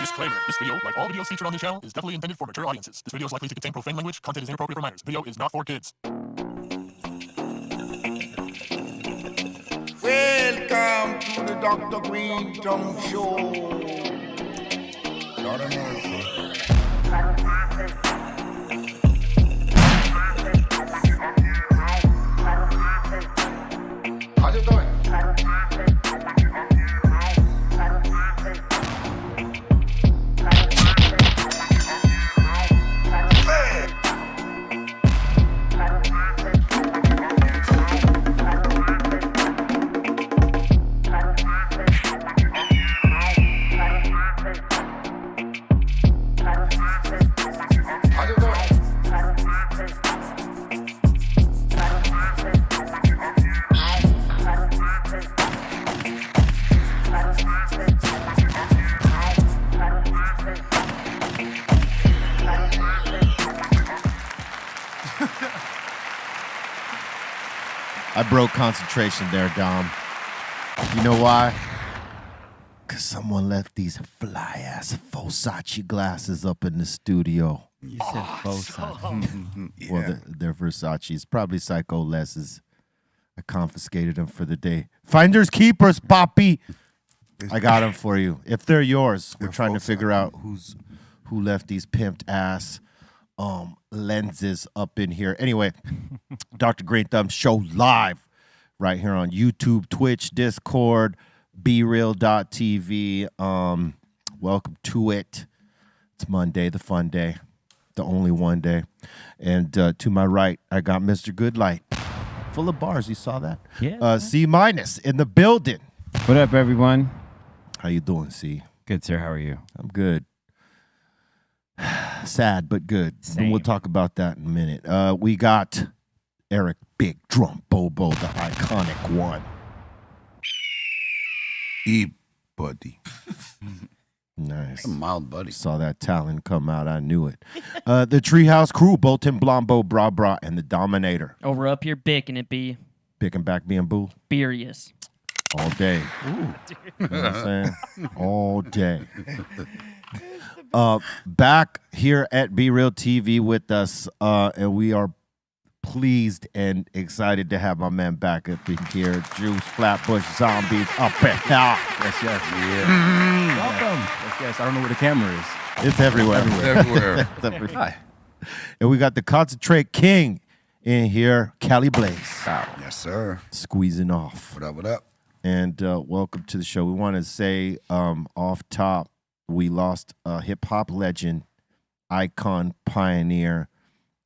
Disclaimer. This video, like all videos featured on this channel, is definitely intended for mature audiences. This video is likely to contain profane language. Content is inappropriate for minors. Video is not for kids. Welcome to the Dr. Greenthumb Show. Lord of mercy. How's it going? I broke concentration there, Dom. You know why? Because someone left these fly-ass Versace glasses up in the studio. You said Versace. Yeah. Well, they're Versace's. Probably Psycho Les's. I confiscated them for the day. Finders keepers, Poppy. I got them for you. If they're yours, we're trying to figure out who left these pimped ass lenses up in here. Anyway, Dr. Greenthumb Show live right here on YouTube, Twitch, Discord, BeReal.tv. Welcome to it. It's Monday, the fun day, the only one day. And to my right, I got Mr. Goodlight. Full of bars. You saw that? Yeah. C- in the building. What up, everyone? How you doing, C? Good, sir. How are you? I'm good. Sad, but good. And we'll talk about that in a minute. We got Eric Big Drum Bobo, the iconic one. Buddy. Nice. A mild buddy. Saw that talent come out. I knew it. The Treehouse Crew, Bolton, Blombo, Bra Bra, and the Dominator. Over up your bick and it be Picking back being boo furious. all day. Ooh. You know what I'm saying? All day. Back here at Be Real TV with us, and we are pleased and excited to have my man back up in here. Juice, Flatbush, Zombies, up and out. Yes, yes. Yeah. Welcome. Yes, yes. I don't know where the camera is. It's everywhere. Everywhere. It's everywhere. Hi. And we got the Concentrate King in here, Cali Blaze. Yes, sir. Squeezing off. What up, what up? And welcome to the show. We want to say off top, we lost a hip-hop legend, icon, pioneer,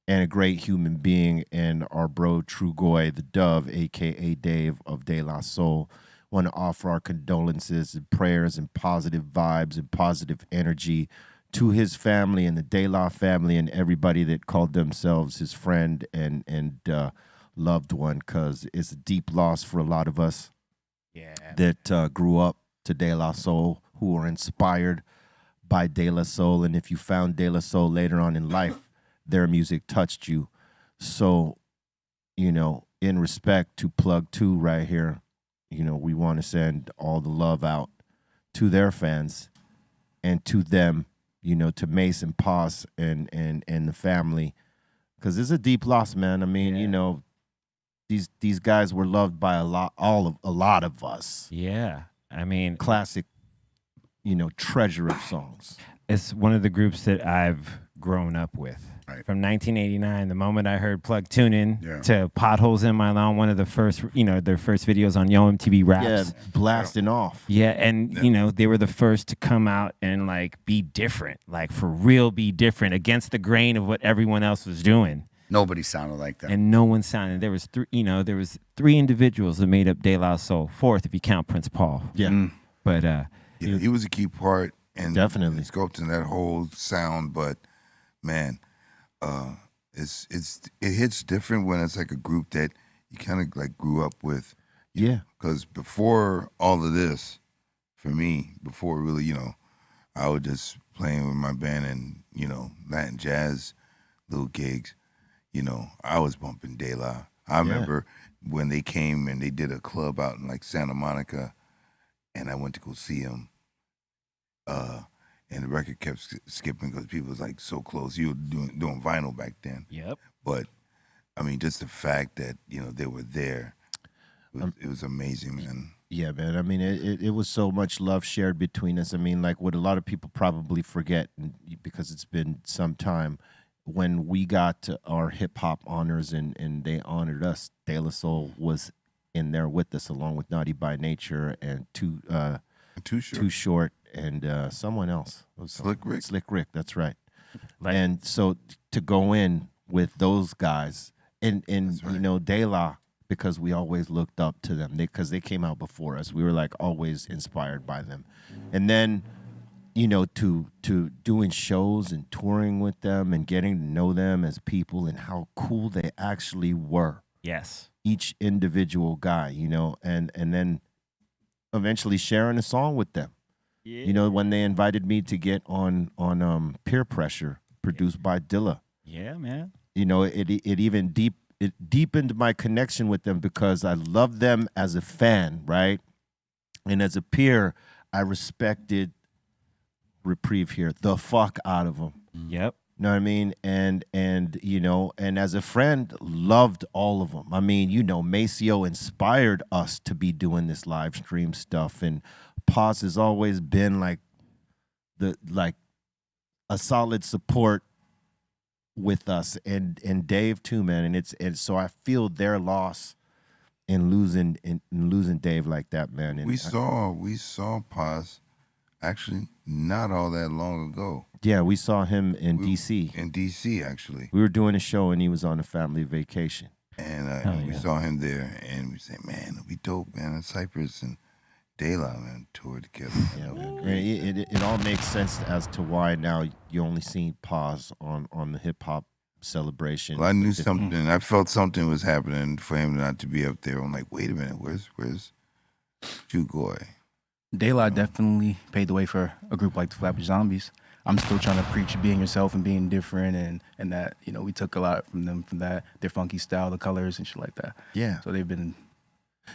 and a great human being, and our bro Trugoy, the Dove, a.k.a. Dave of De La Soul. Want to offer our condolences and prayers and positive vibes and positive energy to his family and the De La family and everybody that called themselves his friend and loved one, because it's a deep loss for a lot of us that grew up to De La Soul, who were inspired by De La Soul. And if you found De La Soul later on in life, their music touched you. So, you know, in respect to Plug 2 right here, you know, we want to send all the love out to their fans and to them, you know, to Mace and Paz and the family, because it's a deep loss, man. I mean, you know, these guys were loved by a lot of us. Yeah. I mean, Classic, you know, treasure of songs. it's one of the groups that I've grown up with. Right. From 1989, the moment I heard Plug Tunin' Yeah. to Potholes in My Lawn, one of the first, you know, their first videos on Yo MTV Raps. Yeah, blasting off. Yeah, and you know, they were the first to come out and like be different, like for real be different against the grain of what everyone else was doing. Nobody sounded like that. And no one sounded. There was three individuals that made up De La Soul. Fourth if you count Prince Paul. Yeah. But Yeah, he was a key part in Definitely. sculpting that whole sound. But man, it hits different when it's like a group that you kind of like grew up with. Yeah. Because before all of this, for me, before really, you know, I was just playing with my band and, you know, Latin jazz little gigs. You know, I was bumping De La. I remember when they came and they did a club out in like Santa Monica, and I went to go see them. and the record kept skipping because people was like so close. You were doing vinyl back then. Yep. But I mean, just the fact that they were there, it was amazing, man. Yeah, man. I mean, it was so much love shared between us. I mean, like what a lot of people probably forget because it's been some time, when we got to our hip hop honors and they honored us, De La Soul was in there with us along with Naughty by Nature and Too Short and someone else. Slick Rick. Slick Rick, that's right. And so to go in with those guys and right. De La, because we always looked up to them because they came out before us. We were like always inspired by them. And then, to doing shows and touring with them and getting to know them as people and how cool they actually were. Yes. Each individual guy, and then eventually sharing a song with them. Yeah. When they invited me to get on Peer Pressure, produced by Dilla. Yeah, man. It deepened my connection with them because I loved them as a fan, right? And as a peer, I respected Reprieve here the fuck out of them. Yep. Know what I mean? And as a friend, loved all of them. I mean, Maceo inspired us to be doing this live stream stuff, and Paz has always been like a solid support with us, and Dave too, man. And so I feel their loss in losing Dave like that, man. And we saw Paz actually not all that long ago. Yeah, we saw him in D.C. In D.C. actually, we were doing a show and he was on a family vacation, and we saw him there, and we said, "Man, it'll be dope, man." And Cypress and De La, man, toured together. Yeah, man. It all makes sense as to why now you only see Paz on the hip hop celebration. Well, I knew something. I felt something was happening for him not to be up there. I'm like, wait a minute, where's Trugoy? De La definitely paved the way for a group like the Flatbush Zombies. I'm still trying to preach being yourself and being different, and that we took a lot from them, from that, their funky style, the colors and shit like that. Yeah. So they've been.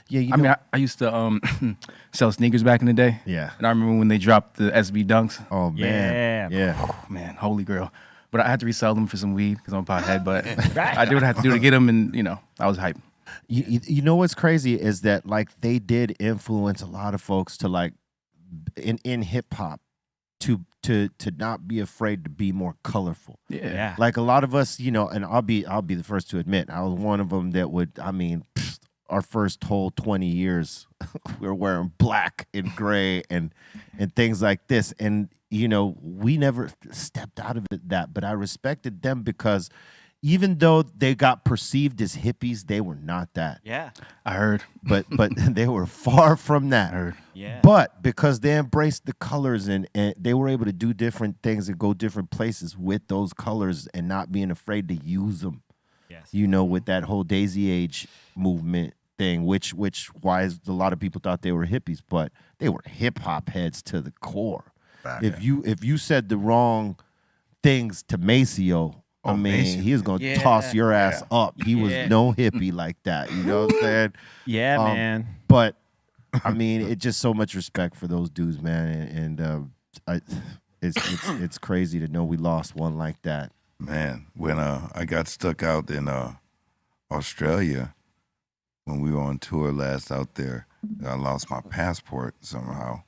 Yeah, I mean, I used to sell sneakers back in the day. Yeah. And I remember when they dropped the SB Dunks. Oh man. Yeah. Oh, man, holy grail. But I had to resell them for some weed because I'm a pothead. But I did what I had to do to get them, and I was hyped. You know what's crazy is that like they did influence a lot of folks to like in hip hop to not be afraid to be more colorful. Yeah. Like a lot of us, and I'll be the first to admit I was one of them that would. I mean, our first whole 20 years, we were wearing black and gray and things like this, and we never stepped out of that. But I respected them because even though they got perceived as hippies, they were not that. Yeah. I heard. But they were far from that. I heard. Yeah. But because they embraced the colors and they were able to do different things and go different places with those colors and not being afraid to use them. Yes. With that whole Daisy Age movement thing, which why a lot of people thought they were hippies, but they were hip hop heads to the core. Right. If you said the wrong things to Maceo, I mean, Maceo. he was gonna toss your ass up. He was no hippie like that. You know what I'm saying? Yeah, man. But I mean, it's just so much respect for those dudes, man. And it's crazy to know we lost one like that. Man, when I got stuck out in Australia when we were on tour last out there, I lost my passport somehow.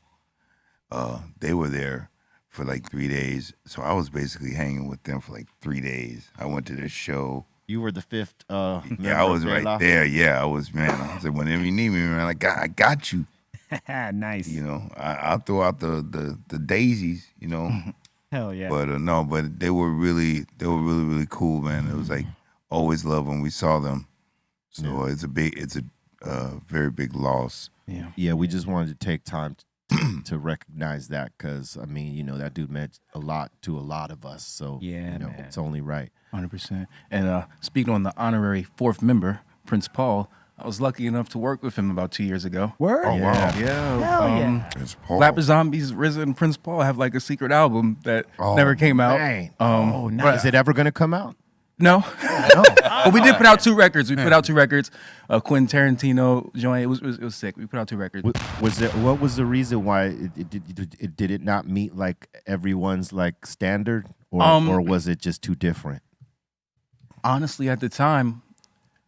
They were there for like 3 days, so I was basically hanging with them for like 3 days. I went to their show. You were the fifth. Yeah, I was right there. Yeah, I was, man. I said, whenever you need me, man, I got you. Nice. I'll throw out the daisies. Hell yeah. But no, but they were really cool, man. It was like always love when we saw them. So it's a very big loss. Yeah. Yeah, we just wanted to take time to recognize that because, I mean, that dude meant a lot to a lot of us. So, Yeah, man. it's only right. 100%. And speaking on the honorary fourth member, Prince Paul, I was lucky enough to work with him about 2 years ago. Word? Oh, wow. Yeah. It's Paul. Flatbush Zombies, RZA, and Prince Paul have like a secret album that never came out. Dang. Nice. Is it ever going to come out? No. But we did put out 2 records. We put out 2 records. Quentin Tarantino joint. It was sick. We put out 2 records. What was the reason why it did it not meet like everyone's like standard, or was it just too different? Honestly, at the time,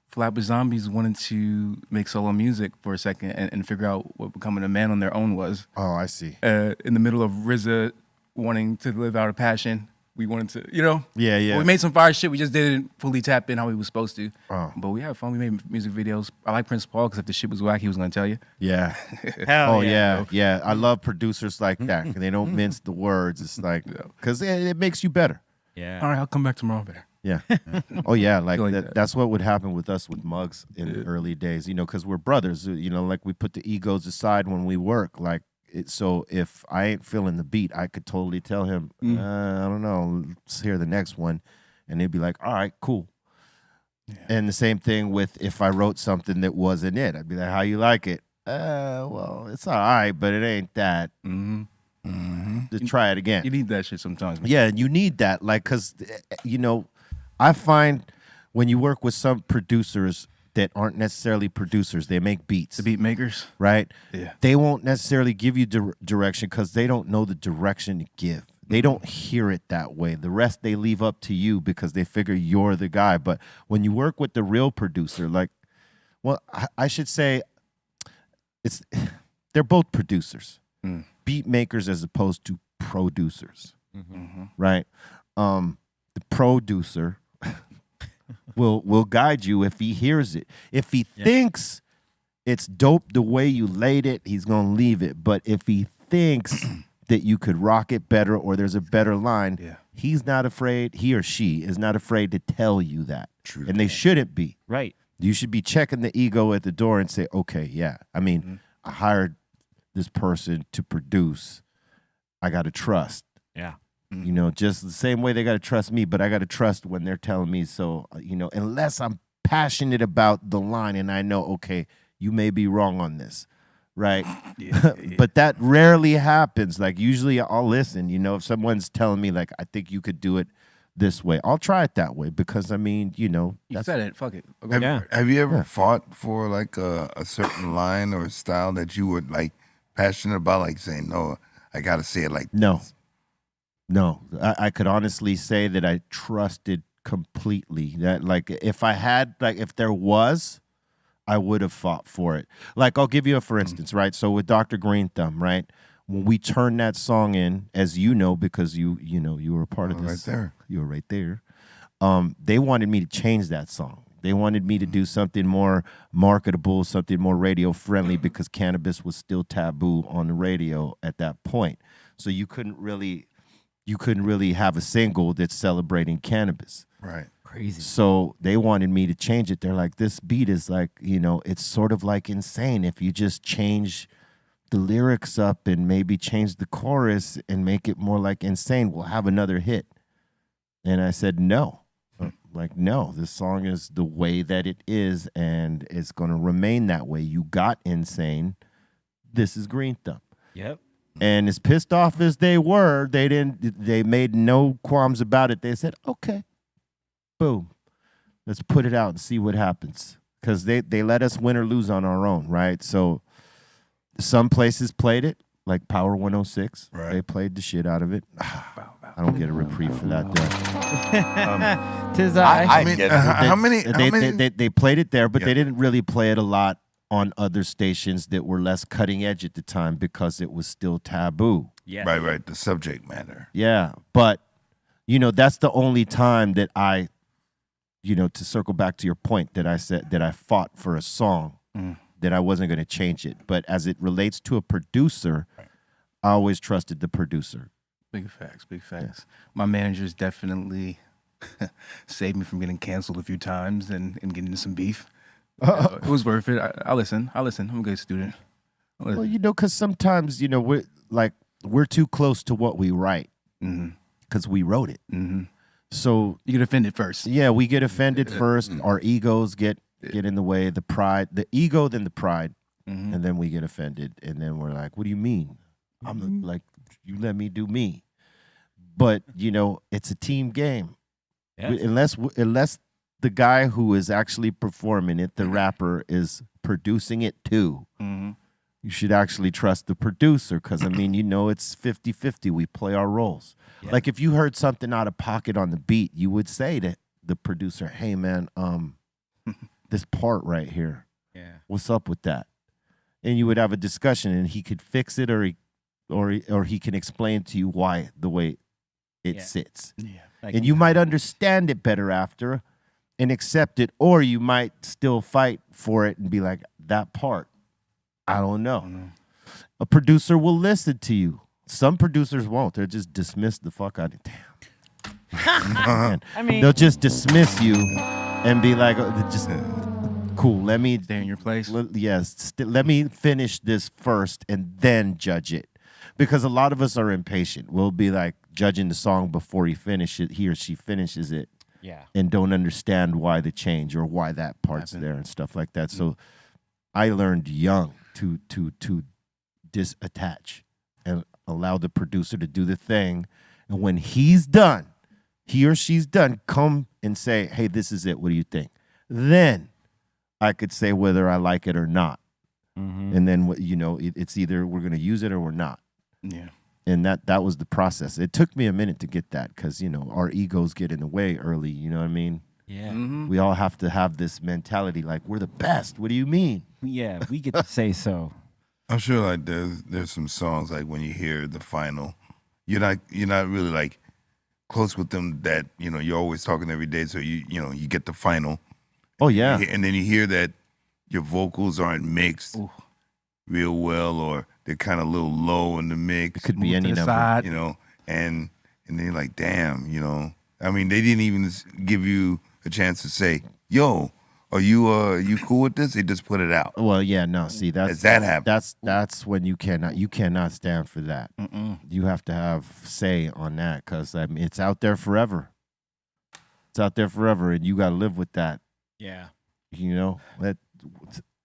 Flatbush Zombies wanted to make solo music for a second and figure out what becoming a man on their own was. Oh, I see. In the middle of RZA wanting to live out a passion, we wanted to, Yeah. We made some fire shit. We just didn't fully tap in how we was supposed to. Oh. But we had fun. We made music videos. I like Prince Paul because if the shit was whack, he was going to tell you. Yeah. Hell yeah. I love producers like that. They don't mince the words. It's like, because it makes you better. Yeah. All right, I'll come back tomorrow better. Yeah. Oh, yeah. Like, Like that, that. that's what would happen with us with Muggs in the early days, because we're brothers. Like we put the egos aside when we work. Like, so if I ain't feeling the beat, I could totally tell him, I don't know, let's hear the next one. And he'd be like, all right, cool. Yeah. And the same thing with if I wrote something that wasn't it. I'd be like, how you like it? Well, it's all right, but it ain't that. Just try it again. You need that shit sometimes. Man. Yeah, you need that. Like, because, I find when you work with some producers that aren't necessarily producers, they make beats. The beat makers. Right? Yeah. They won't necessarily give you direction because they don't know the direction to give. They don't hear it that way. The rest they leave up to you because they figure you're the guy. But when you work with the real producer, I should say they're both producers. Beat makers as opposed to producers. Right? The producer will guide you if he hears it. If he thinks it's dope the way you laid it, he's going to leave it. But if he thinks that you could rock it better or there's a better line, he's not afraid, he or she is not afraid to tell you that. True. And they shouldn't be. Right. You should be checking the ego at the door and say, okay, yeah. I mean, I hired this person to produce. I got to trust. Yeah. Just the same way they got to trust me, but I got to trust when they're telling me. So, unless I'm passionate about the line and I know, okay, you may be wrong on this, right? But that rarely happens. Like, usually I'll listen, if someone's telling me, like, I think you could do it this way, I'll try it that way because, You said it. Fuck it. Have you ever fought for, like, a certain line or style that you were, like, passionate about, like saying, no, I got to say it like this? No, I could honestly say that I trusted completely. That if there was, I would have fought for it. Like, I'll give you a for instance, right? So with Dr. Greenthumb, right? When we turned that song in, as you know, because you were a part of this. Right there. You were right there. They wanted me to change that song. They wanted me to do something more marketable, something more radio friendly because cannabis was still taboo on the radio at that point. So you couldn't really have a single that's celebrating cannabis. Right. Crazy. So they wanted me to change it. They're like, this beat is like, it's sort of like insane. If you just change the lyrics up and maybe change the chorus and make it more like insane, we'll have another hit. And I said, no. Like, no, this song is the way that it is and it's going to remain that way. You got insane. This is Greenthumb. Yep. And as pissed off as they were, they made no qualms about it. They said, okay, boom, let's put it out and see what happens. Because they let us win or lose on our own, right? So some places played it, like Power 106. Right. They played the shit out of it. I don't get a reprieve for that, though. Tis I mean, how many? They played it there, but they didn't really play it a lot on other stations that were less cutting edge at the time because it was still taboo. Yeah. Right. The subject matter. Yeah, but that's the only time that I, to circle back to your point that I said that I fought for a song that I wasn't going to change it. But as it relates to a producer, I always trusted the producer. Big facts. Yeah. My managers definitely saved me from getting canceled a few times and getting into some beef. It was worth it. I listen. I'm a good student. Well, because sometimes, we're too close to what we write because we wrote it. So you get offended first. Yeah, we get offended first. Our egos get in the way. The pride, the ego, then the pride, and then we get offended, and then we're like, "What do you mean? I'm like, you let me do me." But it's a team game. Yes. Unless the guy who is actually performing it, the rapper, is producing it too. Mhm. You should actually trust the producer because, I mean, it's 50-50. We play our roles. Yeah. Like if you heard something out of pocket on the beat, you would say to the producer, hey, man, this part right here, Yeah. what's up with that? And you would have a discussion and he could fix it or he can explain to you why the way it Yeah. sits. Yeah. And you might understand it better after and accept it, or you might still fight for it and be like, that part, I don't know. A producer will listen to you. Some producers won't. They'll just dismiss the fuck out of it. Damn. Man. I mean, They'll just dismiss you and be like, just cool. Let me Stay in your place. let me finish this first and then judge it. Because a lot of us are impatient. We'll be like judging the song before he or she finishes it yeah. and don't understand why the change or why that part's there and stuff like that. So I learned young to disattach and allow the producer to do the thing. And when he's done, he or she's done, come and say, hey, this is it. What do you think? Then I could say whether I like it or not. Mm-hmm. And then, it's either we're going to use it or we're not. Yeah. And that was the process. It took me a minute to get that because, our egos get in the way early. You know what I mean? Yeah. Mhm. We all have to have this mentality like, we're the best. What do you mean? Yeah. We get to say so. I'm sure like there's some songs like when you hear the final, you're not really like close with them that you're always talking every day. So you get the final. Oh, yeah. And then you hear that your vocals aren't mixed real well, or they're kind of a little low in the mix. It could be Move any to the number. side. And then you're like, damn, I mean, they didn't even give you a chance to say, yo, are you cool with this? They just put it out. Well, yeah, no. See, Has that happened? that's when you cannot stand for that. You have to have say on that because it's out there forever. It's out there forever, and you got to live with that. Yeah. That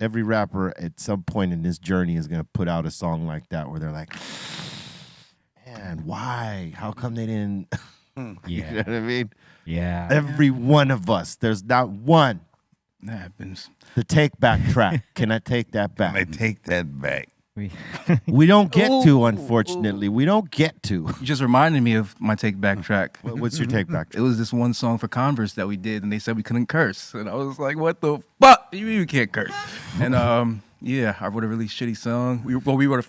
every rapper at some point in this journey is gonna put out a song like that where they're like, man, why? How come they didn't? You Yeah. know what I mean? Yeah. Every one of us, there's not one. That happens. The take back track. Can I take that And I back? take that back. We don't get to, unfortunately. We don't get to. You just reminded me of my take back track. What's your take back It track? was this one song for Converse that we did, and they said we couldn't curse, and I was like, "What the fuck? You mean you can't curse?" And yeah, I wrote a really shitty song. We wrote.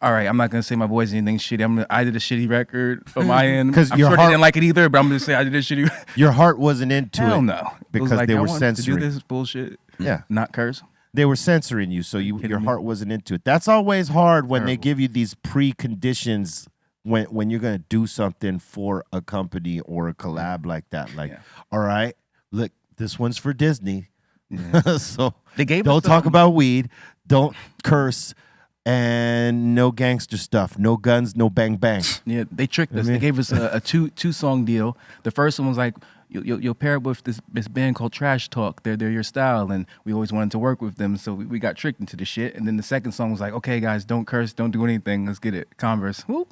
All right, I'm not gonna say my boys anything shitty. I did a shitty record on my end. 'Cause I'm your sure they heart- didn't like it either, but I'm gonna say I did a shitty. Your heart wasn't into Hell it. no, It was because like, they I were wanted to do censoring. this bullshit. Yeah. Not curse. They were censoring you, so your me? heart wasn't into it. That's always hard when they Terrible. give you these preconditions when you're gonna do something for a company or a collab like that. Like, all right, look, this one's for Disney, so They gave don't us talk about weed, don't curse, and no gangster stuff, no guns, no bang bang. Yeah, they tricked us. mean- They gave us a two song deal. The first one was like, you'll pair it with this band called Trash Talk. They're your style, and we always wanted to work with them, so we got tricked into the shit. And then the second song was like, okay, guys, don't curse, don't do anything. Let's get it. Converse. Whoop.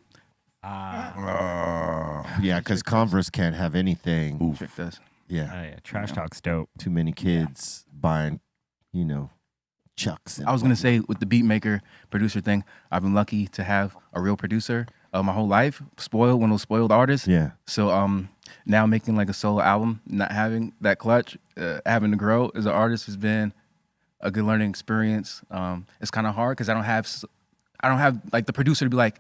Yeah, because Converse can't have anything. Tricked us. Yeah, Oh, yeah. Trash talk's dope. too many kids buying, Chucks. I was gonna say with the beat maker producer thing, I've been lucky to have a real producer my whole life. Spoiled, one of those spoiled artists. Yeah. So now making like a solo album, not having that clutch, having to grow as an artist has been a good learning experience. It's kind of hard because I don't have like the producer to be like,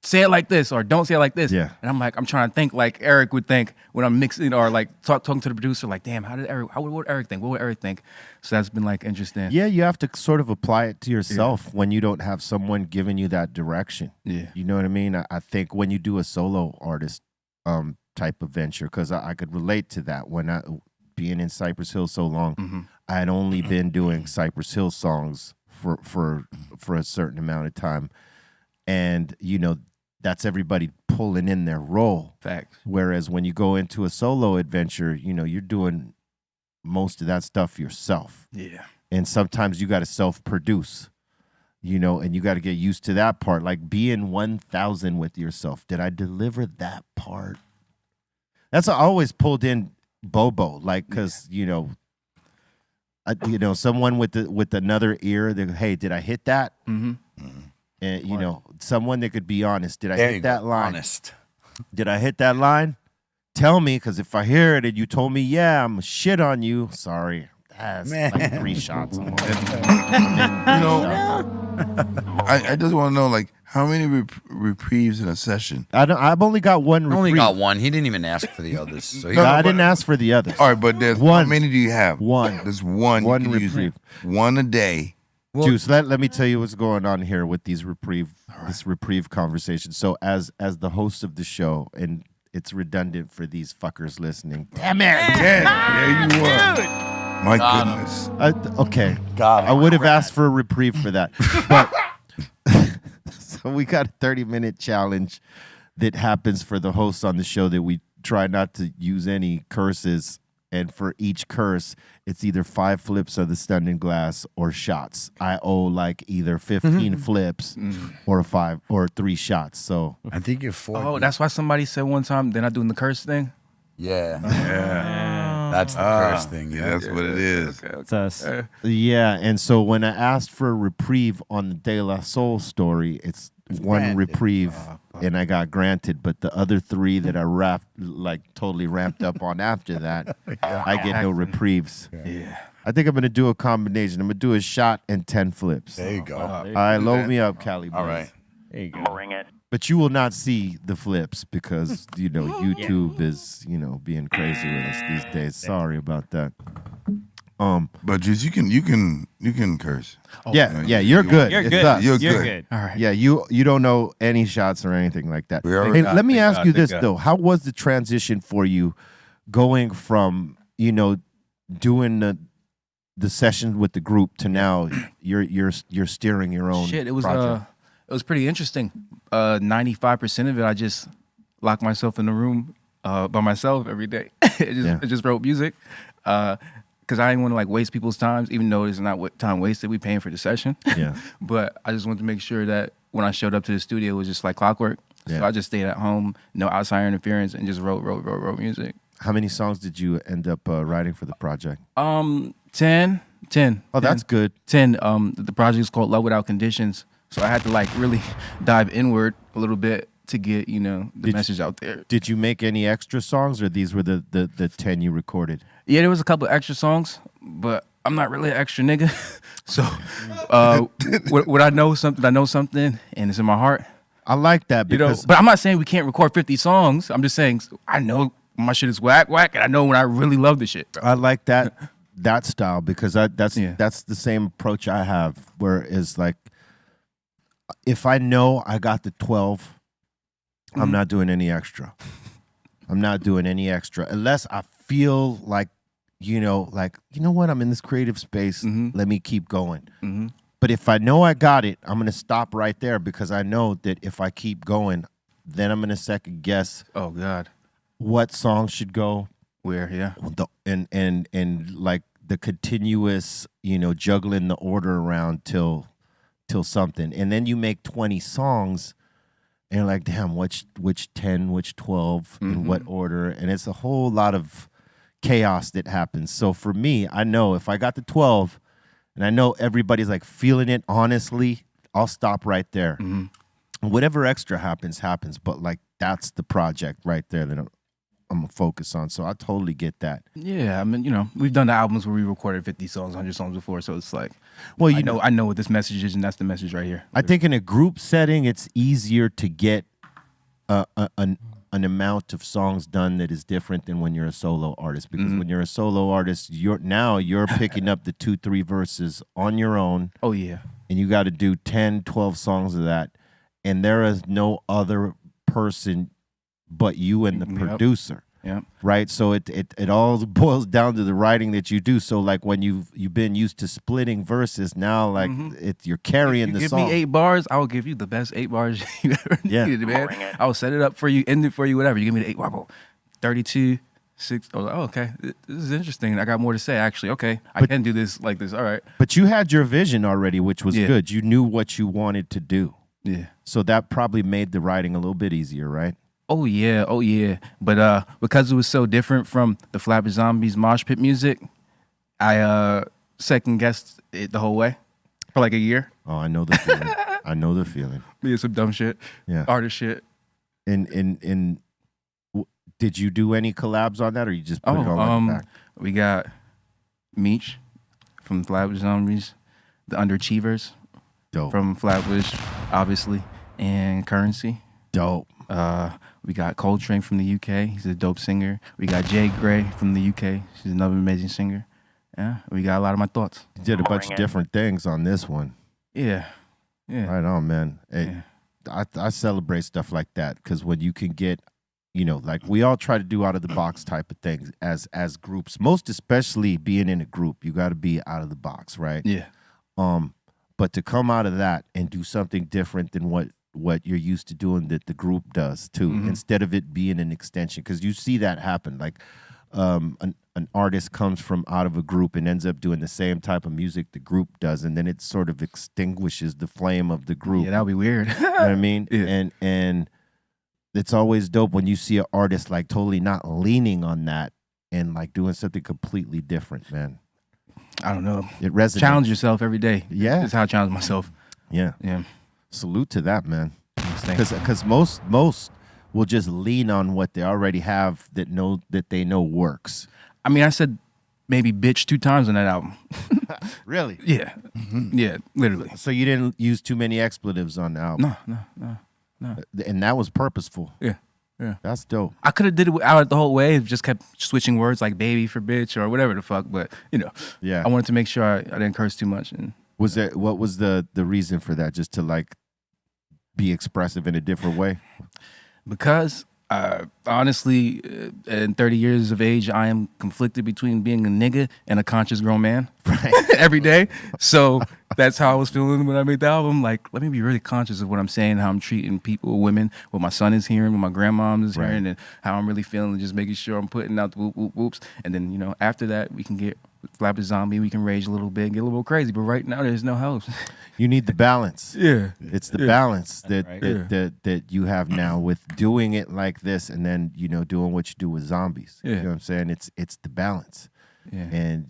say it like this or don't say it like this. Yeah. And I'm trying to think like Eric would think when I'm mixing or like talking to the producer, like, damn, what would Eric think? What would Eric think? So that's been like interesting. Yeah, you have to sort of apply it to yourself when you don't have someone giving you that direction. Yeah. You know what I mean? I think when you do a solo artist type of venture, because I could relate to that when being in Cypress Hill so long, I had only been doing Cypress Hill songs for a certain amount of time. And, that's everybody pulling in their role. Facts. Whereas when you go into a solo adventure, you're doing most of that stuff yourself. Yeah. And sometimes you got to self-produce, and you got to get used to that part. Like being 1,000 with yourself. Did I deliver that part? That's I always pulled in Bobo, like because someone with another ear. Hey, did I hit that? Mm-hmm. And someone that could be honest. Did I There you hit go. that line? Honest. Did I hit that line? Tell me, because if I hear it and you told me, yeah, I'm shit on you. Sorry, that's like 3 shots. I just want to know, like, how many reprieves in a session? I've only got one. I only reprieve. got one. He didn't even ask for the others. So he No, I didn't ask for the others. All right, but there's One. how many do you have? One. There's one. One you can use reprieve. one a day. Juice, let me tell you what's going on here with these this reprieve conversation. So as the host of the show, and it's redundant for these fuckers listening. Damn it! Yeah, there you were. My goodness. Okay. God, I would have asked for a reprieve for that. But so we got a 30-minute challenge that happens for the hosts on the show that we try not to use any curses. And for each curse, it's either 5 flips of the stunning glass or shots. I owe like either 15 flips or 5 or 3 shots. So I think you're 4. Oh, that's why somebody said one time they're not doing the curse thing. Yeah. That's the first thing. Yeah, that's what it is. It's us. yeah, and so when I asked for a reprieve on the De La Soul story, it's one granted. reprieve, and I got granted. But the other 3 that I totally ramped up on after that, I get no reprieves. Yeah. I think I'm gonna do a combination. I'm gonna do a shot and 10 flips. There you go. All right, load me up, Cali. All right. There you go. Bring it. But you will not see the flips because YouTube is being crazy with us these days. Sorry about that. But Juice, you can curse. Yeah, you're good. You're It's good. us. You're You're good. good. All right. Yeah, you don't know any shots or anything like that. We already Hey, got- let me thank ask God, you thank this God. though: how was the transition for you, going from doing the session with the group to now you're steering your own Shit, it was project? it was pretty interesting. 95% of it, I just locked myself in the room by myself every day. I just wrote music because I didn't want to like waste people's times, even though it's not time wasted. We paying for the session. Yeah. But I just wanted to make sure that when I showed up to the studio, it was just like clockwork. Yeah. So I just stayed at home, no outside interference, and just wrote music. How many songs did you end up writing for the project? 10. Oh, that's good. 10. The project is called Love Without Conditions. So I had to like really dive inward a little bit to get, the message out there. Did you make any extra songs, or these were the 10 you recorded? Yeah, there was a couple of extra songs, but I'm not really an extra nigga. So when I know something and it's in my heart. I like that because But I'm not saying we can't record 50 songs. I'm just saying I know my shit is whack, and I know when I really love the shit. Bro. I like that style because that's the same approach I have, where it's like, if I know I got the 12, I'm not doing any extra. I'm not doing any extra unless I feel like, you know what, I'm in this creative space. Let me keep going. But if I know I got it, I'm going to stop right there because I know that if I keep going, then I'm going to second guess Oh God, what song should go. where? Yeah, And like the continuous, juggling the order around till something. And then you make 20 songs and you're like, damn, which 10, which 12, in what order? And it's a whole lot of chaos that happens. So for me, I know if I got the 12 and I know everybody's like feeling it honestly, I'll stop right there. Whatever extra happens. But like, that's the project right there that I'm gonna focus on. So I totally get that. yeah. I mean, we've done the albums where we recorded 50 songs, 100 songs before, so it's like, Well, I know what this message is, and that's the message right here. I think in a group setting, it's easier to get an amount of songs done that is different than when you're a solo artist. Because when you're a solo artist, you're picking up the 2-3 verses on your own, Oh yeah, and you got to do 10, 12 songs of that, and there is no other person but you and the producer. yeah. Right, so it all boils down to the writing that you do. So like when you've been used to splitting verses, now like you're carrying the Give song. me 8 bars, I will give you the best 8 bars you ever Yeah. needed, man. I will set it up for you, end it for you, whatever. You give me the 8 bar, 32, 6. I was like, oh, okay, this is interesting. I got more to say, actually. Okay, I can do this like this. All right. But you had your vision already, which was Yeah. good. You knew what you wanted to do. Yeah. So that probably made the writing a little bit easier, right? Oh yeah. But because it was so different from the Flatbush Zombies mosh pit music, I second guessed it the whole way for like a year. Oh, I know the feeling. I know the feeling. Being some dumb shit, Yeah. artist shit. Did you do any collabs on that, or you just put it all on the back? We got Meech from Flatbush Zombies, the Underachievers Dope. from Flatbush, obviously, and Currency. Dope. We got Coltrane from the UK. He's a dope singer. We got Jay Gray from the UK. She's another amazing singer. Yeah, we got a lot of my thoughts. You did a bunch of different things on this one. Yeah. Right on, man. Yeah. I celebrate stuff like that because when you can get, like we all try to do out of the box type of things as groups. Most especially being in a group, you got to be out of the box, right? Yeah. But to come out of that and do something different than what you're used to doing that the group does too, instead of it being an extension, because you see that happen. Like an artist comes from out of a group and ends up doing the same type of music the group does, and then it sort of extinguishes the flame of the group. Yeah, that would be weird. You know what I mean? Yeah. And it's always dope when you see an artist like totally not leaning on that and like doing something completely different, man. I don't know. It resonates. Challenge yourself every day. Yeah. That's how I challenge myself. Yeah. Yeah. Salute to that, man. Thanks. Because most will just lean on what they already have that they know works. I mean, I said maybe bitch 2 times on that album. Really? Yeah. Yeah, literally. So you didn't use too many expletives on the album? No. And that was purposeful. Yeah. That's dope. I could have did it out the whole way, just kept switching words like baby for bitch or whatever the fuck, but Yeah. I wanted to make sure I didn't curse too much. And What was the reason for that? Just to like be expressive in a different way? because honestly, in 30 years of age, I am conflicted between being a nigga and a conscious grown man every day. So that's how I was feeling when I made the album. Like, let me be really conscious of what I'm saying, how I'm treating people, women, what my son is hearing, what my grandmom is hearing, and how I'm really feeling, and just making sure I'm putting out the whoop, whoop, whoops. And then, after that, we can get Flatbush Zombie, we can rage a little bit, get a little crazy. But right now, there's no house. You need the balance. Yeah. It's the balance that right. that you have now with doing it like this and then, doing what you do with zombies. Yeah. You know what I'm saying? It's the balance. Yeah. And,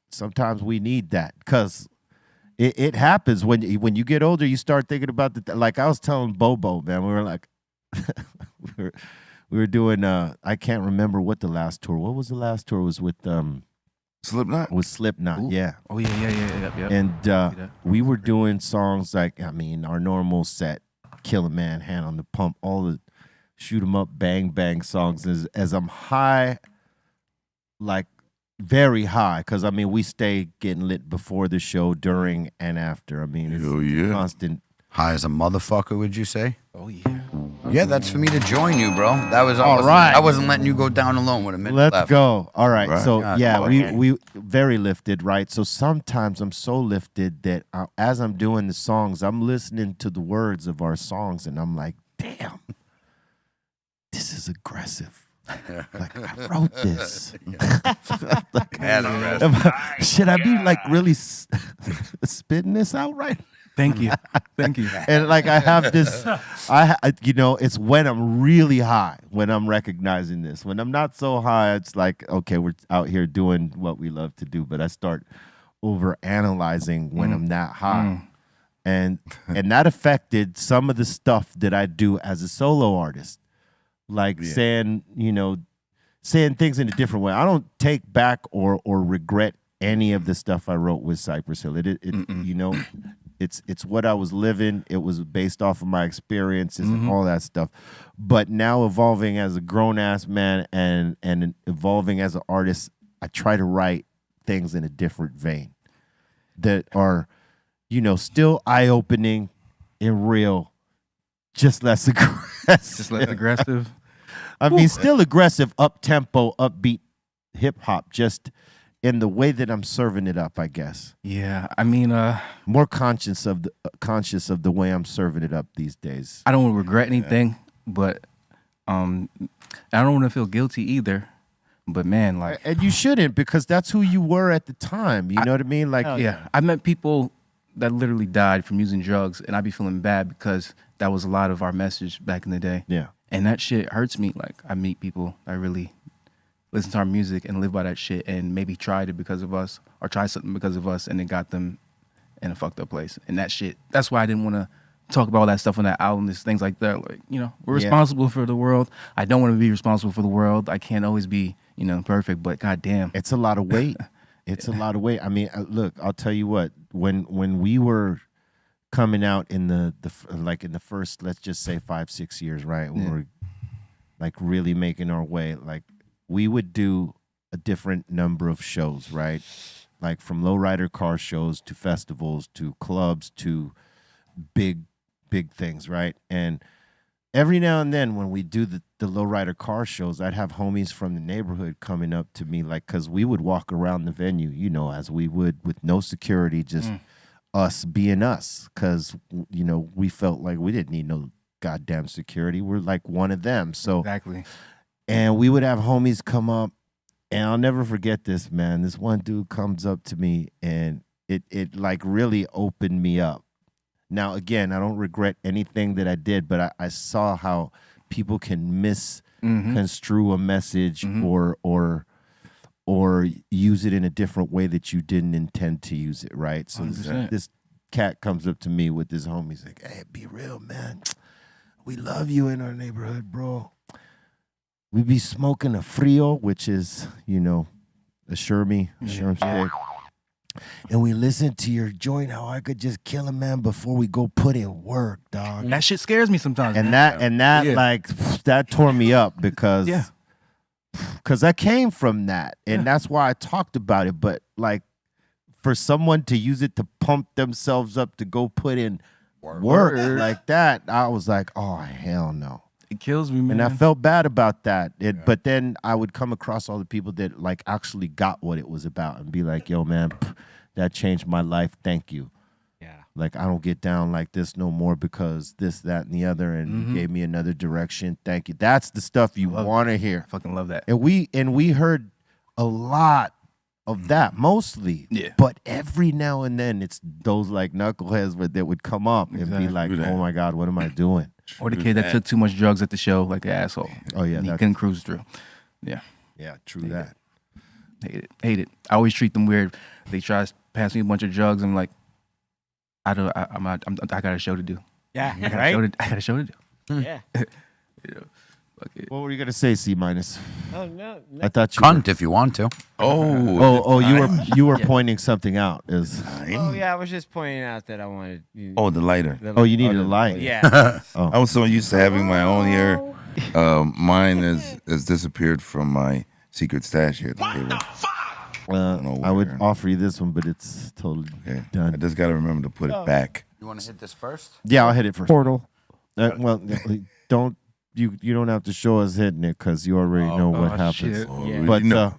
sometimes we need that because it happens when you get older, you start thinking about like I was telling Bobo, man, we were like, we were doing, I can't remember what the last tour, what was the last tour? It was with, Slipknot? with Slipknot. Ooh. Yeah. Oh, yeah. Yep. And we were doing songs like, our normal set, Kill a Man, Hand on the Pump, all the shoot 'em up, bang, bang songs. As I'm high, like very high, because we stay getting lit before the show, during, and after. It's Oh, yeah. constant. High as a motherfucker, would you say? Oh, yeah. Yeah, that's for me to join you, bro. That was All right. I wasn't letting you go down alone with a minute Let's left. go. All right. Right. So God, yeah, go we ahead. we very lifted, right? So sometimes I'm so lifted that as I'm doing the songs, I'm listening to the words of our songs, and I'm like, damn, this is aggressive. Like I wrote this. Should I be like really spitting this out right? Thank you. And like I have this, it's when I'm really high, when I'm recognizing this. When I'm not so high, it's like, okay, we're out here doing what we love to do, but I start over analyzing when I'm that high. And that affected some of the stuff that I do as a solo artist. Like saying things in a different way. I don't take back or regret any of the stuff I wrote with Cypress Hill. It's what I was living. It was based off of my experiences and all that stuff. But now evolving as a grown-ass man and evolving as an artist, I try to write things in a different vein that are, still eye-opening and real, just less aggressive. Just less aggressive. Still aggressive, up-tempo, upbeat hip-hop, just in the way that I'm serving it up, I guess. Yeah. More conscious of the way I'm serving it up these days. I don't regret anything, but I don't want to feel guilty either. But man, like, And you shouldn't, because that's who you were at the time. You know what I mean? Like, yeah, I met people that literally died from using drugs, and I'd be feeling bad because that was a lot of our message back in the day. Yeah. And that shit hurts me. Like, I meet people that really listen to our music and live by that shit and maybe tried it because of us or tried something because of us and it got them in a fucked up place. And that shit, that's why I didn't want to talk about all that stuff on that album, there's things like that. Like, you know, we're responsible for the world. I don't want to be responsible for the world. I can't always be, you know, perfect, but goddamn. It's a lot of weight. It's a lot of weight. I mean, look, I'll tell you what, when we were coming out in the first, let's just say 5-6 years, right? We were like really making our way. Like we would do a different number of shows, right? Like from lowrider car shows to festivals to clubs to big things, right? And every now and then when we do the lowrider car shows, I'd have homies from the neighborhood coming up to me, like, because we would walk around the venue, you know, as we would with no security, just us being us, because, you know, we felt like we didn't need no goddamn security. We're like one of them. So Exactly. And we would have homies come up, and I'll never forget this, man. This one dude comes up to me, and it like really opened me up. Now, again, I don't regret anything that I did, but I saw how people can misconstrue a message or use it in a different way that you didn't intend to use it, right? So this cat comes up to me with his homies like, hey, be real, man. We love you in our neighborhood, bro. We be smoking a frio, which is, you know, a sherm stick. And we listen to your joint, how I could just kill a man before we go put in work, dog. That shit scares me sometimes. And that like that tore me up because I came from that, and that's why I talked about it. But like for someone to use it to pump themselves up to go put in work like that, I was like, oh hell no. It kills me, man. And I felt bad about that. But then I would come across all the people that like actually got what it was about and be like, yo, man, that changed my life. Thank you. Yeah. Like, I don't get down like this no more because this, that, and the other, and you gave me another direction. Thank you. That's the stuff you want to hear. I fucking love that. And we heard a lot of that, mostly. Yeah. But every now and then, it's those like knuckleheads that would come up and be like, oh my God, what am I doing? Or the kid that took too much drugs at the show, like an asshole. Oh, yeah. And he couldn't cruise through. Yeah. Yeah, true that. Hate it. I always treat them weird. They try to pass me a bunch of drugs. I'm like, I got a show to do. Yeah, I got a show to do. Yeah. You know, fuck it. What were you gonna say, C minus? Oh no. I thought you. Cunt if you want to. You were pointing something out. Oh yeah, I was just pointing out that I wanted. Oh, the lighter. You needed a light. Yeah. I was so used to having my own here. Mine has disappeared from my secret stash here at the table. I would offer you this one, but it's totally done. I just got to remember to put it back. You want to hit this first? Yeah, I'll hit it first. Portal. Well, don't you don't have to show us hitting it because you already know what happens. Shit. Yeah.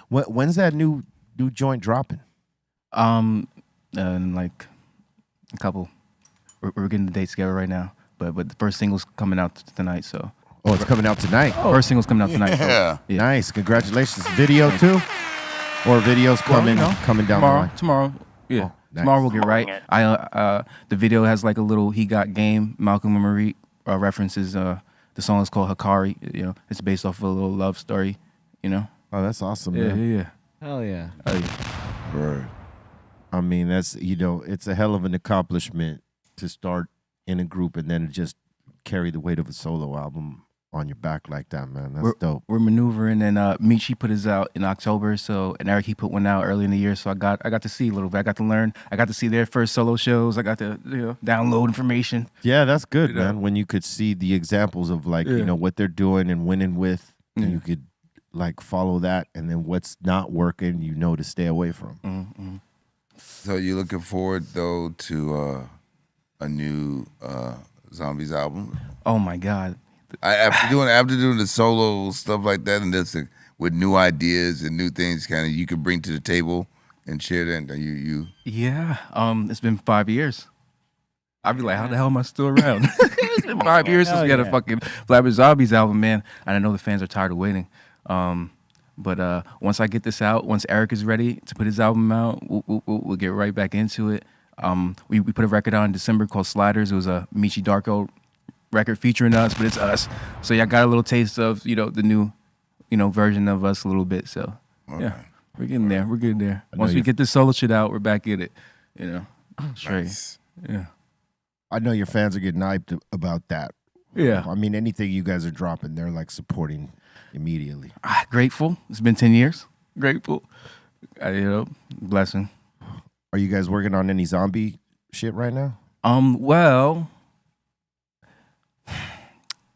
When's that new joint dropping? In like a couple. We're getting the dates together right now, but the first single's coming out tonight. So It's coming out tonight. first single's coming out tonight. Yeah. So, Nice, congratulations. Video too, or videos coming down the line. Tomorrow. Yeah. Oh, nice. Tomorrow we'll get right. The video has like a little "He Got Game" Malcolm and Marie references. The song is called Hikari. You know, it's based off of a little love story. You know. Oh, that's awesome, Yeah, man. yeah. Hell yeah. Right. I mean, that's it's a hell of an accomplishment to start in a group and then just carry the weight of a solo album on your back like that, man. That's dope. We're maneuvering, and Michi put his out in October, and Eric he put one out early in the year. So I got to see a little bit. I got to learn. I got to see their first solo shows. I got to download information. Yeah, that's good, man. When you could see the examples of like what they're doing and winning with, and you could like follow that, and then what's not working, to stay away from. Mm-hmm. So you looking forward though to a new Zombies album? Oh my God! After doing the solo stuff like that, and just with new ideas and new things, kind of you could bring to the table and share that. Yeah. It's been 5 years. I'd be like, how the hell am I still around? It's been 5 years since we had a fucking Flatbush Zombies album, man. And I know the fans are tired of waiting. But once I get this out, once Eric is ready to put his album out, we'll get right back into it. We put a record out in December called Sliders. It was a Michi Darko record featuring us, but it's us. So y'all got a little taste of, the new, version of us a little bit. So yeah, we're getting there. We're getting there. Once we get this solo shit out, we're back in it. Straight. Nice. Yeah. I know your fans are getting hyped about that. Yeah. I mean, anything you guys are dropping, they're like supporting immediately. Grateful. It's been 10 years. Grateful. Blessing. Are you guys working on any zombie shit right now? Well,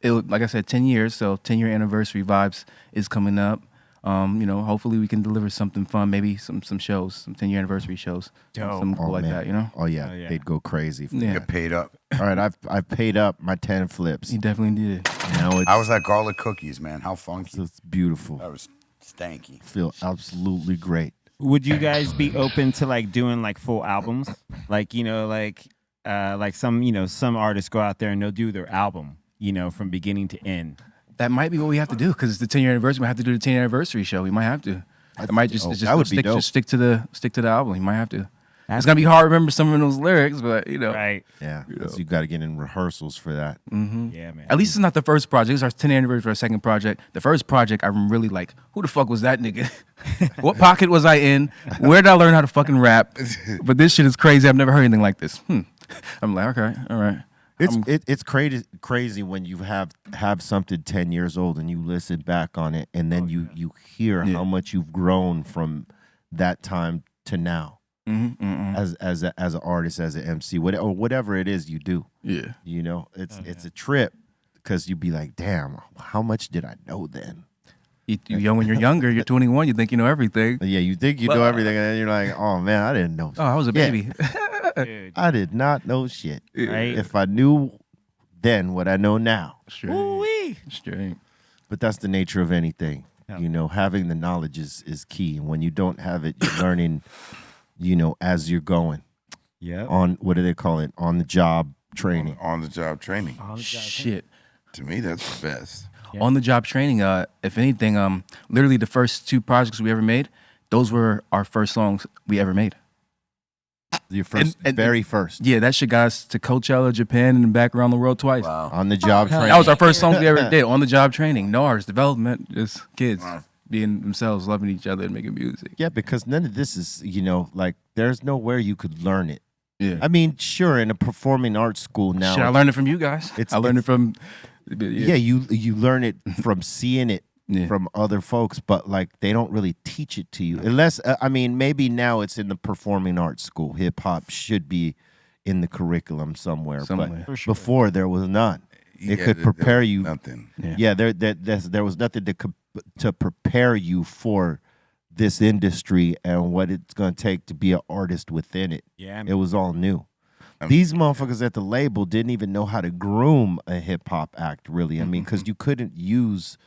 like I said, 10 years, so 10-year anniversary vibes is coming up. Hopefully we can deliver something fun, maybe some shows, some 10-year anniversary shows. Something cool like that, Oh yeah, they'd go crazy. Yeah. Get paid up. All right, I've paid up my 10 flips. You definitely did. Now it's, I was like garlic cookies, man. How funky. it's beautiful. That was stanky. Feel absolutely great. Would you guys be open to like doing like full albums? Like some artists go out there and they'll do their album, from beginning to end. That might be what we have to do because it's the 10-year anniversary. We have to do the 10-year anniversary show. We might have to. It might just that would be dope. Just stick to the album. You might have to. It's gonna be hard to remember some of those lyrics, but Right. Yeah, 'cause you got to get in rehearsals for that. Mm-hmm. Yeah, man. At least it's not the first project. It's our 10th anniversary for our second project. The first project, I'm really like, who the fuck was that nigga? What pocket was I in? Where did I learn how to fucking rap? But this shit is crazy. I've never heard anything like this. I'm like, okay, all right. It's crazy when you have something 10 years old and you listen back on it and then you hear how much you've grown from that time to now. As an artist, as an MC, whatever it is you do. Yeah. It's a trip because you'd be like, damn, how much did I know then? You're young when you're younger. You're 21. You think you know everything. Yeah, you think you know everything, and then you're like, oh man, I didn't know. Oh, I was a baby. Dude. I did not know shit. Right. If I knew then what I know now. Straight. But that's the nature of anything. Having the knowledge is key. And when you don't have it, you're learning, as you're going. Yeah. On, what do they call it? On the job training. On the job training. Shit. To me, that's the best. Yeah. On the job training, if anything, literally the first 2 projects we ever made, those were our first songs we ever made. Your first, very first. Yeah, that shit got us to Coachella, Japan, and back around the world twice. Wow. On the job training. That was our first songs we ever did. On the job training. No artist development, just kids being themselves, loving each other, and making music. Yeah, because none of this is, like, there's nowhere you could learn it. Yeah. I mean, sure, in a performing arts school now. Shit, I learned it from you guys. I learned it from. Yeah, you learn it from seeing it from other folks, but like they don't really teach it to you. Unless, maybe now it's in the performing arts school. Hip hop should be in the curriculum somewhere. But before there was none. It could prepare you. Nothing. Yeah, there was nothing to prepare you for this industry and what it's going to take to be an artist within it. Yeah, it was all new. These motherfuckers at the label didn't even know how to groom a hip hop act, really. I mean, because you couldn't use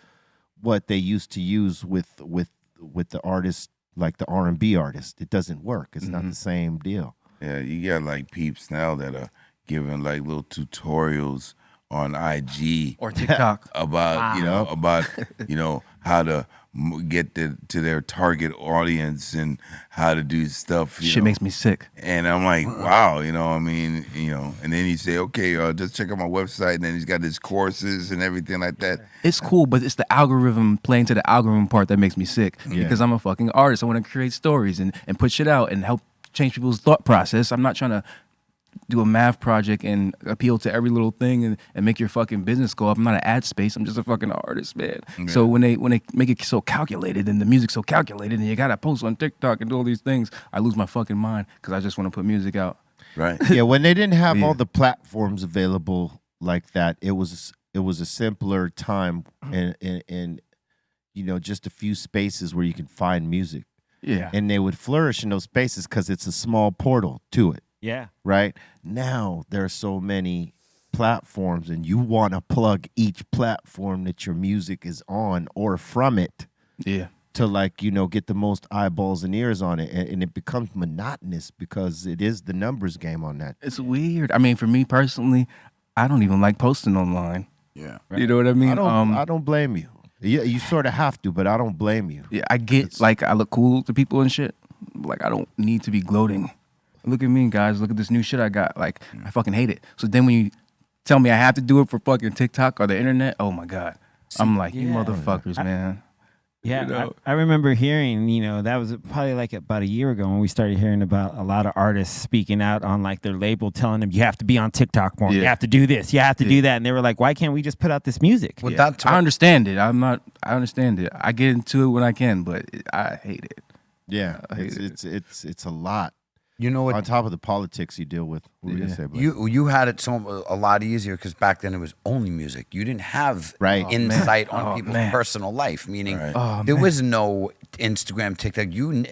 what they used to use with the artists, like the R&B artist. It doesn't work. It's not the same deal. Yeah, you got like peeps now that are giving like little tutorials on IG or TikTok about how to get to their target audience and how to do stuff. Shit makes me sick. And I'm like, wow, and then you say, okay, just check out my website, and then he's got his courses and everything like that. It's cool, but it's the algorithm, playing to the algorithm part that makes me sick. Because I'm a fucking artist. I want to create stories and put shit out and help change people's thought process. I'm not trying to do a math project and appeal to every little thing and make your fucking business go up. I'm not an ad space. I'm just a fucking artist, man. Yeah. So when they make it so calculated and the music's so calculated and you gotta post on TikTok and do all these things, I lose my fucking mind because I just want to put music out. Right. Yeah, when they didn't have all the platforms available like that, it was a simpler time and just a few spaces where you can find music. Yeah. And they would flourish in those spaces because it's a small portal to it. Yeah. Right? Now there are so many platforms and you want to plug each platform that your music is on or from it. Yeah. To get the most eyeballs and ears on it. And it becomes monotonous because it is the numbers game on that. It's weird. I mean, for me personally, I don't even like posting online. Yeah. Right. You know what I mean? I don't blame you. Yeah, you sort of have to, but I don't blame you. Yeah, I get I look cool to people and shit. Like I don't need to be gloating. Look at me, guys. Look at this new shit I got. Like, I fucking hate it. So then when you tell me I have to do it for fucking TikTok or the internet, oh my God. I'm like, you yeah. motherfuckers, man. Yeah, You know? I remember hearing, that was probably like about a year ago when we started hearing about a lot of artists speaking out on like their label telling them, you have to be on TikTok more, you Yeah. have to do this, you have to do that. And they were like, why can't we just put out this music? With that I understand it. I understand it. I get into it when I can, but I hate it. Yeah, I hate it's a lot. You know On what? top of the politics you deal with. What were you gonna say, bud? You had it a lot easier because back then it was only music. You didn't have Right. insight Oh, on people's man. personal life. Meaning Oh, there man. was no Instagram, TikTok. You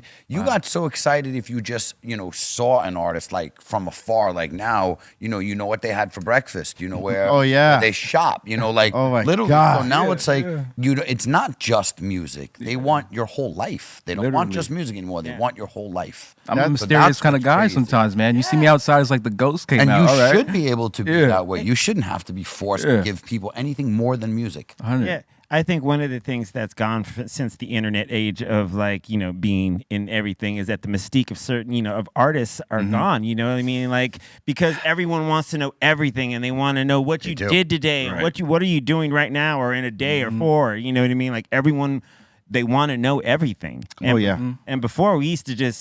got so excited if you just saw an artist like from afar. Like now you know what they had for breakfast. You know where Oh, yeah. where they shop. Like Oh, my literally. God. So now it's like it's not just music. They want your whole life. They don't want Literally. just music anymore. They want your whole life. I'm a That's- mysterious that's kind of what's guy crazy. sometimes, man. You see me outside, it's like the ghost came And out. you All right. should be able to be Yeah. that way. You shouldn't have to be forced to Yeah. give people anything more than music. 100. Yeah, I think one of the things that's gone since the internet age of like being in everything is that the mystique of certain of artists are gone. You know what I mean? Like because everyone wants to know everything and they want to know what you do. did today and what are you doing right now or in a day or four. You know what I mean? Like everyone. They want to know everything. Oh, yeah. And before we used to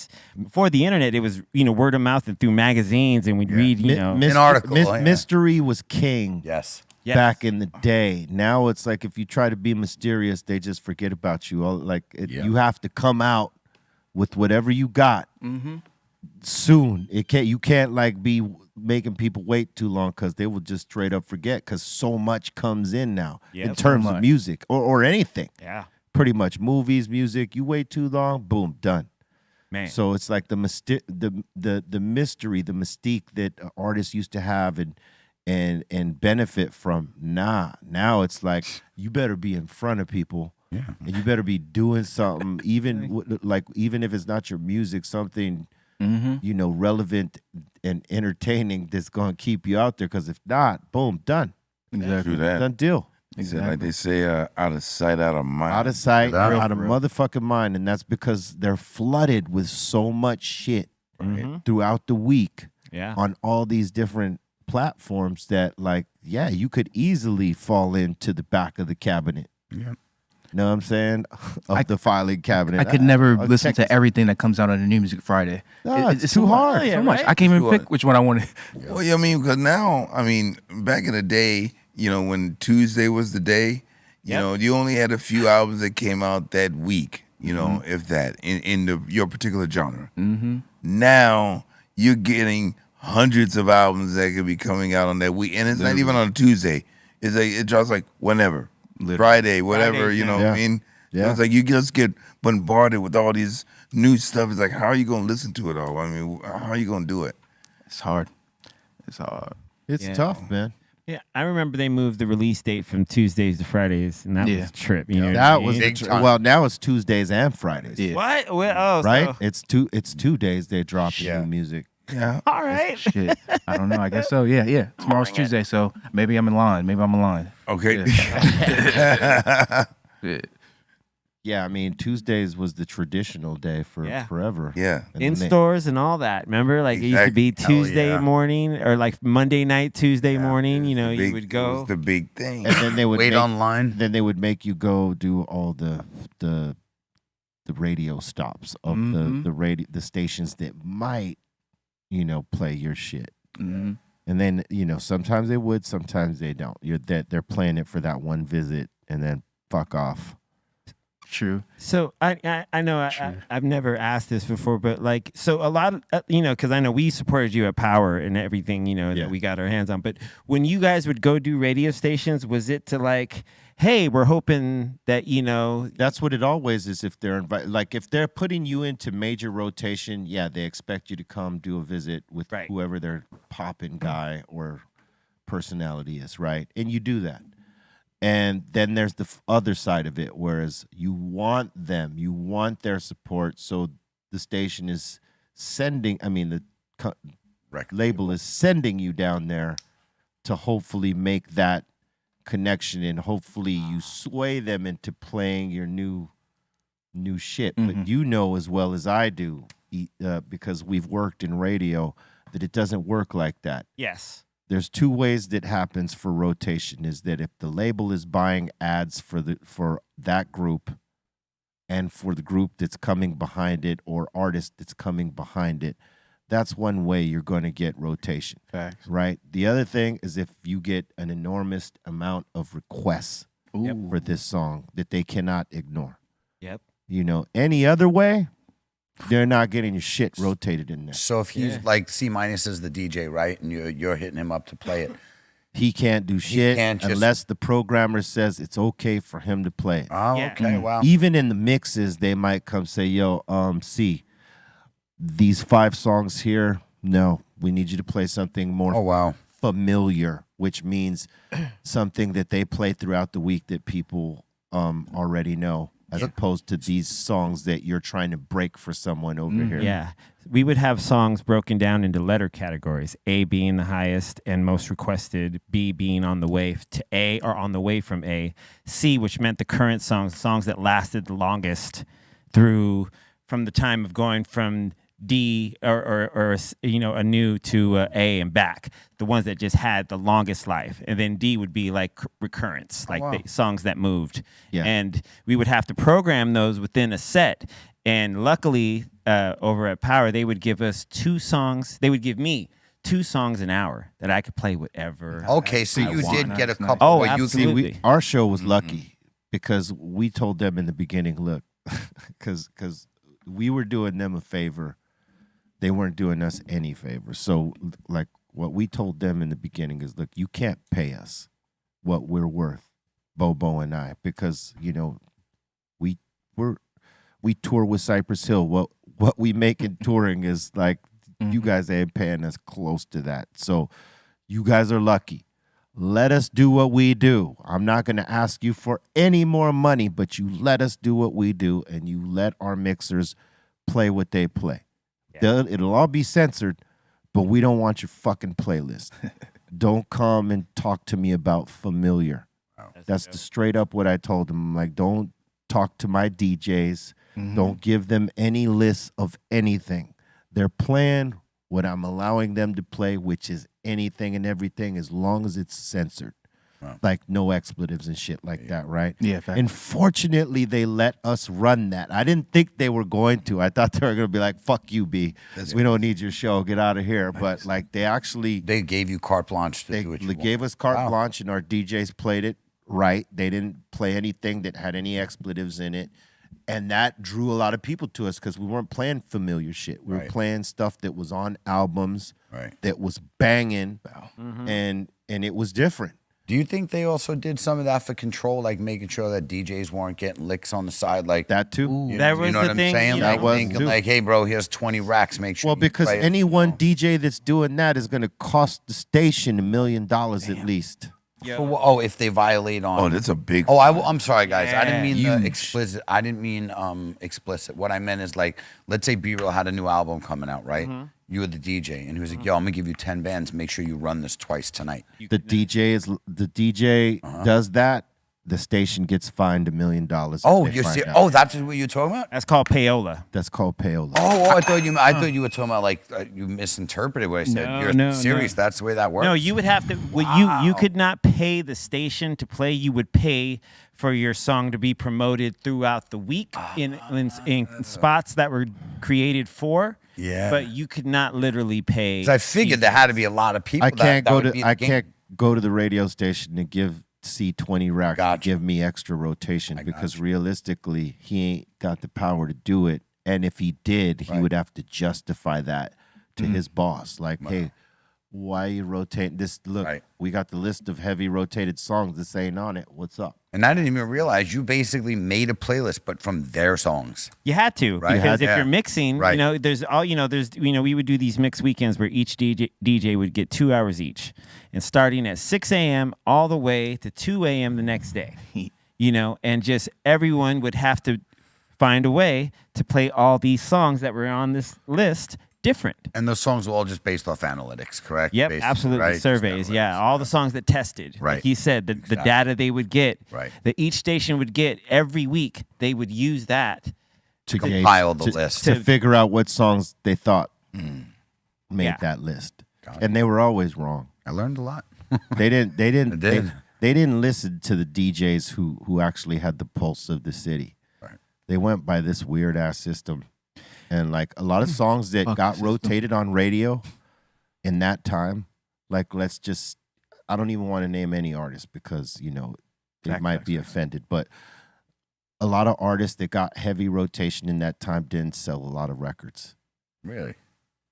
before the internet, it was word of mouth and through magazines, and we'd read An article, yeah. Mystery was king. Yes. Yes. Back in the day. Now it's like if you try to be mysterious, they just forget about you. You have to come out with whatever you got soon. You can't like be making people wait too long because they will just straight up forget because so much comes in now Yeah, in so terms of much. music or anything. Yeah, Pretty much movies, music. You wait too long, boom, done. man. So it's like the mystery, the mystique that artists used to have and benefit from. Now it's like you better be in front of people, and you better be doing something, even if it's not your music, something relevant and entertaining that's gonna keep you out there. Because if not, boom, done, Exactly. True that. done deal. Like they say, out of sight, out of mind. Out of sight, Real out of motherfucking mind, and that's because they're flooded with so much shit throughout the week Yeah. on all these different platforms that, you could easily fall into the back of the cabinet. Yeah. Know what I'm saying? Of the filing cabinet. I could never I'll listen check to everything that comes out on the New Music Friday. No, it's so too much, hard. So much. right? I can't even Too pick hard. which one I wanted. Well, yeah, I mean, because now, back in the day, when Tuesday was the day, you only had a few albums that came out that week, if that, in your particular genre. Mm-hmm. Now, you're getting hundreds of albums that could be coming out on that week. And it's not even on a Tuesday. It's like, it drops like whenever. Friday, whatever, Friday, you know yeah. what I mean? Yeah. So it's like you just get bombarded with all these new stuff. It's like, how are you going to listen to it all? I mean, how are you going to do it? It's hard. It's hard. It's Yeah. tough, man. Yeah, I remember they moved the release date from Tuesdays to Fridays, and that was a trip. You know what I That mean? was Big time. well. Now it's Tuesdays and Fridays. Yeah. What? Well, oh, Right? so- It's 2 days they drop new music. Yeah. all right. Shit. I don't know. I guess so. Yeah. Tomorrow's Tuesday, so maybe I'm in line. Okay. Yeah. Yeah, I mean Tuesdays was the traditional day for Yeah. forever. Yeah. And In then they- stores and all that. Remember, like it used to be Exactly. Hell Tuesday yeah. morning or like Monday night, Tuesday morning. You know, The you big- would it go. was the big thing. and then they would Wait make, online. Then they would make you go do all the radio stops of the stations that might play your shit. Mhm. And then sometimes they would, sometimes they don't. They're playing it for that one visit and then fuck off. True. So I know I've never asked this before, but like so a lot of because I know we supported you at Power and everything Yeah. that we got our hands on. But when you guys would go do radio stations, was it to like, hey, we're hoping that That's what it always is. If they're like if they're putting you into major rotation, yeah, they expect you to come do a visit with Right. whoever their poppin' guy or personality is, right? And you do that. And then there's the other side of it, whereas you want their support. So the station is sending, the label is sending you down there to hopefully make that connection, and hopefully you sway them into playing your new shit. But you know as well as I do, because we've worked in radio, that it doesn't work like that. yes, there's two ways that happens for rotation. Is that if the label is buying ads for that group, and for the group that's coming behind it or artist that's coming behind it, that's one way you're going to get rotation. Facts. Right. The other thing is if you get an enormous amount of requests for this song that they cannot ignore. Yep. You know, any other way, they're not getting your shit rotated in there. So if he's like C- is the DJ, right, and you're hitting him up to play it, He can't do shit can't just- unless the programmer says it's okay for him to play it. oh, Yeah. okay, wow. Even in the mixes, they might come say, "Yo, C, these 5 songs here, no, we need you to play something more Oh, wow. familiar," which means something that they play throughout the week that people already know, as opposed to these songs that you're trying to break for someone over here. Yeah. We would have songs broken down into letter categories, A being the highest and most requested, B being on the way to A or on the way from A, C, which meant the current songs that lasted the longest through from the time of going from D or you know, a new to A and back, the ones that just had the longest life. And then D would be like recurrence, like the songs that moved. Yeah. And we would have to program those within a set. And luckily, over at Power, they would give us 2 songs. They would give me 2 songs an hour that I could play whatever. Okay, so I you want. did get a Nice. couple. Oh, where you absolutely. Our show was lucky because we told them in the beginning, look, because we were doing them a favor. They weren't doing us any favor. So, like, what we told them in the beginning is, look, you can't pay us what we're worth, Bobo and I, because, you know, we tour with Cypress Hill. What we make in touring is like, you guys ain't paying us close to that. So you guys are lucky. Let us do what we do. I'm not going to ask you for any more money, but you let us do what we do, and you let our mixers play what they play. It'll all be censored, but we don't want your fucking playlist. Don't come and talk to me about familiar. That's the straight up what I told them. I'm like, don't talk to my DJs. Don't give them any list of anything. They're playing what I'm allowing them to play, which is anything and everything, as long as it's censored. Like no expletives and shit like that, right? Yeah, fact. And fortunately, they let us run that. I didn't think they were going to. I thought they were going to be like, fuck you, B. We don't need your show. Get out of here. But like they actually... They gave you carte blanche to They do what you gave want. us carte blanche, and our DJs played it right. They didn't play anything that had any expletives in it. And that drew a lot of people to us because we weren't playing familiar shit. We were playing stuff that was on albums, that was banging, and it was different. Do you think they also did some of that for control, like making sure that DJs weren't getting licks on the side, like That too. You, That you was know the what I'm thing, saying? you Like know. That was thinking, too. like, hey, bro, here's 20 racks. Make sure. Well, you because play it. any one DJ that's doing that is going to cost the station $1 million at least. Oh, if they violate on. Oh, that's a big. Oh, I'm sorry, guys. I didn't mean the Huge. explicit. I didn't mean explicit. What I meant is like, let's say B-Real had a new album coming out, right? You were the DJ, and he was like, "Yo, I'm gonna give you 10 bands. Make sure you run this twice tonight." The DJ does that. The station gets fined $1 million. if Oh, they you're find out. Oh, that's what you're talking about. That's called payola. That's called payola. Oh, I thought you were talking about like you misinterpreted what I said. No, You're no, serious? no. That's the way that works. No, you would have to. You could not pay the station to play. You would pay for your song to be promoted throughout the week in spots that were created for. Yeah. But you could not literally pay. 'Cause I figured there had to be a lot of people. I can't go would to be in the I game. can't go to the radio station and give C 20 racks to Gotcha. give me extra rotation because realistically he ain't got the power to do it. And if he did, he would have to justify that to his boss. Like, hey, why are you rotating this? Look, we got the list of heavy rotated songs. This ain't on it. What's up? And I didn't even realize you basically made a playlist, but from their songs. You had to, Right. because if Yeah. you're mixing, Right. we would do these mix weekends where each DJ would get 2 hours each, and starting at 6 a.m. all the way to 2 a.m. the next day, and just everyone would have to find a way to play all these songs that were on this list different. And those songs were all just based off analytics, correct? Yep, Basically, absolutely. right? Just Surveys, analytics. all the songs that tested. Right. Like he said, the data they would get, Right. that each station would get every week, they would use that. To compile the to- list. to figure out what songs they thought made Yeah. that list. And they were always wrong. I learned a lot. They didn't. They didn't. I did. They didn't listen to the DJs who actually had the pulse of the city. Right. They went by this weird ass system, and like a lot of songs that Fuck got system. rotated on radio in that time. Like I don't even want to name any artist because they might be offended, but a lot of artists that got heavy rotation in that time didn't sell a lot of records. Really?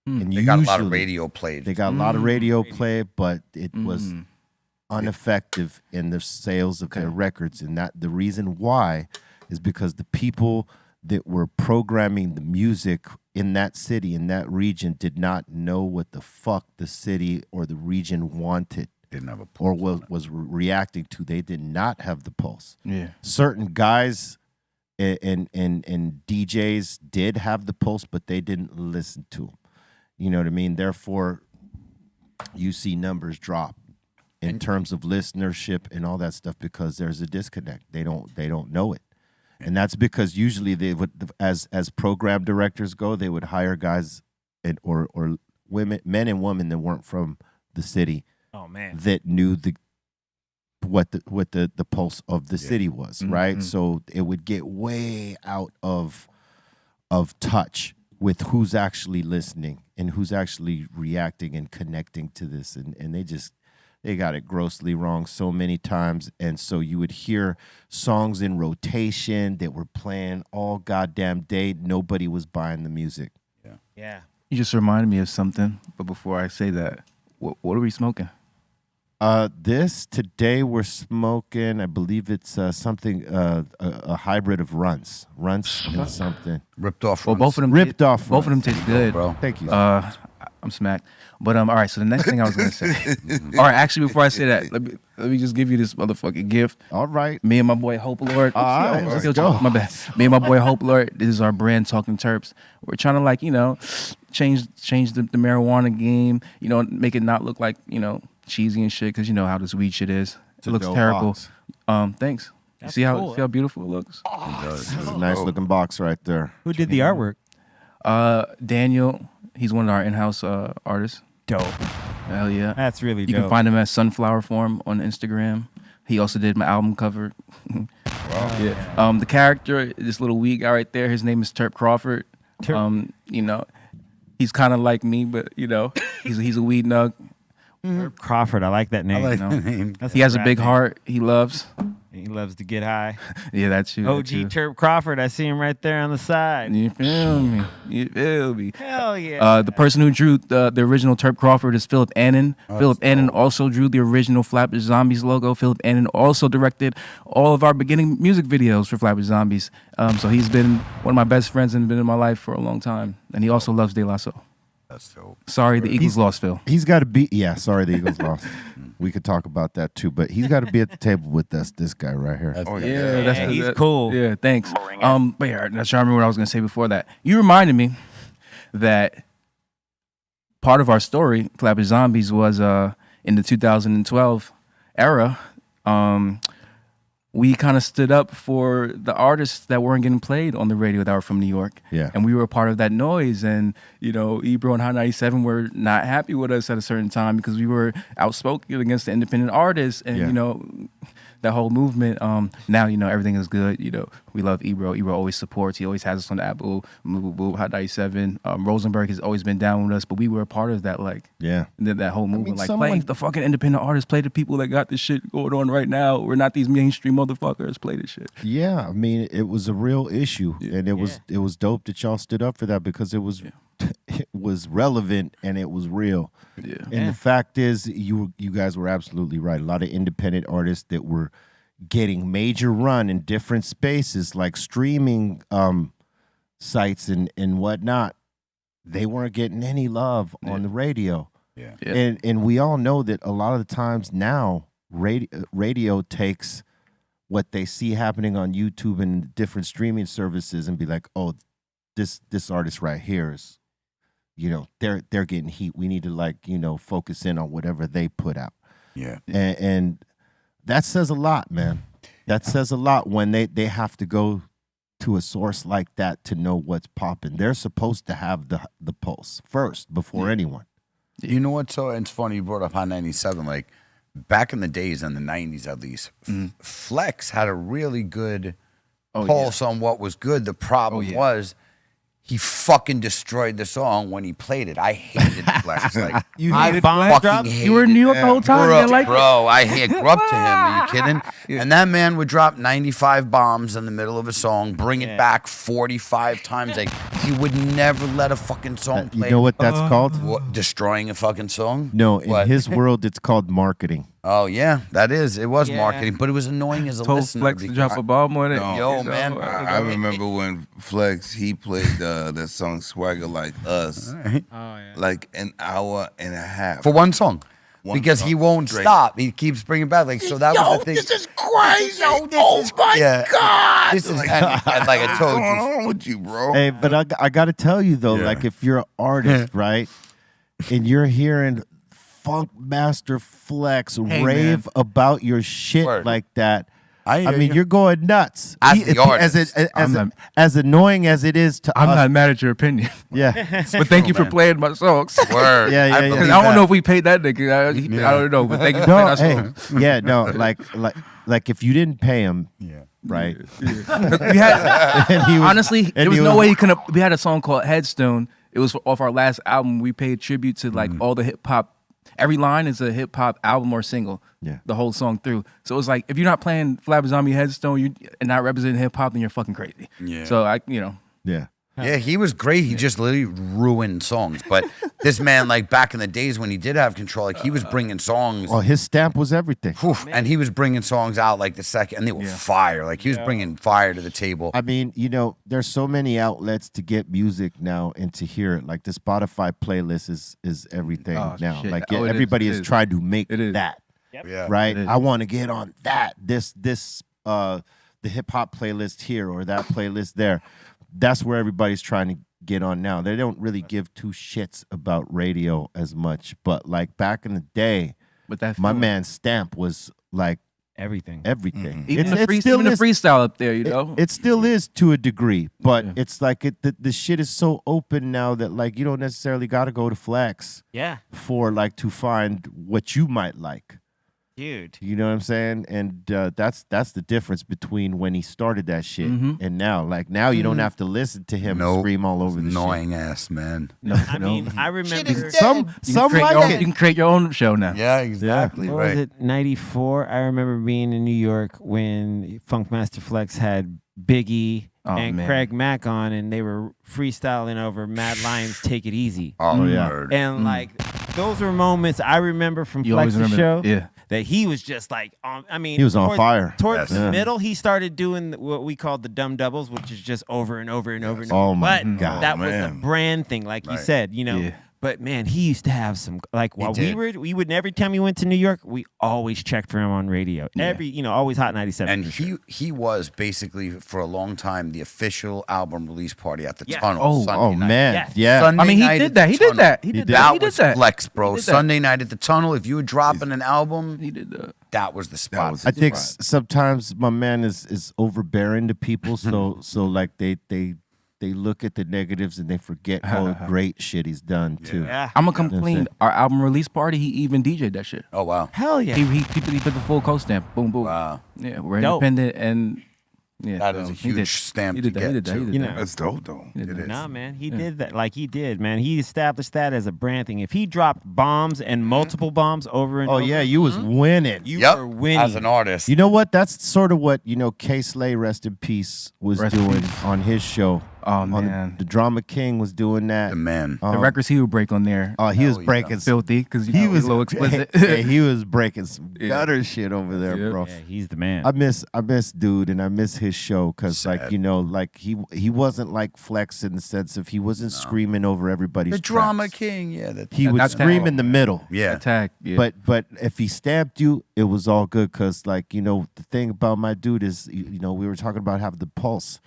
And They got a lot of usually radio played. They got a lot of radio play, but it was ineffective in the sales of their records. And that the reason why is because the people that were programming the music in that city, in that region, did not know what the fuck the city or the region wanted. Didn't have a Or pulse was reacting to. They did not have the pulse. Yeah. Certain guys and DJs did have the pulse, but they didn't listen to them. You know what I mean? Therefore, you see numbers drop in terms of listenership and all that stuff because there's a disconnect. They don't know it, and that's because usually they would, as program directors go, they would hire guys or women, men and women that weren't from the city. Oh man, That knew what the pulse of the city was, right? So it would get way out of touch with who's actually listening and who's actually reacting and connecting to this, and they got it grossly wrong so many times. And so you would hear songs in rotation that were playing all goddamn day. Nobody was buying the music. yeah. You just reminded me of something, but before I say that, what are we smoking? This today we're smoking, I believe it's something, a hybrid of runts and something. ripped off. Well, both of them Ripped off Both of them runs. taste good, bro. Thank you. I'm smacked. But all right. So the next thing I was gonna say. All right. Actually, before I say that, let me just give you this motherfucking gift. All right. Me and my boy Hope Lord. All right, Let's let's go. go. My bad. Me and my boy Hope Lord. This is our brand, Talking Terps. We're trying to change the marijuana game. Make it not look like cheesy and shit because you know how this weed shit is. It's It a looks dope terrible. box. Thanks. That's See cool. how beautiful it looks. It's a nice looking box right there. Who did the artwork? Daniel. He's one of our in-house artists. Dope. Hell yeah. That's really You dope. can find him at Sunflower Form on Instagram. He also did my album cover. Yeah. The character, this little weed guy right there, his name is Terp Crawford. He's kind of like me, but he's a weed nug. Herb Crawford. I like that name. I like know. the name. That's He has a rap big name. heart. He loves. He loves to get high. Yeah, that's you. OG that's you. Terp Crawford. I see him right there on the side. You feel me? You feel me? Hell yeah. The person who drew the original Terp Crawford is Philip Annan. Philip Annan also drew the original Flatbush Zombies logo. Philip Annan also directed all of our beginning music videos for Flatbush Zombies. So he's been one of my best friends and been in my life for a long time. And he also loves De La Soul. That's dope. Sorry, the Eagles lost, Phil. He's got to be. Yeah, sorry, the Eagles lost. We could talk about that too, but he's got to be at the table with us. This guy right here. Yeah, he's cool. Yeah, thanks. But yeah, I'm trying to remember what I was gonna say before that. You reminded me that part of our story, Flatbush Zombies, was in the 2012 era. We kind of stood up for the artists that weren't getting played on the radio that were from New York. Yeah. And we were a part of that noise. And, Ebro and Hot 97 were not happy with us at a certain time because we were outspoken against the independent artists and, Yeah. that whole movement. Now, everything is good. We love Ebro. Ebro always supports. He always has us on the Apple, Hot 97. Rosenberg has always been down with us, but we were a part of that, Yeah. that whole movement. Play someone- the fucking independent artists, play the people that got this shit going on right now. We're not these mainstream motherfuckers. Play this shit. Yeah, I mean, it was a real issue, and it was dope that y'all stood up for that because it was it was relevant and it was real. Yeah. And the fact is, you guys were absolutely right. A lot of independent artists that were getting major run in different spaces like streaming sites and whatnot, they weren't getting any love on the radio. Yeah. Yeah. And we all know that a lot of the times now radio takes what they see happening on YouTube and different streaming services and be like, oh, this artist right here is, they're getting heat. We need to focus in on whatever they put out. Yeah. And that says a lot, man. That says a lot when they have to go to a source like that to know what's popping. They're supposed to have the pulse first before anyone. You know what? So it's funny you brought up Hot 97. Like back in the days, in the 90s at least, Flex had a really good pulse on what was good. The problem was he fucking destroyed the song when he played it. I hated Flex. Like You I hated fucking Flex? hated You were in New York the whole time. You didn't like it? Bro, I grew up to him. Are you kidding? And that man would drop 95 bombs in the middle of a song, bring it back 45 times. Like he would never let a fucking song play. You know what that's called? What, destroying a fucking song? No, in What? his world, it's called marketing. Oh yeah, that is. It was marketing, but it was annoying as a Told listener. Flex to drop a bomb on it. No, Yo, man. I remember when Flex he played that song "Swagger Like Us" like an hour and a half For one song. One Because song he won't straight. stop. He keeps bringing back. Like so that was the thing. This is crazy. Oh my God. This is and like I told What's going you. on with you, bro? Hey, but I got to tell you though, Yeah. like if you're an artist, right, and you're hearing Funk Master Flex rave about your shit Word. like that, I hear mean, you. you're going nuts. As the artist. As annoying as it is to I'm us. not mad at your opinion, Yeah, but thank you for playing my songs. Word. Yeah, yeah, I yeah. believe I don't know that. if we paid that nigga. I don't know, but thank you for playing no, our hey, songs. yeah, no, like if you didn't pay him, right? We had, And he was- honestly, and there was he no way he could have. We had a song called Headstone. It was off our last album. We paid tribute to like all the hip hop. Every line is a hip hop album or single. Yeah. The whole song through. So it was like if you're not playing Flatbush Zombie Headstone and not representing hip hop, then you're fucking crazy. Yeah. So Yeah. Yeah, he was great. He just literally ruined songs. But this man, like back in the days when he did have control, like he was bringing songs. Well, his stamp was everything. And he was bringing songs out like the second, and they were fire. Like he was bringing fire to the table. I mean, there's so many outlets to get music now and to hear it. Like the Spotify playlist is everything Oh, now. shit. Like Oh, it is. everybody It is is. trying to make It is. that. Yeah. Right? It is. I want to get on that. This the hip hop playlist here or that playlist there. That's where everybody's trying to get on now. They don't really give two shits about radio as much, but like back in the day, but that my feeling. man's stamp was like Everything. everything. Even It's- the, it still even the is- freestyle up there, you know. It still is to a degree, but Yeah. it's like the shit is so open now that like you don't necessarily got to go to Flex Yeah, for like to find what you might like. dude. You know what I'm saying? And that's the difference between when he started that shit and now. Like now you don't have to listen to him Nope. scream all over the Annoying ass man. I mean, I remember. shit. Some create like your own, it. you can create your own show now. Yeah, exactly. What Right. was it? 94. I remember being in New York when Funkmaster Flex had Biggie Oh, and man. Craig Mack on, and they were freestyling over Mad Lion's "Take It Easy." Oh, yeah. word. And like those were moments I remember from You always Flex's remember show. that. Yeah. That he was just like on. I mean, He was on towards- fire. Towards Yes. the Yeah. middle, he started doing what we called the dumb doubles, which is just over and over and over and over. Oh, my but God. that was a man. brand thing, like you said, you know. Yeah. But man, he used to have some like while did. we would every time we went to New York, we always checked for him on radio. Always Hot 97. And he was basically for a long time the official album release party at the Yeah. Tunnel. Sunday Oh night. man, Yes. yeah. Sunday I mean, he night did at that. the He did Tunnel. that. He did that. That He did was that. flex, bro. He did that. Sunday night at the Tunnel. If you were dropping an album, He did that. that was the spot. was I think sometimes my man is overbearing to people, so like they look at the negatives and they forget all the great shit he's done too. yeah. I'm gonna complain. Our album release party, he even DJ'd that shit. Oh wow. Hell yeah. He put the full coat stamp. Boom, boom. Wow. Yeah, we're Dope. independent and yeah. That is a he huge did. stamp He did to that. He get did that. He to. did You that. know. That's dope, though. It is. Nah, man, he did that. Like he did, man. He established that as a brand thing. If he dropped bombs and multiple bombs over and Oh over, yeah, you was winning. you Yep. were winning. As an artist. You know what? That's sort of what K. Slay, rest in peace, was Rest in doing peace. on his show. Oh On man, the Drama King was doing that. the man. the records he would break on there. He was Hell yeah. breaking. Filthy because He was a little explicit. yeah, he was breaking some Yeah. gutter shit over there, Yeah. bro. yeah, he's the man. I miss dude, and I miss his show because like like he wasn't like Flex in the sense of he wasn't screaming over everybody's The Drama tracks. King. Yeah. That, He would That's scream that. in the middle. yeah. Attack. Yeah. But if he stamped you, it was all good because like the thing about my dude is we were talking about having the pulse,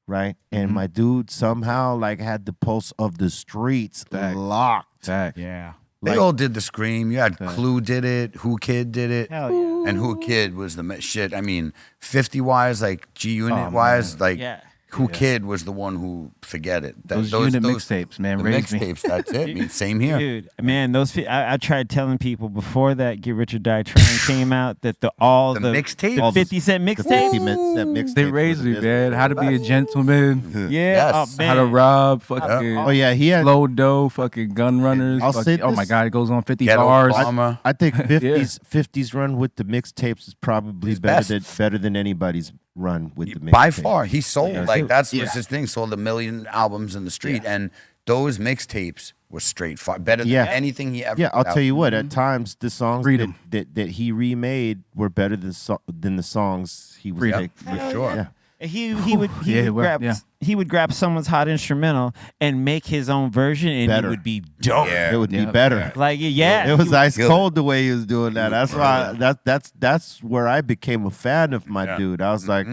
right? And my dude somehow like had the pulse of the streets Fact. locked. Attack. yeah. They Like- all did the scream. You had Clue did it. Who Kid did it. Hell yeah. And Who Kid was the shit. I mean, 50 wise, like G Unit Oh, wise, like Yeah. Who Kid was the one who forget it. Those unit mixtapes, man, The raised me. mixtapes, that's it. I mean, same here. Dude, man, I tried telling people before that Get Rich or Die Trying came out that all The the mixtape? the 50 Cent The mixtape. 50 mixtape They raised me, man. How to be a gentleman. Yeah, Yes. oh, man. How to rob, fucking Oh yeah, he had. slow dough, fucking gun runners. I'll say Oh my this. God, it goes on 50 Ghetto bars. Obama. I think 50s run with the mixtapes is probably His better best. than anybody's run with the mixtapes. By far, he sold that's Yeah. was his thing. Sold 1 million albums in the street, and those mixtapes were straight far better than Yeah. anything he ever. Yeah, I'll put tell you out. what. At times, the songs Freedom. that he remade were better than the songs he was Freedom. taking. For sure. Yeah. He Yeah, would well, grab yeah. he would grab someone's hot instrumental and make his own version, and Better. it would be dope. Yeah. It would be Yeah. better. Like yeah, It was ice Kill cold the way he was doing that. That's why that's where I became a fan of my dude. I was like,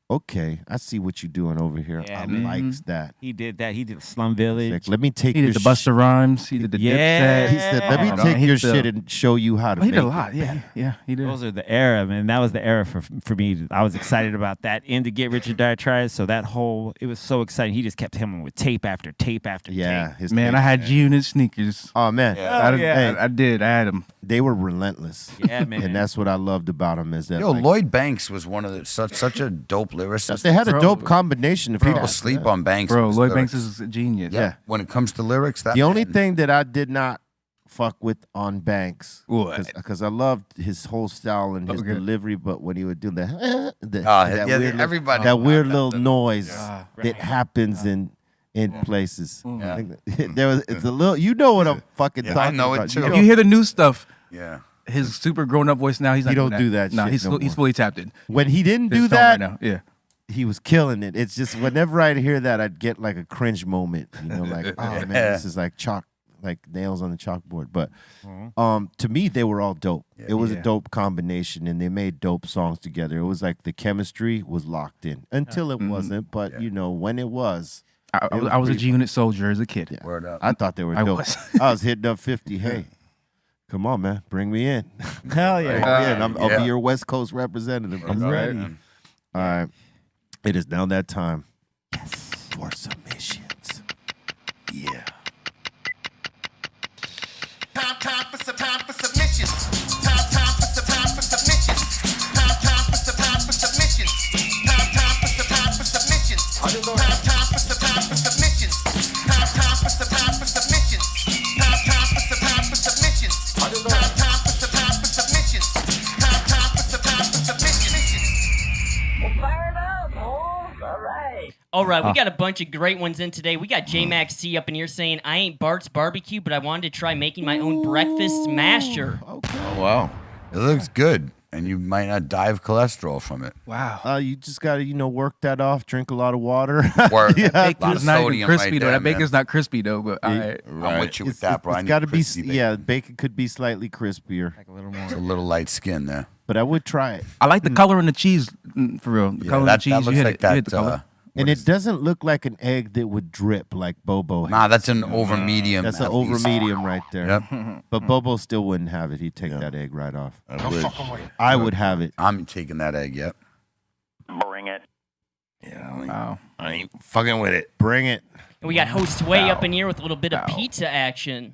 okay, I see what you're doing over here. Yeah, I man. likes that. He did that. He did Slum Village. Like, let me take He your did the Busta Rhymes. He did the Yeah. Dipset. He said, let me Oh, take he your did the- shit and show you how to Oh, he make did a it. lot. Yeah, he did. Those are the era, man. That was the era for me. I was excited about that. And to Get Rich or Die Trying. So that whole, it was so exciting. He just kept him with tape after tape after Yeah, tape. his Man, tape. I had unit sneakers. Oh man, I did. I had them. they were relentless. Yeah, man. And that's what I loved about him is that Yo, like, Lloyd Banks was one of the such a dope lyricist. they had a Bro. dope combination of People people. sleep on Banks. Bro, and his Lloyd lyrics. Banks is a genius. Yeah. When it comes to lyrics, that The only man- thing that I did not fuck with on Banks, What? because I loved his whole style and his Okay. delivery, but when he would do that yeah, weird little- everybody that would weird have little that. noise that happens in places. There was it's a little. You know what I'm fucking talking I know it about. too. If you hear the new stuff, Yeah. his super grown up voice now, he's not He don't doing do that Nah, shit he's no he's more. fully tapped in. When he didn't His do tone that, right now. Yeah. he was killing it. It's just whenever I'd hear that, I'd get like a cringe moment. You know, like, oh man, this is like like nails on the chalkboard. But to me, they were all dope. It was a dope combination, and they made dope songs together. It was like the chemistry was locked in until it wasn't. But you know, when it was, I was a G Unit soldier as a kid. Word up. I thought they were I dope. was. I was hitting up 50. Hey, come on, man, bring me in. Hell Bring yeah. me in. I'll be your West Coast representative. Word up, ready. man. All right. It is now that time for submissions. Yeah. Time for submissions. Time for submissions. Time for submissions. Time for submissions. Time for submissions. Time for submissions. Time for submissions. Time for submissions. All right, we got a bunch of great ones in today. We got J-Max C up in here saying, I ain't Bart's barbecue, but I wanted to try making my own breakfast smasher. Oh, wow. It looks good, and you might not die of cholesterol from it. Wow. You just got to, work that off, drink a lot of water. Word. Yeah. Lot of Bacon's not even sodium crispy right though. there, That bacon's man. not crispy though. But all right. I'm with you with It's that, bro. I it's need got to be, crispy bacon. bacon could be slightly crispier, It's a little light skin there. but I would try it. I like the color in the cheese for real. The color in the that, cheese. that you looks hit like it. You hit that. the color. And it doesn't look like an egg that would drip like Bobo. Nah, has. that's an over medium. That's an at over least. medium right there. Yep. But Bobo still wouldn't have it. He'd take that egg right off. I would have it. I'm taking that egg. Yep. Bring it. Yeah, Wow. I ain't fucking with it. Bring it. And we got Host Way up in here with a little bit of pizza action.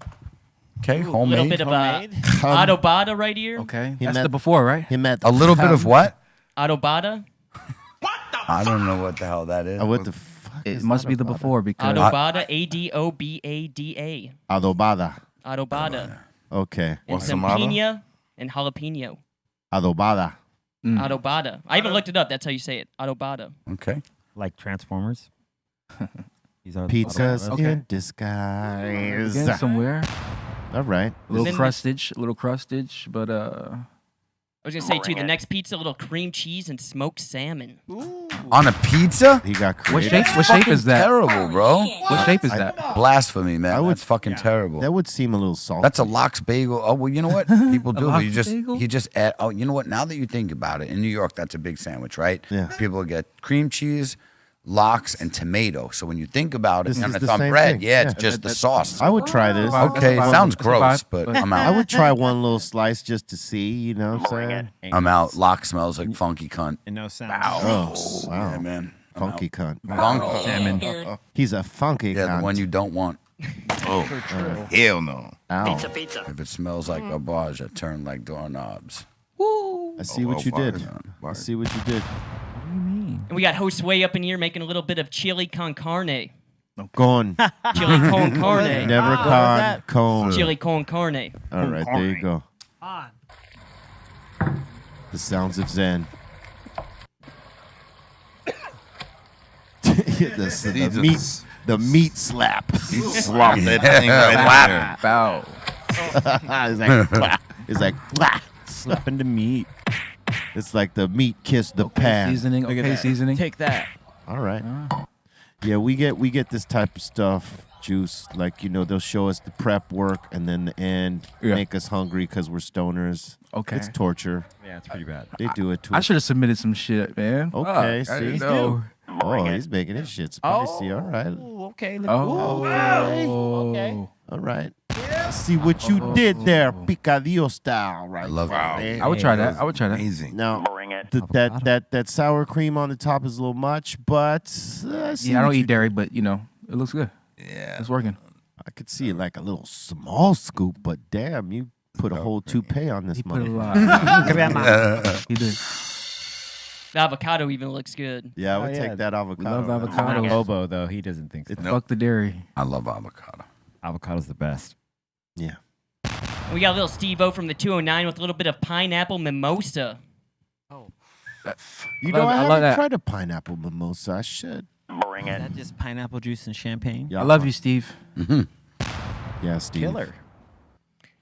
Okay, A little homemade. bit of Homemade? Adobada right here. Okay. He That's met- the before, right? Him at A little bit of what? Adobada. I don't know what the hell that is. What the fuck It is must be the adobada? before because Adobada. Adobada. Adobada. Adobada. Okay. And some Guatemala? pina and jalapeno. Adobada. Adobada. I even looked it up. That's how you say it. Adobada. Okay. Like Transformers. These are Pizzas Okay. in disguise. again, somewhere All right. a little then- crustage, but I was gonna say too. The next pizza, a little cream cheese and smoked salmon. On a pizza? He got what creative. shape? What shape is that? Terrible, bro. What shape is that? Blasphemy, man. I would- That's fucking terrible. That would seem a little salty. That's a lox bagel. Oh well, you know what people do? lox You just bagel? he just add. Oh, you know what? Now that you think about it, in New York, that's a big sandwich, right? Yeah. People get cream cheese, lox, and tomato. So when you think about it, This and is it's the on same bread. thing. Yeah, it's Yeah. just the sauce. I would try this. Wow. Okay, That's a sounds vibe. gross, But but I'm I out. would try one little slice just to see, what I'm saying? I'm out. Lox smells like funky cunt. And no sound. Oh, wow. Yeah, man. Funky cunt. Salmon. He's a funky Yeah, cunt. the one you don't want. Oh, hell no. Ow. If it smells like garbage, I turn like doorknobs. I see what you did. I see what you did. And we got Josue up in here making a little bit of chili con carne. Gone. Chili con carne. Never con. Cone. Chili con carne. All right, there you go. The sounds of Zen. The meat slap. You slop that thing right there. Bow. It's like slapping the meat. It's like the meat kissed the pan. Seasoning. Look at Okay, that. seasoning. Take that. All right. Yeah, we get this type of stuff, Juice. Like, they'll show us the prep work and then the end make us hungry because we're stoners. Okay. It's torture. Yeah, it's pretty bad. They do it to I us. should have submitted some shit, man. Okay, Fuck, I see? didn't know. Oh, he's making his shit spicy. All right. Okay. Oh. Okay. All right. See what you did there, picadillo style, right? I love there. I would try that. I would try that. Amazing. Now, Bring it. that sour cream on the top is a little much, but I see Yeah, I what don't you- eat dairy, but it looks good. Yeah. It's working. I could see it like a little small scoop, but damn, you put a whole toupee on this He put a motherfucker. lot. He did. The avocado even looks good. Yeah, I would Oh, yeah. take that avocado. love avocado. Bobo though, he doesn't think so. Fuck the dairy. I love avocado. Avocado's the best. Yeah. And we got a little Steve-O from the 209 with a little bit of pineapple mimosa. You know, I I love haven't that. tried a pineapple mimosa. I should. Bring Is it. that just pineapple juice and champagne? Yeah. I love you, Steve. Yeah, Steve. Killer.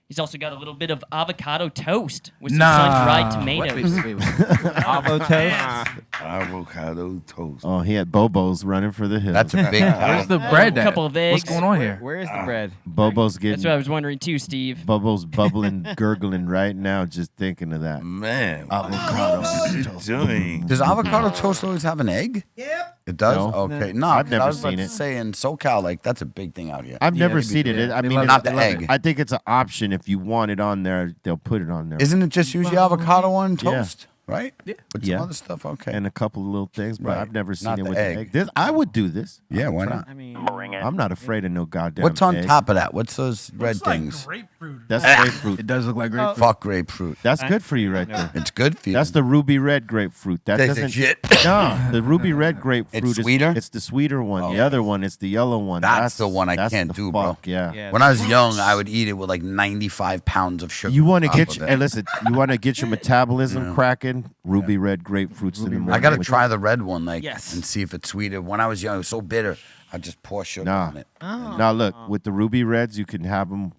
He's also got a little bit of avocado toast with some Nah. sun-dried tomatoes. Wait. Avo toast. Avocado toast. Oh, he had Bobo's running for the hills. That's a big Where's the bread at? Couple of eggs. What's going on here? Where is the bread? Bobo's That's what I getting. was wondering too, Steve. Bobo's bubbling, gurgling right now just thinking of that. Man, Avocado. what are you doing? Does avocado toast always have an egg? Yep. It does? No. Okay. No, I've 'cause never I was about seen to it. say in SoCal, like, that's a big thing out here. I've Yeah, never they be- seen it. yeah, I they mean, love Not it, the they love egg. it. I think it's an option. If you want it on there, they'll put it on there. Isn't it just usually avocado on Yeah. toast? Right? Yeah. With some Yeah. other stuff? Okay. And a couple of little things, but Right. I've never seen Not it the with egg. the egg. This, I would do this. Yeah, why not? I mean, Bring it. I'm not afraid of no goddamn What's on egg. top of that? What's those red things? That's grapefruit. It does look like grapefruit. Fuck grapefruit. That's good for you right there. It's good for you. That's the ruby red grapefruit. That Tastes doesn't. shit. No, the ruby red grapefruit It's is sweeter? It's the sweeter one. Oh. The other one, it's the yellow one. That's the one I that's can't the do, bro. fuck, Yeah. yeah. When I was young, I would eat it with like 95 pounds of sugar. You want to on top get of your, it. hey, listen. You want to get your metabolism cracking. Ruby red grapefruits in the morning. I got to with- try the red one, like, Yes. and see if it's sweeter. When I was young, it was so bitter. I just pour sugar Nah. on it. Now look, with the ruby reds, you can have them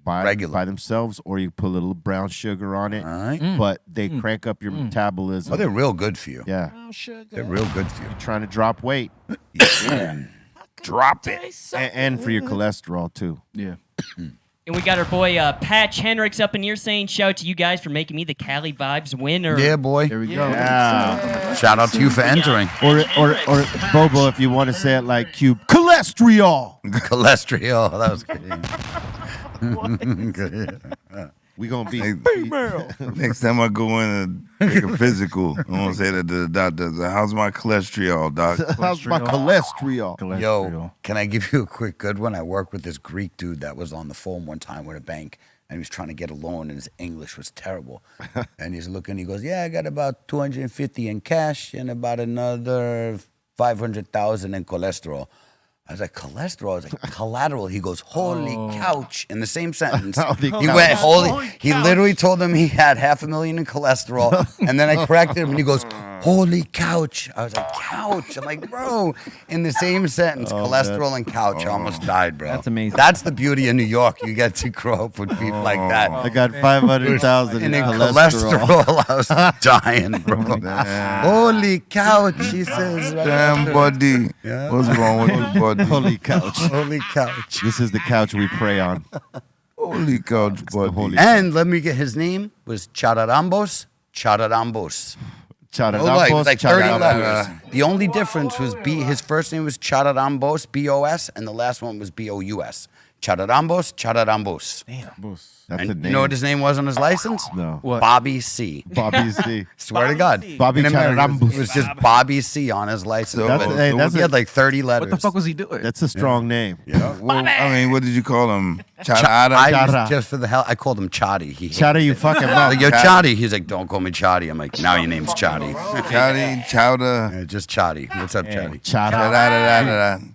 Regular. by themselves, or you put a little brown sugar on it. All right. But they crank up your metabolism. Oh, they're real good for you. Yeah, They're real good for you. trying to drop weight Drop it. and for your cholesterol too. Yeah. And we got our boy Patch Hendricks up in here saying, shout out to you guys for making me the Cali Vibes winner. Yeah, boy. There we go. Yeah. Shout out to you for entering. Or Bobo, if you want to say it like Cube, cholesterol. Cholesterol. That was good. We gonna be Next time I go in and take a physical, I'm gonna say that to the doctor, how's my cholesterol, doc? How's my cholesterol? Yo, can I give you a quick good one? I worked with this Greek dude that was on the phone one time with a bank, and he was trying to get a loan, and his English was terrible. And he's looking, he goes, yeah, I got about 250 in cash and about another 500,000 in cholesterol. I was like, cholesterol? I was like, collateral. He goes, holy couch, in the same sentence. Holy He couch. went, holy. He literally told him he had $500,000 in cholesterol. And then I corrected him, and he goes, holy couch. I was like, couch. I'm like, bro, in the same sentence, cholesterol and couch. I almost died, bro. That's amazing. That's the beauty of New York. You get to grow up with people like that. I got 500,000 in And in cholesterol. cholesterol, I was dying, bro. Holy couch, he says. Right Damn, after. buddy. What's wrong with you, buddy? Holy couch. Holy couch. This is the couch we pray on. Holy couch, buddy. holy- And let me get his name was Chararambos. Chararambos. Oh, it was like 30 letters. The only difference was his first name was Chararambos, B-O-S, and the last one was B-O-U-S. Chararambos. That's And a name. you know what his name was on his license? No. What? Bobby C. Bobby C. Swear to God. Bobby In America, Chararambos. it was just Bobby C on his license. That's He had like 30 letters. What the fuck was he doing? That's a strong name. Yeah. Well, I mean, what did you call him? Chada? I Chara. used, just for the hell, I called him Chotty. He Shout out you fucking I'm mouth. like, yo, Chotty. He's like, don't call me Chotty. I'm like, now your name's Chotty. Chowdy, chowder. Yeah, just Chotty. What's up, Chotty? Chada.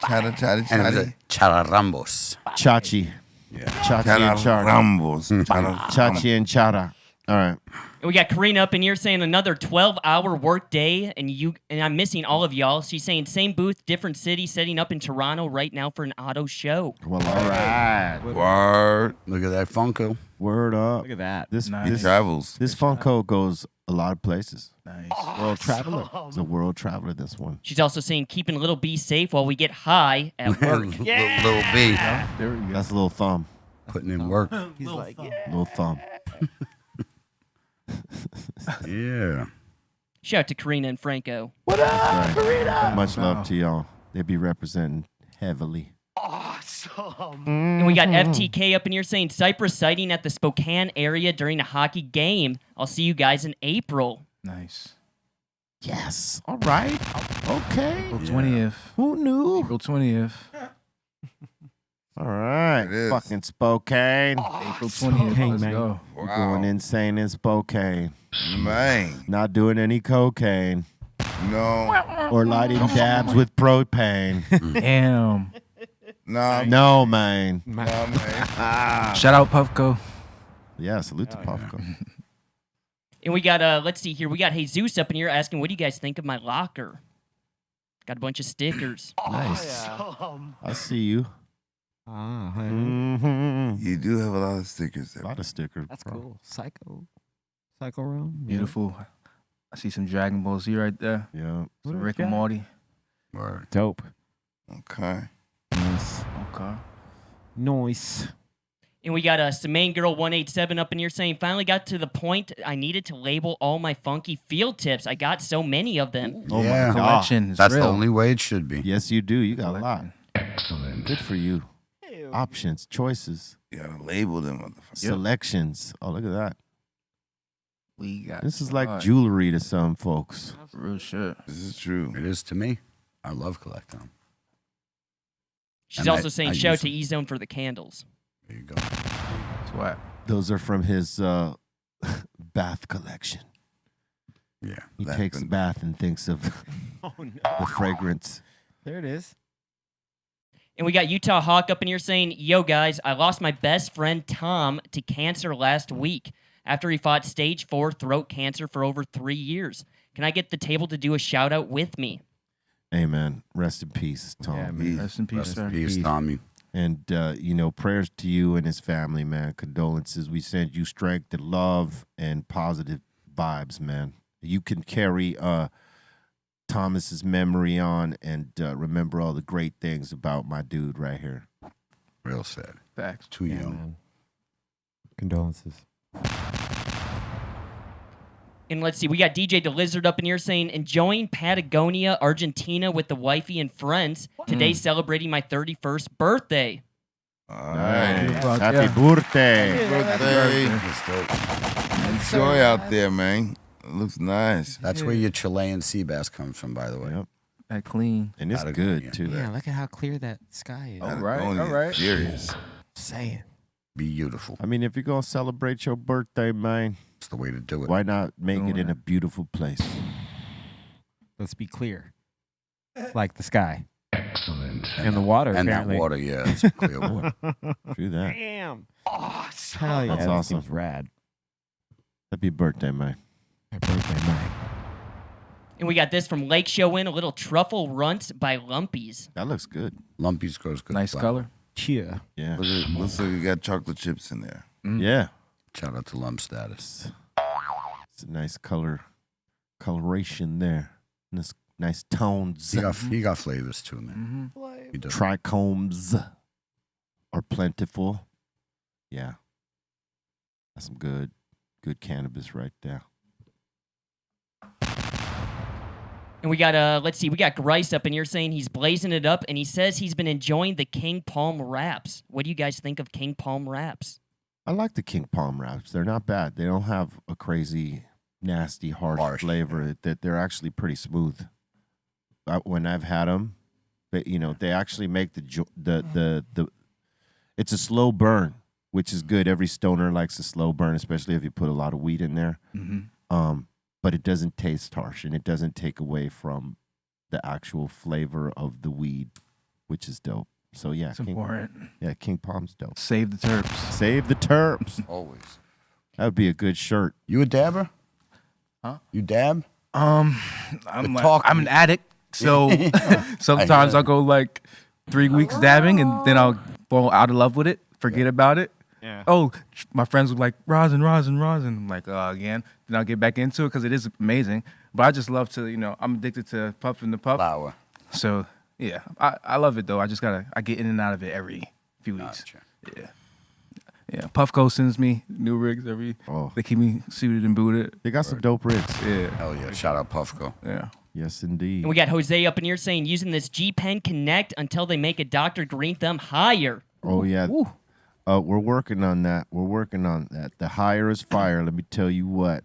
Chada, chada, And it was chada. a Chararambos. Chachi. Yeah. Chachi and Chara. Rumbles. Chachi and Chara. All right. And we got Karina up in here saying another 12-hour work day, and I'm missing all of y'all. She's saying same booth, different city, setting up in Toronto right now for an auto show. Well, all right. Word. Look at that Funko. Word up. Look at that. This He this, travels. this Funko goes a lot of places. Nice. World traveler. It's a world traveler, this one. She's also saying keeping Little B safe while we get high at work. Little B. There we go. That's a little thumb. Putting in work. He's like, yeah. Little thumb. Yeah. Shout out to Karina and Franco. Right. Much love to y'all. They be representing heavily. And we got FTK up in here saying Cypress sighting at the Spokane area during a hockey game. I'll see you guys in April. Nice. Yes. All right. Okay. April 20th. Who knew? April 20th. All right. It is. Fucking Spokane. April 20th. Let's man. go. We're going insane in Spokane. Man. Not doing any cocaine No. or lighting dabs with propane. Damn. Nah, No, man. nah, man. Shout out Puffco. Yeah, salute to Puffco. And we got let's see here. We got Jesus up in here asking, what do you guys think of my locker? Got a bunch of stickers. Nice. I see you. Ah, Mm-hmm. You do have a lot of stickers A there. lot of stickers. that's bro. cool. Psycho Realm. Beautiful. I see some Dragon Ball Z right there. Yeah. Some Rick and Morty. Word. Dope. Okay. Nice. Okay. Nice. And we got Semaine Girl 187 up in here saying, finally got to the point I needed to label all my funky field tips. I got so many of them. Oh Yeah. my God. Collection is That's real. the only way it should be. Yes, you do. You got a lot. Good for you. Options, choices, You gotta label them, motherfucker. selections. Oh, look at that. We got This is like God. jewelry to some folks. Real shit. This is true. It is to me. I love collecting. She's And also I saying, use shout out to them. E-Zone for the candles. There you go. Swat. Those are from his bath collection. Yeah. He Bath takes a and- bath and thinks of Oh, no. the fragrance. There it is. And we got Utah Hawk up in here saying, yo, guys, I lost my best friend Tom to cancer last week after he fought stage 4 throat cancer for over 3 years. Can I get the table to do a shout out with me? Amen. Rest in peace, Tom. Yeah, man. Rest in peace, Rest sir. in peace, Tommy. And, prayers to you and his family, man. Condolences. We send you strength and love and positive vibes, man. You can carry Thomas's memory on and remember all the great things about my dude right here. Real sad. Facts. Too Yeah, young. man. Condolences. And let's see, we got DJ the Lizard up in here saying, enjoying Patagonia, Argentina with the wifey and friends. Today celebrating my 31st birthday. All right. Fuck Happy yeah. birthday. Birthday. That's dope. Enjoy out there, man. It looks nice. That's where your Chilean sea bass comes from, by the way. Yep. That clean. And it's Patagonia. good, too. Yeah, look at how clear that sky is. All right, all Patagonia, right. Serious. Saying. Beautiful. I mean, if you're going to celebrate your birthday, man, It's the way to do it. why not make it in a beautiful place? Let's be clear. Like the sky. Excellent. And the water, And apparently. that water, yeah, it's clear water. True that. Damn. Awesome. Hell yeah, That's that awesome. seems rad. Happy birthday, man. Happy birthday, Mike. And we got this from Lake Showin, a little truffle runts by Lumpies. That looks good. Lumpy's grows good. Nice flour. color. Cheer. Yeah. Looks like you got chocolate chips in there. Yeah. Shout out to Lump Status. It's a nice coloration there. Nice tones. He got flavors too, man. He does. Trichomes are plentiful. Yeah. That's some good cannabis right there. And we got let's see, we got Grice up in here saying he's blazing it up, and he says he's been enjoying the King Palm wraps. What do you guys think of King Palm wraps? I like the King Palm wraps. They're not bad. They don't have a crazy, nasty, harsh flavor. That they're actually pretty smooth. When I've had them, they actually make the it's a slow burn, which is good. Every stoner likes a slow burn, especially if you put a lot of weed in there. But it doesn't taste harsh, and it doesn't take away from the actual flavor of the weed, which is dope. So yeah, It's important. King Palm's dope. Save the terps. Save the terps. Always. That would be a good shirt. You a dabber? Huh? You dab? I'm an addict, so sometimes I'll go like 3 weeks dabbing, and then I'll fall out of love with it, forget about it. Yeah. Oh, my friends were like, rosin. I'm like, again. Then I'll get back into it because it is amazing. But I just love to, I'm addicted to puffing the puff. Flower. So, yeah, I love it, though. I get in and out of it every few weeks. Gotcha. Yeah. Puffco sends me new rigs they keep me suited and booted. They got some dope rigs. Yeah. Hell yeah. Shout out Puffco. Yeah. Yes, indeed. And we got Jose up in here saying using this G Pen Connect until they make a Dr. Greenthumb higher. Oh, yeah. Woo. We're working on that. The higher is fire. Let me tell you what.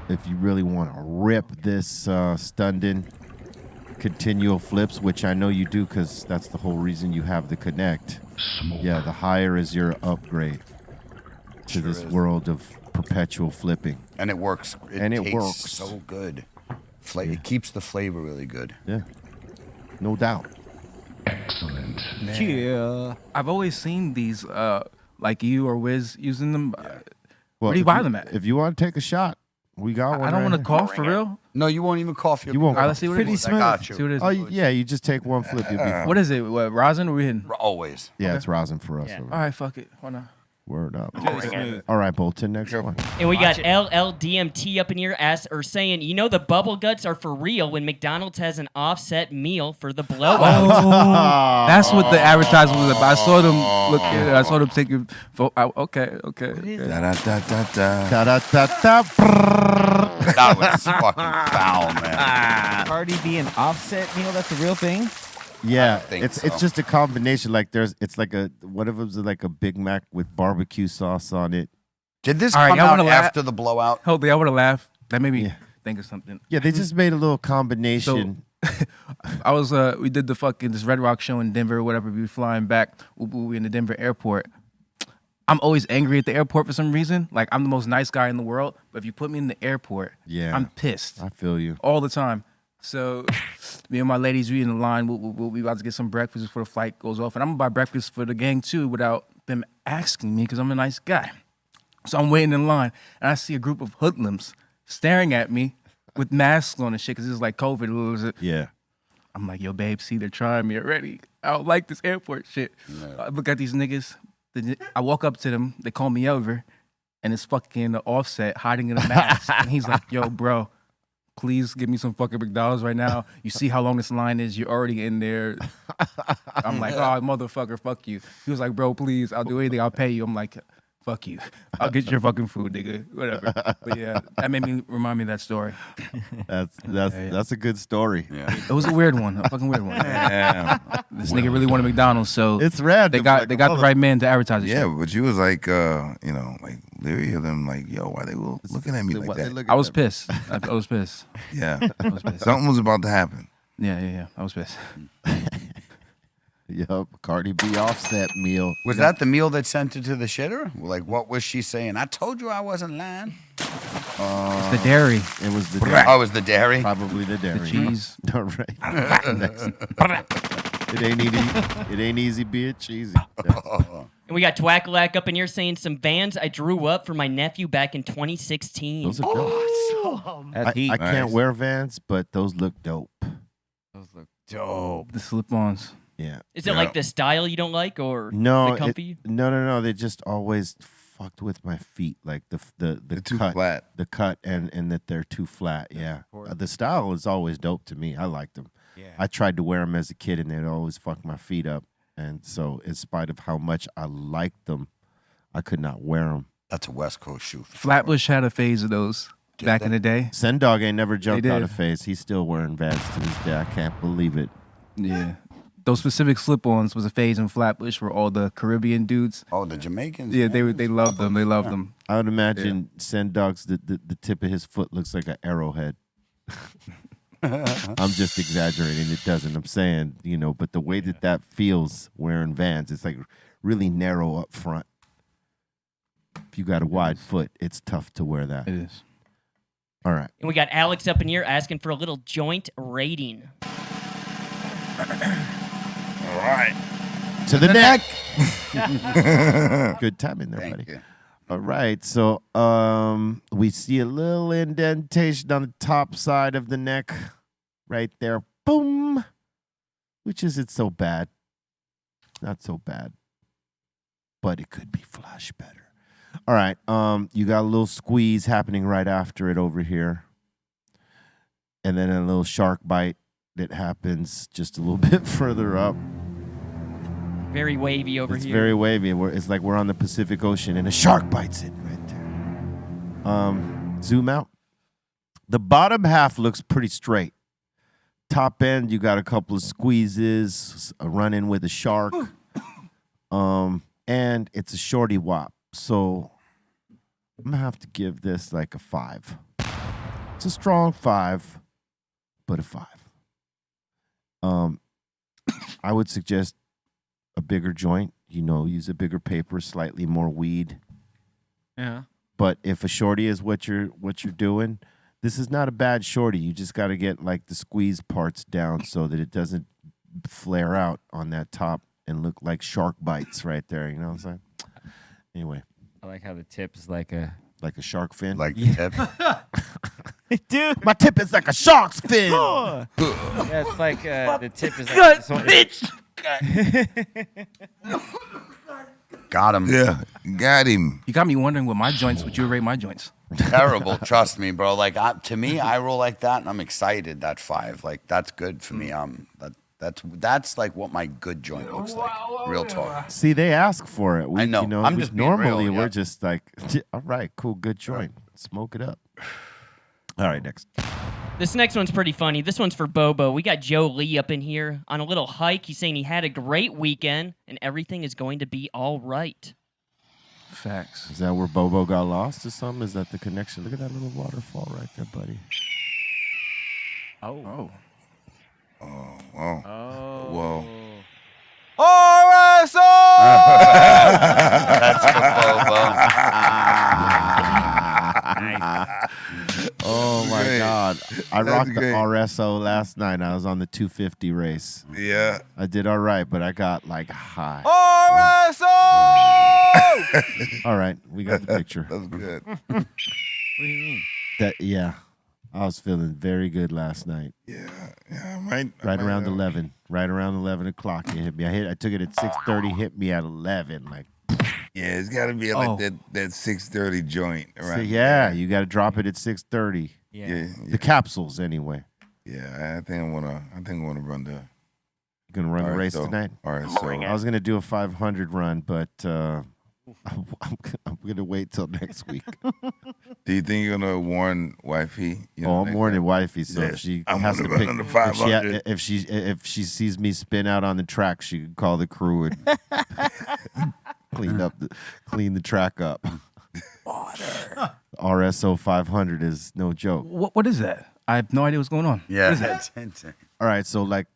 If you really want to rip this Stundin continual flips, which I know you do because that's the whole reason you have the Connect. Yeah, the higher is your upgrade to this world of perpetual flipping. And it works. It works so good. It keeps the flavor really good. Yeah, no doubt. Yeah. I've always seen these, like you or Wiz using them. Where do you if buy them at? If you want to take a shot, we got one. I don't want to here. cough for real. No, you won't even cough. You won't. All right, let's see what it Pretty is. smooth. I got you. See what it is. Oh, yeah, you just take one flip. You'll be fine. What is it? What, rosin or we hitting? Always. Yeah, it's rosin for us. Yeah. over All right, fuck it. Why not? Word up. Smooth. All right, Bolton, next one. And we got LLDMT up in here saying, the bubble guts are for real when McDonald's has an offset meal for the blowout. Oh, that's what the advertisement was about. I saw them look. I saw them take your vote. Okay. Da-da-da-da-da. Da-da-da-da. That was fucking foul, man. Cardi B and Offset meal. That's a real thing. Yeah, think it's so. just a combination. Like it's like one of them's like a Big Mac with barbecue sauce on it. Did this All right, come y'all out wanna laugh? after the blowout? Hold on, I want to laugh. That made me Yeah. think of something. Yeah, they just made a little combination. I was we did the fucking this Red Rock show in Denver or whatever. We were flying back. We were in the Denver airport. I'm always angry at the airport for some reason. Like I'm the most nice guy in the world, but if you put me in the airport, Yeah. I'm pissed I feel you. all the time. So me and my ladies, we in the line. We'll be about to get some breakfast before the flight goes off, and I'm gonna buy breakfast for the gang too without them asking me because I'm a nice guy. So I'm waiting in line, and I see a group of hoodlums staring at me with masks on and shit because it's like COVID. Yeah. I'm like, yo, babe, see, they're trying me already. I don't like this airport shit. I look at these niggas. I walk up to them. They call me over, and it's fucking Offset hiding in a mask. And he's like, yo, bro, please give me some fucking McDonald's right now. You see how long this line is? You're already in there. I'm like, oh, motherfucker, fuck you. He was like, bro, please, I'll do anything. I'll pay you. I'm like, fuck you. I'll get your fucking food, nigga. Whatever. But yeah, that made me remind me of that story. That's a good story. Yeah. It was a weird one, a fucking weird one. Yeah. This nigga really wanted McDonald's, so It's random. they got the right man to advertise it. Yeah, but you was like, like leery of them, like, yo, why they were looking at me like that? I was pissed. I was pissed. Yeah, I was pissed. something was about to happen. Yeah. I was pissed. Yup, Cardi B Offset meal. Was that the meal that sent it to the shitter? Like, what was she saying? I told you I wasn't lying. It's the dairy, It was the dairy. Oh, it was the dairy? Probably the dairy. the cheese. All right. It ain't easy being cheesy. And we got Twackalack up in here saying some Vans I drew up for my nephew back in 2016. Those are dope. That's heat. I can't Nice. wear Vans, but those look dope. Those look dope. The slip-ons. Yeah. Is it like the style you don't like or No, the comfy? no. They just always fucked with my feet, like the They're too cut, flat. the cut, and that they're too flat. Yeah, the style is always dope to me. I like them. Yeah. I tried to wear them as a kid, and they'd always fuck my feet up. And so, in spite of how much I liked them, I could not wear them. That's a West Coast shoe. Flatbush had a phase of those. back in the day. Sendog ain't never jumped out did. of phase. He's still wearing Vans to this day. I can't believe it. Yeah. Those specific slip-ons was a phase in Flatbush where all the Caribbean dudes. Oh, the Jamaicans. Yeah, man. they loved them. They loved them. I would imagine Sendog's the tip of his foot looks like an arrowhead. I'm just exaggerating. It doesn't. I'm saying, but the way that feels wearing Vans, it's like really narrow up front. If you got a wide foot, it's tough to wear that. It is. All right. And we got Alex up in here asking for a little joint rating. All right. To the neck. Good timing there, Thank buddy. you. All right. So we see a little indentation on the top side of the neck right there. Boom. Which isn't so bad. Not so bad. But it could be flush better. All right. You got a little squeeze happening right after it over here. And then a little shark bite that happens just a little bit further up. Very wavy over It's here. very wavy. It's like we're on the Pacific Ocean and a shark bites it right there. Zoom out. The bottom half looks pretty straight. Top end, you got a couple of squeezes, a run in with a shark. And it's a shorty wop. So I'm going to have to give this like a 5. It's a strong 5, but a 5. I would suggest a bigger joint, use a bigger paper, slightly more weed. Yeah. But if a shorty is what you're doing, this is not a bad shorty. You just got to get like the squeeze parts down so that it doesn't flare out on that top and look like shark bites right there. You know what I'm saying? Anyway, I like how the tip is like a shark fin. Like the tip. dude. My tip is like a shark's fin. Yeah, it's like the tip is like bitch. Got him. Yeah, got him. You got me wondering what my joints, what you would rate my joints. Terrible. Trust me, bro. Like to me, I roll like that, and I'm excited. That 5, like that's good for me. That's like what my good joint looks like. Real talk. See, they ask for it. I know. I'm just being normally real, yeah. we're just like, all right, cool, good joint, smoke it up. All right, next. This next one's pretty funny. This one's for Bobo. We got Joe Lee up in here on a little hike. He's saying he had a great weekend and everything is going to be all right. Facts. Is that where Bobo got lost or something? Is that the connection? Look at that little waterfall right there, buddy. Oh. Oh, whoa. That's for Bobo. Oh my Great. God! I That's rocked the great. RSO last night. I was on the 250 race. Yeah. I did all right, but I got like high. All right, we got the picture. That's good. What do you mean? Yeah, I was feeling very good last night. Yeah, I might Around 11. Right around 11 o'clock, it hit me. I took it at 6:30. Hit me at 11. Like, Yeah, it's got to be like that 6:30 joint, right? so yeah, you got to drop it at 6:30. Yeah, The capsules, anyway. yeah. I think I wanna run the. You gonna run the race tonight? All right, so I was gonna do a 500 run, but I'm gonna wait till next week. do you think you're gonna warn wifey? I'm next warning time? wifey, so Yeah, if she I'm has to gonna pick, run the 500. if she sees me spin out on the track, she can call the crew and clean the track up. Water. RSO 500 is no joke. What is that? I have no idea what's going on. Yeah. What is that? All right, so like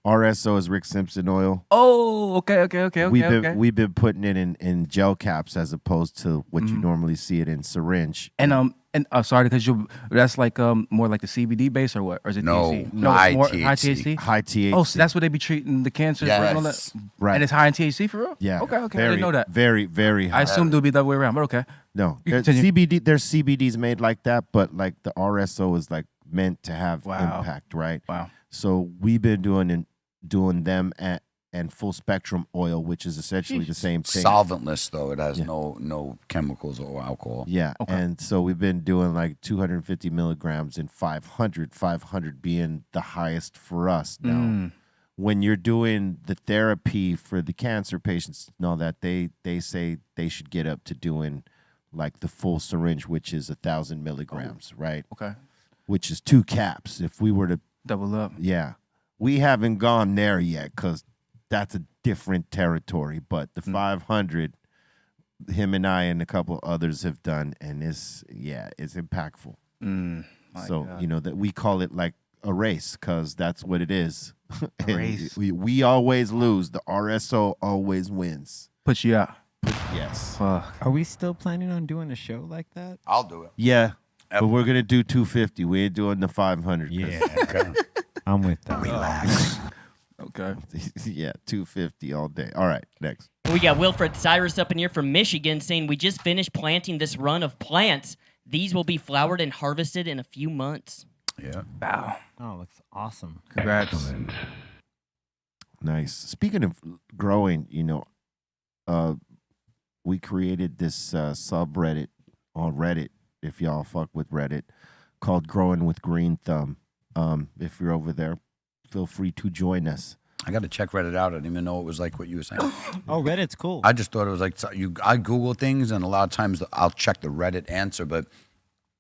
RSO is Rick Simpson oil. Oh, okay. We've been putting it in gel caps as opposed to what you normally see it in syringe. And sorry, because that's like more like the CBD base or what? Or is it No, THC? high it's more THC. high THC. High THC. Oh, so that's what they be treating the cancers with and all that. Yes. Right. And it's high in THC for real? Yeah. Okay. I Very, didn't know that. Very, very high. I assumed it would be the other way around, but okay. No, You there's continue. CBD. There's CBDs made like that, but like the RSO is like meant to have Wow. impact, right? Wow. So we've been doing them and full spectrum oil, which is essentially the same thing. Solventless though. It has no chemicals or alcohol. Yeah, Okay. and so we've been doing like 250 milligrams and 500 being the highest for us now. When you're doing the therapy for the cancer patients and all that, they say they should get up to doing like the full syringe, which is 1,000 milligrams, right? Okay. Which is 2 caps. If we were to, Double up. yeah, we haven't gone there yet because that's a different territory. But the 500, him and I and a couple others have done, and it's impactful. So God. you know that we call it like a race because that's what it is. A race. We always lose. The RSO always wins. Put you out. Yes. Fuck. Are we still planning on doing a show like that? I'll do it. Yeah. But we're gonna do 250. We ain't doing the 500. Okay. I'm with that. Relax. Okay. Yeah, 250 all day. All right, next. We got Wilfred Cyrus up in here from Michigan saying, we just finished planting this run of plants. These will be flowered and harvested in a few months. Yeah. Wow. Oh, looks awesome. Congrats. Nice. Speaking of growing, you know, we created this subreddit on Reddit, if y'all fuck with Reddit, called Growing with Greenthumb. If you're over there, feel free to join us. I got to check Reddit out. I didn't even know it was like what you were saying. Oh, Reddit's cool. I just thought it was like I Google things, and a lot of times I'll check the Reddit answer, but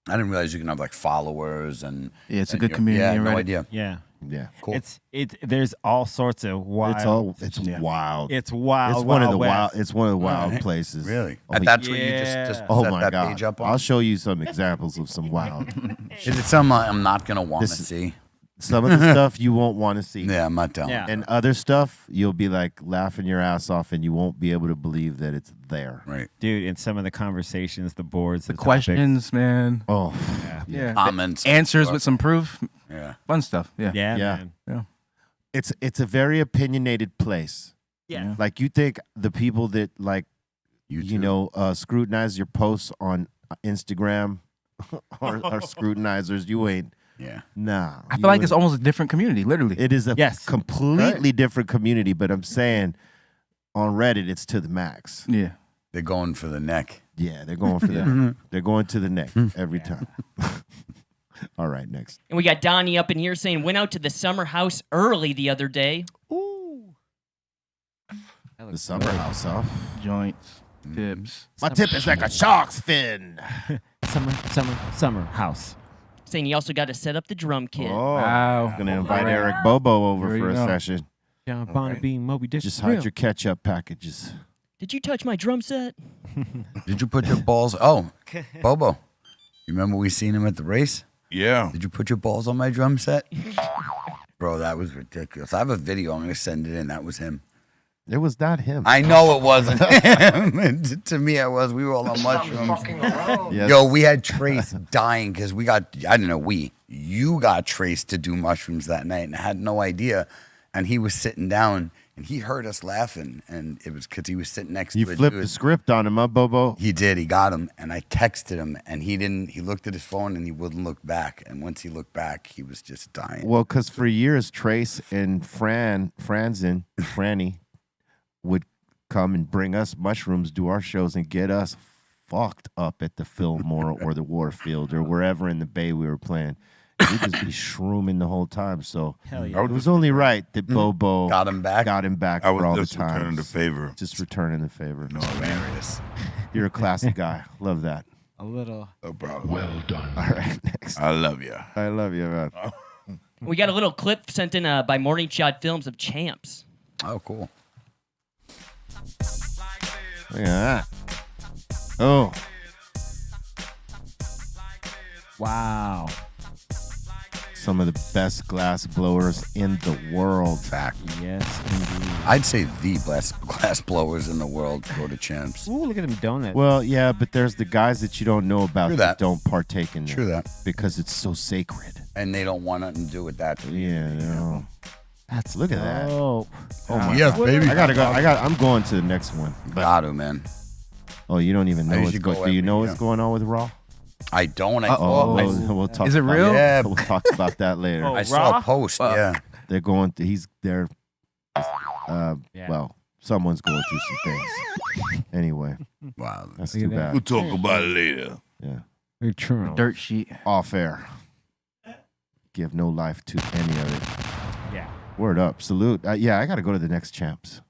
I didn't realize you can have like followers and Yeah, it's a and good community Yeah, in no Reddit. idea. Yeah. Yeah. Cool. There's all sorts of wild. It's wild. It's wild. It's one of the West. wild. It's one of the wild places. Really? Oh, And that's what you just oh set my that god! page up on? I'll show you some examples of some wild. Is it something I'm not going to want to This- see? Some of the stuff you won't want to see. Yeah, I'm not telling. Yeah. And other stuff you'll be like laughing your ass off, and you won't be able to believe that it's there. Right. Dude, in some of the conversations, the boards, The topics. questions, man. Oh, Yeah. Comments. Answers with some proof. Yeah. Fun stuff. Yeah. Yeah, Yeah. man. it's a very opinionated place. Yeah. Like you think the people that like you know scrutinize your posts on Instagram are scrutinizers. You ain't. Yeah. Nah. I feel like it's almost a different community, literally. It is a Yes. completely different community, but I'm saying on Reddit it's to the max. Yeah. They're going for the neck. Yeah, they're going for that. They're going to the neck every time. All right, next. And we got Donnie up in here saying, went out to the summer house early the other day. The summer house, huh? Joints, tips. My tip is like a shark's fin. Summer house. Saying he also got to set up the drum kit. Oh, Wow. gonna invite Eric Bobo over There for you a go. session. John Bonnaby, Moby Dick. Just Real. hide your ketchup packages. Did you touch my drum set? Did you put your balls? Oh, Bobo. You remember we seen him at the race? Yeah. Did you put your balls on my drum set? Bro, that was ridiculous. I have a video. I'm going to send it in. That was him. It was not him. I know it wasn't him. To me, it was. We were all on mushrooms. Yes. Yo, we had Trace dying because I don't know, you got Trace to do mushrooms that night and had no idea. And he was sitting down and he heard us laughing. And it was because he was sitting next You to a flipped dude. the script on him, huh, Bobo? He did. He got him. And I texted him and he didn't. He looked at his phone and he wouldn't look back. And once he looked back, he was just dying. Well, because for years, Trace and Franny would come and bring us mushrooms, do our shows, and get us fucked up at the Fillmore or the Warfield or wherever in the Bay we were playing. We'd just be shrooming the whole time. So Hell yeah. it was only right that Bobo Got him back. got him back I was for all the just returning the time. favor. Just returning the favor. No, Hilarious. You're a classic guy. Love that. A little. no problem. All right, next. I love you. I love you, man. We got a little clip sent in by Morning Shot Films of Champs. Oh, cool. Look at that. Oh, Wow. some of the best glass blowers in the world. Fact. Yes, indeed. I'd say the best glass blowers in the world go to Champs. Ooh, look at them donuts. Well, yeah, but there's the guys that you don't know about True that that. don't partake in True it that. because it's so sacred. And they don't want nothing to do with that. Yeah, no. That's Look at that. dope. Oh my Yes, god. baby. I gotta go. I'm going to the next one. Got to, man. Oh, you don't even I know usually what's going. go Do you every know year. what's going on with Raw? I don't. I Oh, saw, we'll talk. Is it about real? Yeah. We'll talk about that later. Oh, I saw Raw? a post. Yeah. They're going. He's there. Yeah. Well, someone's going through some things. Anyway, Wow. that's Look at too that. We'll bad. talk about it later. Yeah, Eternal. Dirt sheet. off air. Give no life to any of it. Yeah. Word up. Salute. Yeah, I got to go to the next champs.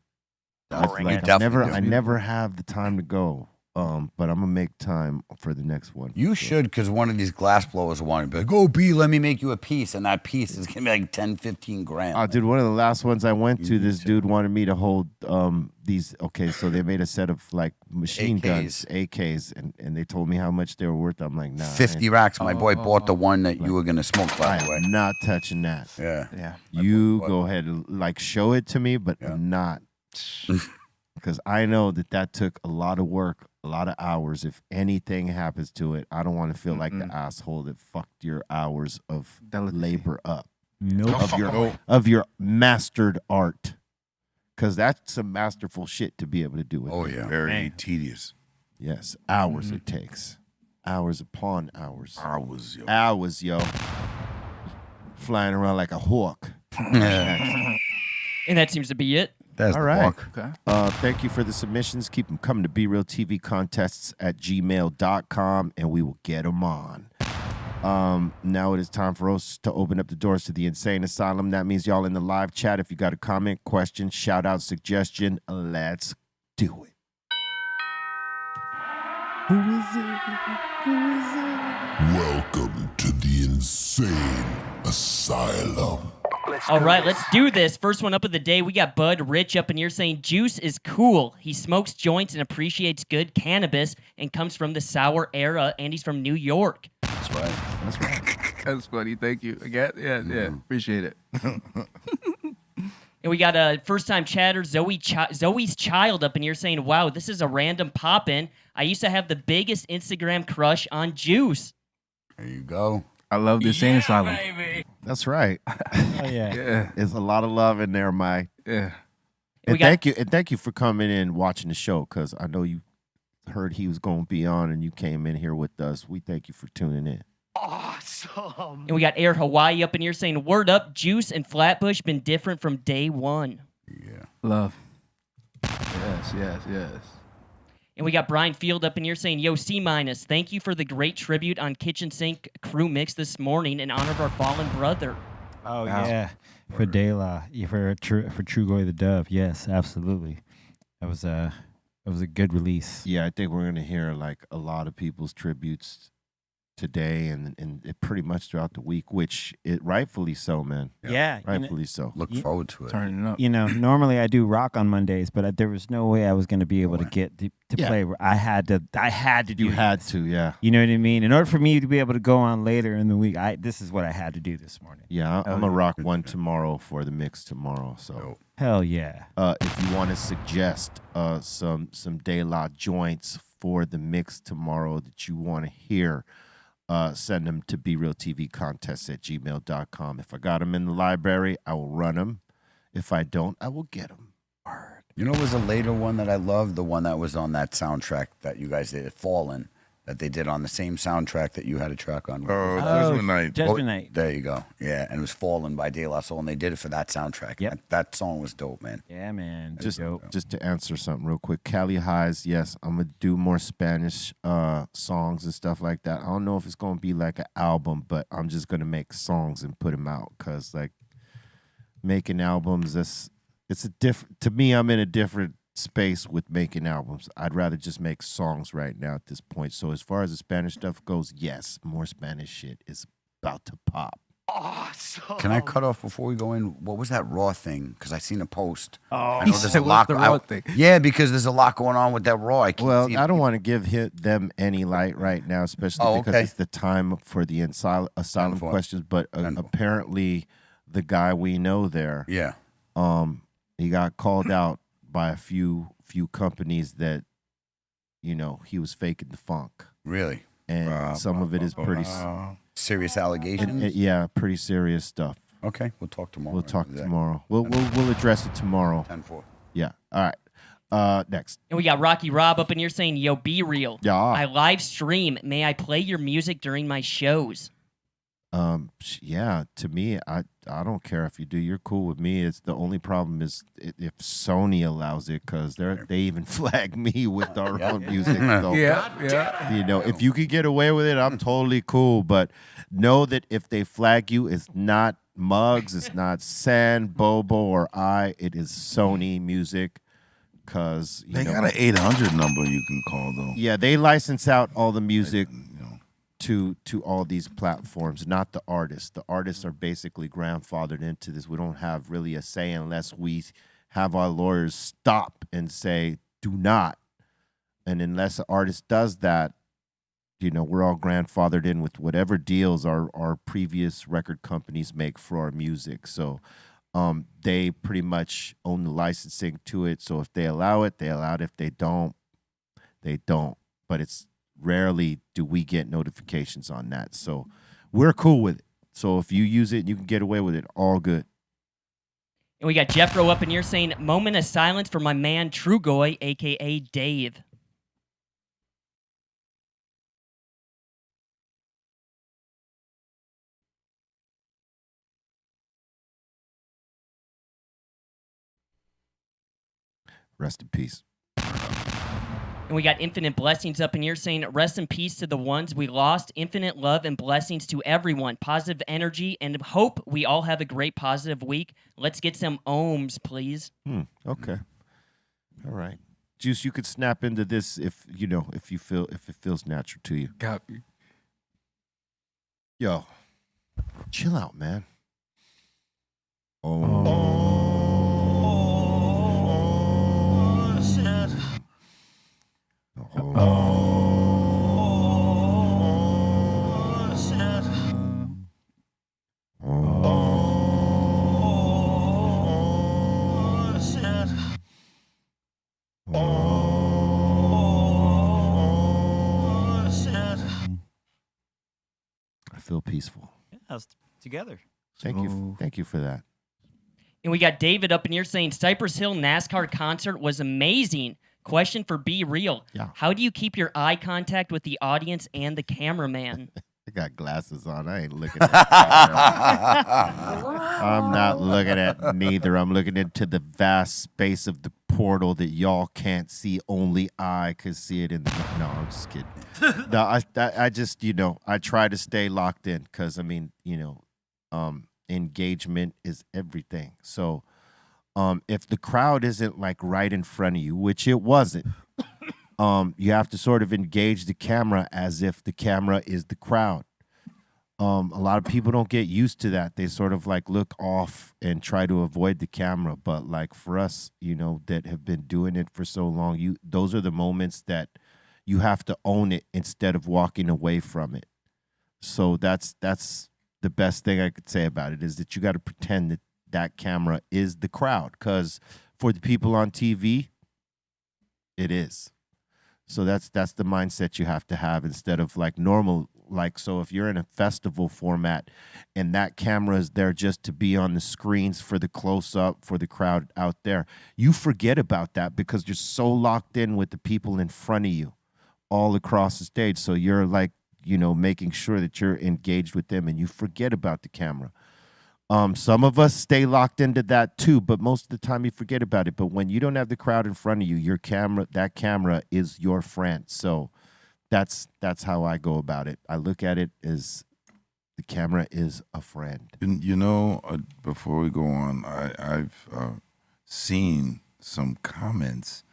Bring it. I never have the time to go. But I'm gonna make time for the next one. You should, because one of these glass blowers will want to be like, oh, B, let me make you a piece. And that piece is going to be like 10, 15 grand. Dude, one of the last ones I went to, this dude wanted me to hold these. Okay, so they made a set of like machine guns, AKs, and they told me how much they were worth. I'm like, nah. 50 racks. My boy bought the one that you were going to smoke, by the way. I'm not touching that. Yeah. You go ahead and like show it to me, but not. Because I know that took a lot of work, a lot of hours. If anything happens to it, I don't want to feel like the asshole that fucked your hours of labor up. Of your mastered art. Because that's some masterful shit to be able to do with. Oh, yeah. Very tedious. Yes. Hours it takes. Hours upon hours. Hours, yo. Hours, yo. Flying around like a hawk. And that seems to be it. That's all right. Okay. Thank you for the submissions. Keep them coming to BeRealTVcontests@gmail.com, and we will get them on. Now it is time for us to open up the doors to the Insane Asylum. That means y'all in the live chat. If you got a comment, question, shout out, suggestion, let's do it. Who is it? Who is it? Welcome to the Insane Asylum. All right, let's do this. First one up of the day, we got Bud Rich up in here saying Juice is cool. He smokes joints and appreciates good cannabis and comes from the sour era, and he's from New York. That's right. That's right. That's funny. Thank you. Again, yeah. Appreciate it. And we got a first-time chatter, Zoe's Child up in here saying, wow, this is a random pop-in. I used to have the biggest Instagram crush on Juice. There you go. I love this Insane Asylum. Baby. That's right. Oh, yeah. Yeah. There's a lot of love in there, Mike. Yeah. And thank you for coming in and watching the show, because I know you heard he was going to be on and you came in here with us. We thank you for tuning in. Awesome. And we got Air Hawaii up in here saying, word up, Juice and Flatbush been different from day one. Yeah. Love. Yes. And we got Brian Field up in here saying, yo, C-, thank you for the great tribute on Kitchen Sink Crew Mix this morning in honor of our fallen brother. Oh, yeah. For De La, for Trugoy the Dove. Yes, absolutely. That was a good release. Yeah, I think we're going to hear like a lot of people's tributes today and it pretty much throughout the week, which it rightfully so, man. Yeah. Rightfully so. Look forward to it. Turning it up. Normally I do rock on Mondays, but there was no way I was going to be able to get to play. I had to do You had this. to, yeah. You know what I mean? In order for me to be able to go on later in the week, this is what I had to do this morning. Yeah, I'm going to rock one tomorrow for the mix tomorrow. So Hell yeah. if you want to suggest some De La joints for the mix tomorrow that you want to hear, send them to BeRealTVContest@gmail.com. If I got them in the library, I will run them. If I don't, I will get them. You know, there's a later one that I love, the one that was on that soundtrack that you guys did, Fallen, that they did on the same soundtrack that you had a track on. Judgment Night. Judgment Night. There you go. Yeah, and it was Fallen by De La Soul, and they did it for that soundtrack. Yep. That song was dope, man. Yeah, man. Just Dope. to answer something real quick, Cali Highs, yes, I'm gonna do more Spanish songs and stuff like that. I don't know if it's gonna be like an album, but I'm just gonna make songs and put them out, because like making albums, it's a different. To me, I'm in a different space with making albums. I'd rather just make songs right now at this point. So as far as the Spanish stuff goes, yes, more Spanish shit is about to pop. Awesome. Can I cut off before we go in? What was that Raw thing? Because I seen a post. I He know there's said, a lot. "What's the Raw thing?" Yeah, because there's a lot going on with that Raw. I can't Well, see I don't want to give them any light right now, especially because it's the time for the asylum questions. But apparently, the guy we know there, Yeah. he got called out by a few companies that, he was faking the funk, Really? and some of it is pretty, Serious allegations? yeah, pretty serious stuff. Okay, we'll talk tomorrow. We'll talk tomorrow. We'll address it tomorrow. 10-4. Yeah. All right. Next. And we got Rocky Rob up in here saying, yo, be real. Yeah. I live stream. May I play your music during my shows? Yeah, to me, I don't care if you do. You're cool with me. It's the only problem is if Sony allows it, because they even flag me with our own music. So, if you could get away with it, I'm totally cool. But know that if they flag you, it's not Muggs, it's not San, Bobo, or I. It is Sony music. because They got an 800 number you can call though. Yeah, they license out all the music You know. to all these platforms, not the artists. The artists are basically grandfathered into this. We don't have really a say unless we have our lawyers stop and say, do not. And unless an artist does that, we're all grandfathered in with whatever deals our previous record companies make for our music. So they pretty much own the licensing to it. So if they allow it, they allow it. If they don't, they don't. But it's rarely do we get notifications on that. So we're cool with it. So if you use it, you can get away with it. All good. And we got Jeffro up in here saying, moment of silence for my man Trugoy, a.k.a. Dave. Rest in peace. And we got Infinite Blessings up in here saying, rest in peace to the ones we lost. Infinite love and blessings to everyone. Positive energy and hope we all have a great positive week. Let's get some ohms, please. Okay. All right. Juice, you could snap into this if it feels natural to you. Copy. Yo, chill out, man. I feel peaceful. Yeah, us together. Thank you for that. And we got David up in here saying, Cypress Hill NASCAR concert was amazing. Question for Be Real. Yeah. How do you keep your eye contact with the audience and the cameraman? I got glasses on. I ain't looking at I'm not looking at neither. I'm looking into the vast space of the portal that y'all can't see. Only I can see it in the... No, I'm just kidding. No, I just, I try to stay locked in because, engagement is everything. So if the crowd isn't like right in front of you, which it wasn't, you have to sort of engage the camera as if the camera is the crowd. A lot of people don't get used to that. They sort of like look off and try to avoid the camera. But like for us, that have been doing it for so long, those are the moments that you have to own it instead of walking away from it. So that's the best thing I could say about it, is that you got to pretend that camera is the crowd, because for the people on TV, it is. So that's the mindset you have to have instead of like normal. Like, so if you're in a festival format and that camera is there just to be on the screens for the close up for the crowd out there, you forget about that because you're so locked in with the people in front of you all across the stage. So you're like, making sure that you're engaged with them and you forget about the camera. Some of us stay locked into that too, but most of the time you forget about it. But when you don't have the crowd in front of you, that camera is your friend. So that's how I go about it. I look at it as the camera is a friend. Before we go on, I've seen some comments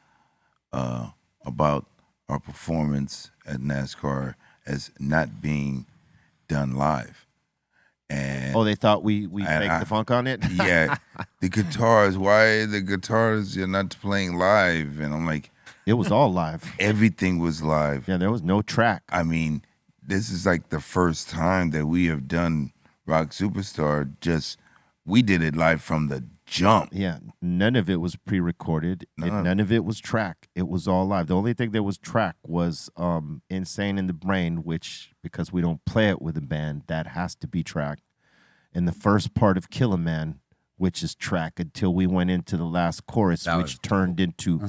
about our performance at NASCAR as not being done live. And they thought we faked the funk on it? Yeah. The guitars, why the guitars you're not playing live? And I'm like, it was all live. Everything was live. Yeah, there was no track. I mean, this is like the first time that we have done Rock Superstar. We did it live from the jump. Yeah, none of it was pre-recorded. None of it was track. It was all live. The only thing that was track was Insane in the Brain, which, because we don't play it with a band, that has to be tracked. And the first part of Kill a Man, which is track, until we went into the last chorus, which turned into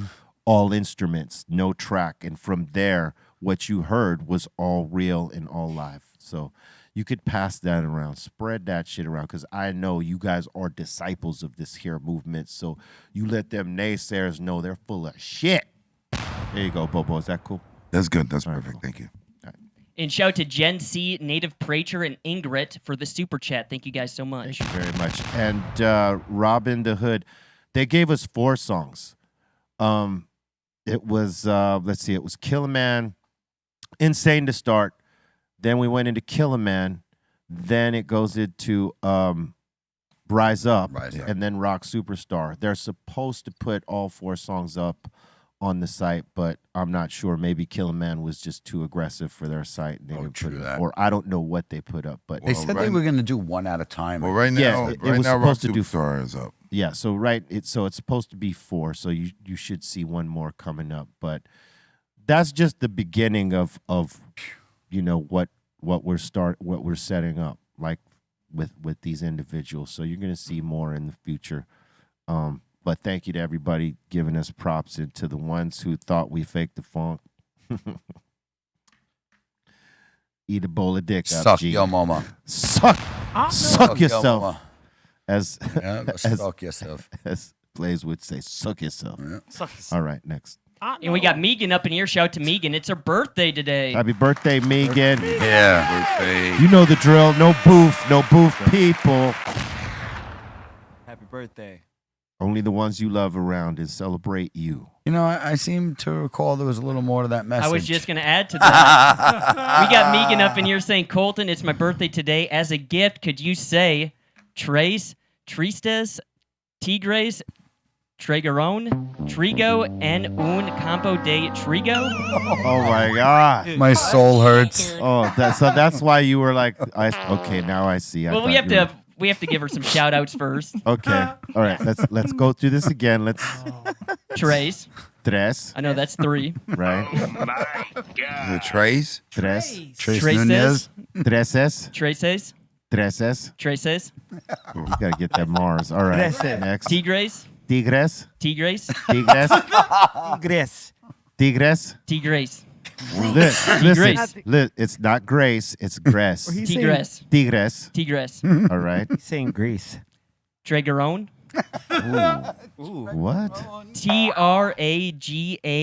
all instruments, no track. And from there, what you heard was all real and all live. So you could pass that around, spread that shit around, because I know you guys are disciples of this here movement. So you let them naysayers know they're full of shit. There you go, Bobo. Is that cool? That's good. That's perfect. Cool. Thank you. And shout out to Gen C, Native Preacher, and Ingrid for the super chat. Thank you guys so much. Thank you very much. And Robin the Hood, they gave us 4 songs. It was let's see, it was Kill a Man, Insane to start. Then we went into Kill a Man. Then it goes into Rise Up, and then Rock Superstar. They're supposed to put all 4 songs up on the site, but I'm not sure. Maybe Kill a Man was just too aggressive for their site. And they didn't put it, or I don't know what they put up. But they said they were going to do one at a time. Well, right now, it right was now, Rock supposed to do Superstar is up. Yeah, so it's supposed to be 4, so you should see one more coming up. But that's just the beginning of you know what we're setting up like with these individuals. So you're gonna see more in the future. But thank you to everybody giving us props, and to the ones who thought we faked the funk. Eat a bowl of dick. Suck your mama. Suck yourself. Mama. Suck yourself. As Blaze would say, suck yourself. Yeah. Suck All right, next. And we got Megan up in here. Shout out to Megan. It's her birthday today. Happy birthday, Megan. Yeah. Birthday. You know the drill. No booth people. Happy birthday. Only the ones you love around and celebrate you. You know, I seem to recall there was a little more to that message. I was just going to add to that. We got Megan up in here saying, Colton, it's my birthday today. As a gift, could you say Tres, Tristes, Tigres, Tregaron, Trigo, and un campo de Trigo? Oh my God. My soul hurts. Oh, that's why you were like, okay, now I see. Well, we have to give her some shout outs first. Okay. All right. Let's go through this again. Let's Tres. Tres. I know that's 3. Right. The Trace. Tres. Trace Traces. Nunez. Treses. Traces. Treses. Traces. You gotta get that Mars. All right. Treses. Next. Tigres. Tigres. Tigres. Tigres. Tigres. Tigres. Tigres. Listen, it's not Grace, it's Gress. Tigres. Tigres. Tigres. All right. He's saying Greece. Tregaron. What?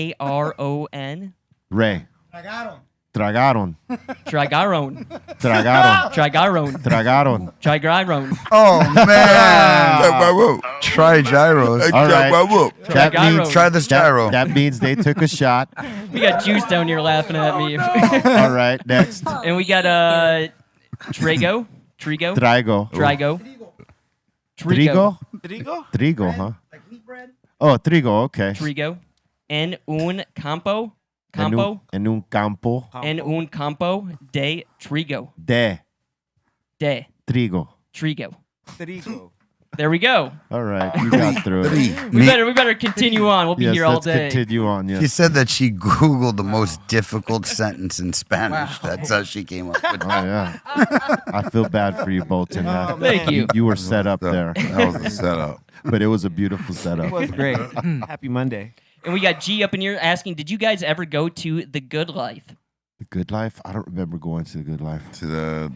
Tragaron. Ray. Tragaron. Tragaron. Tragaron. Tragaron. Tragaron. Tragaron. Oh, man. Jack my rope. Try gyros. All Jack right. my rope. That Gyro. means, Try this gyro. that means they took a shot. We got Juice down here laughing at me. All right. Next. And we got Trigo. Trigo. Trigo. Trigo. Trigo? Trigo? Trigo, huh? Oh, trigo. Okay. Trigo. En un campo. Campo. En un campo En un campo de trigo. de De trigo. trigo. Trigo. There we go. All right. You got through it. We better continue on. We'll be Yes, here all let's day. continue on. She Yes. said that she Googled the most difficult sentence in Spanish. That's how she came up with Oh, it. yeah. I feel bad for you, Bolton. Thank you. You were set up there, That was the setup. but it was a beautiful setup. It was great. Happy Monday. And we got G up in here asking, did you guys ever go to The Good Life? The Good Life? I don't remember going to the Good Life. To the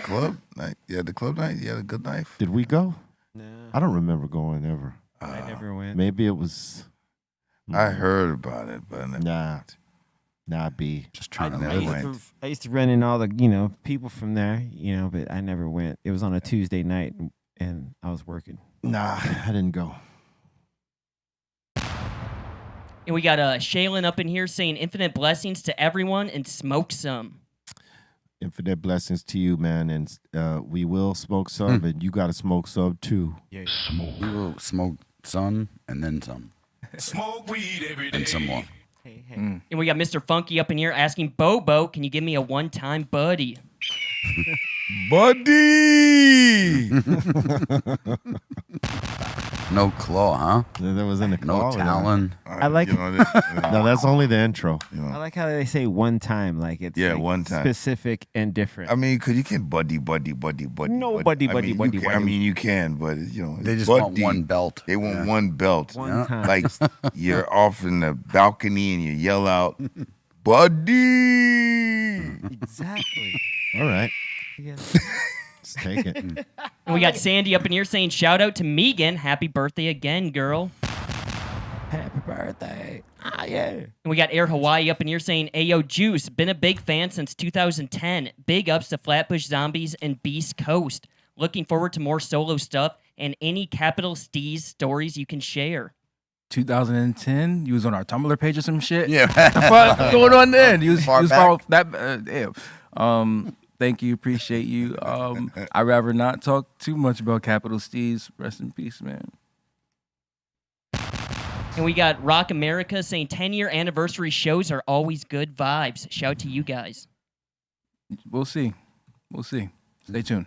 club night. Yeah, the club night. Yeah, the good knife. Did we go? No, I don't remember going ever. I never went. Maybe it was. I heard about it, but I never Nah, B. Just trying to never make went. I used to run in all the, people from there, but I never went. It was on a Tuesday night, and I was working. Nah, I didn't go. And we got Shaylin up in here saying infinite blessings to everyone and smoke some. Infinite blessings to you, man, and we will smoke some, and you got to smoke some too. We will smoke some and then some. Smoke weed every day. And some more. Hey. And we got Mr. Funky up in here asking, Bobo, can you give me a one-time buddy? Buddy. No claw, huh? There was in the No call. talon. I like- No, that's only the intro. I like how they say one time, like it's one time. specific and different. I mean, because you can buddy. No, buddy. I mean, you can, but They it's just want buddy. one belt. They want one belt. One time. Like you're off in the balcony and you yell out, "Buddy!" Exactly. All right, Yes. let's take it. And we got Sandy up in here saying, shout out to Megan. Happy birthday again, girl. Happy birthday. Yeah. And we got Air Hawaii up in here saying, Ayo Juice, been a big fan since 2010. Big ups to Flatbush Zombies and Beast Coast. Looking forward to more solo stuff and any Capital Steez stories you can share. 2010. You was on our Tumblr page or some shit. Yeah. What the fuck going on then? You was Far far back. that damn. Thank you, appreciate you. I'd rather not talk too much about Capital Steez. Rest in peace, man. And we got Rock America saying 10-year anniversary shows are always good vibes. Shout to you guys. We'll see. Stay tuned.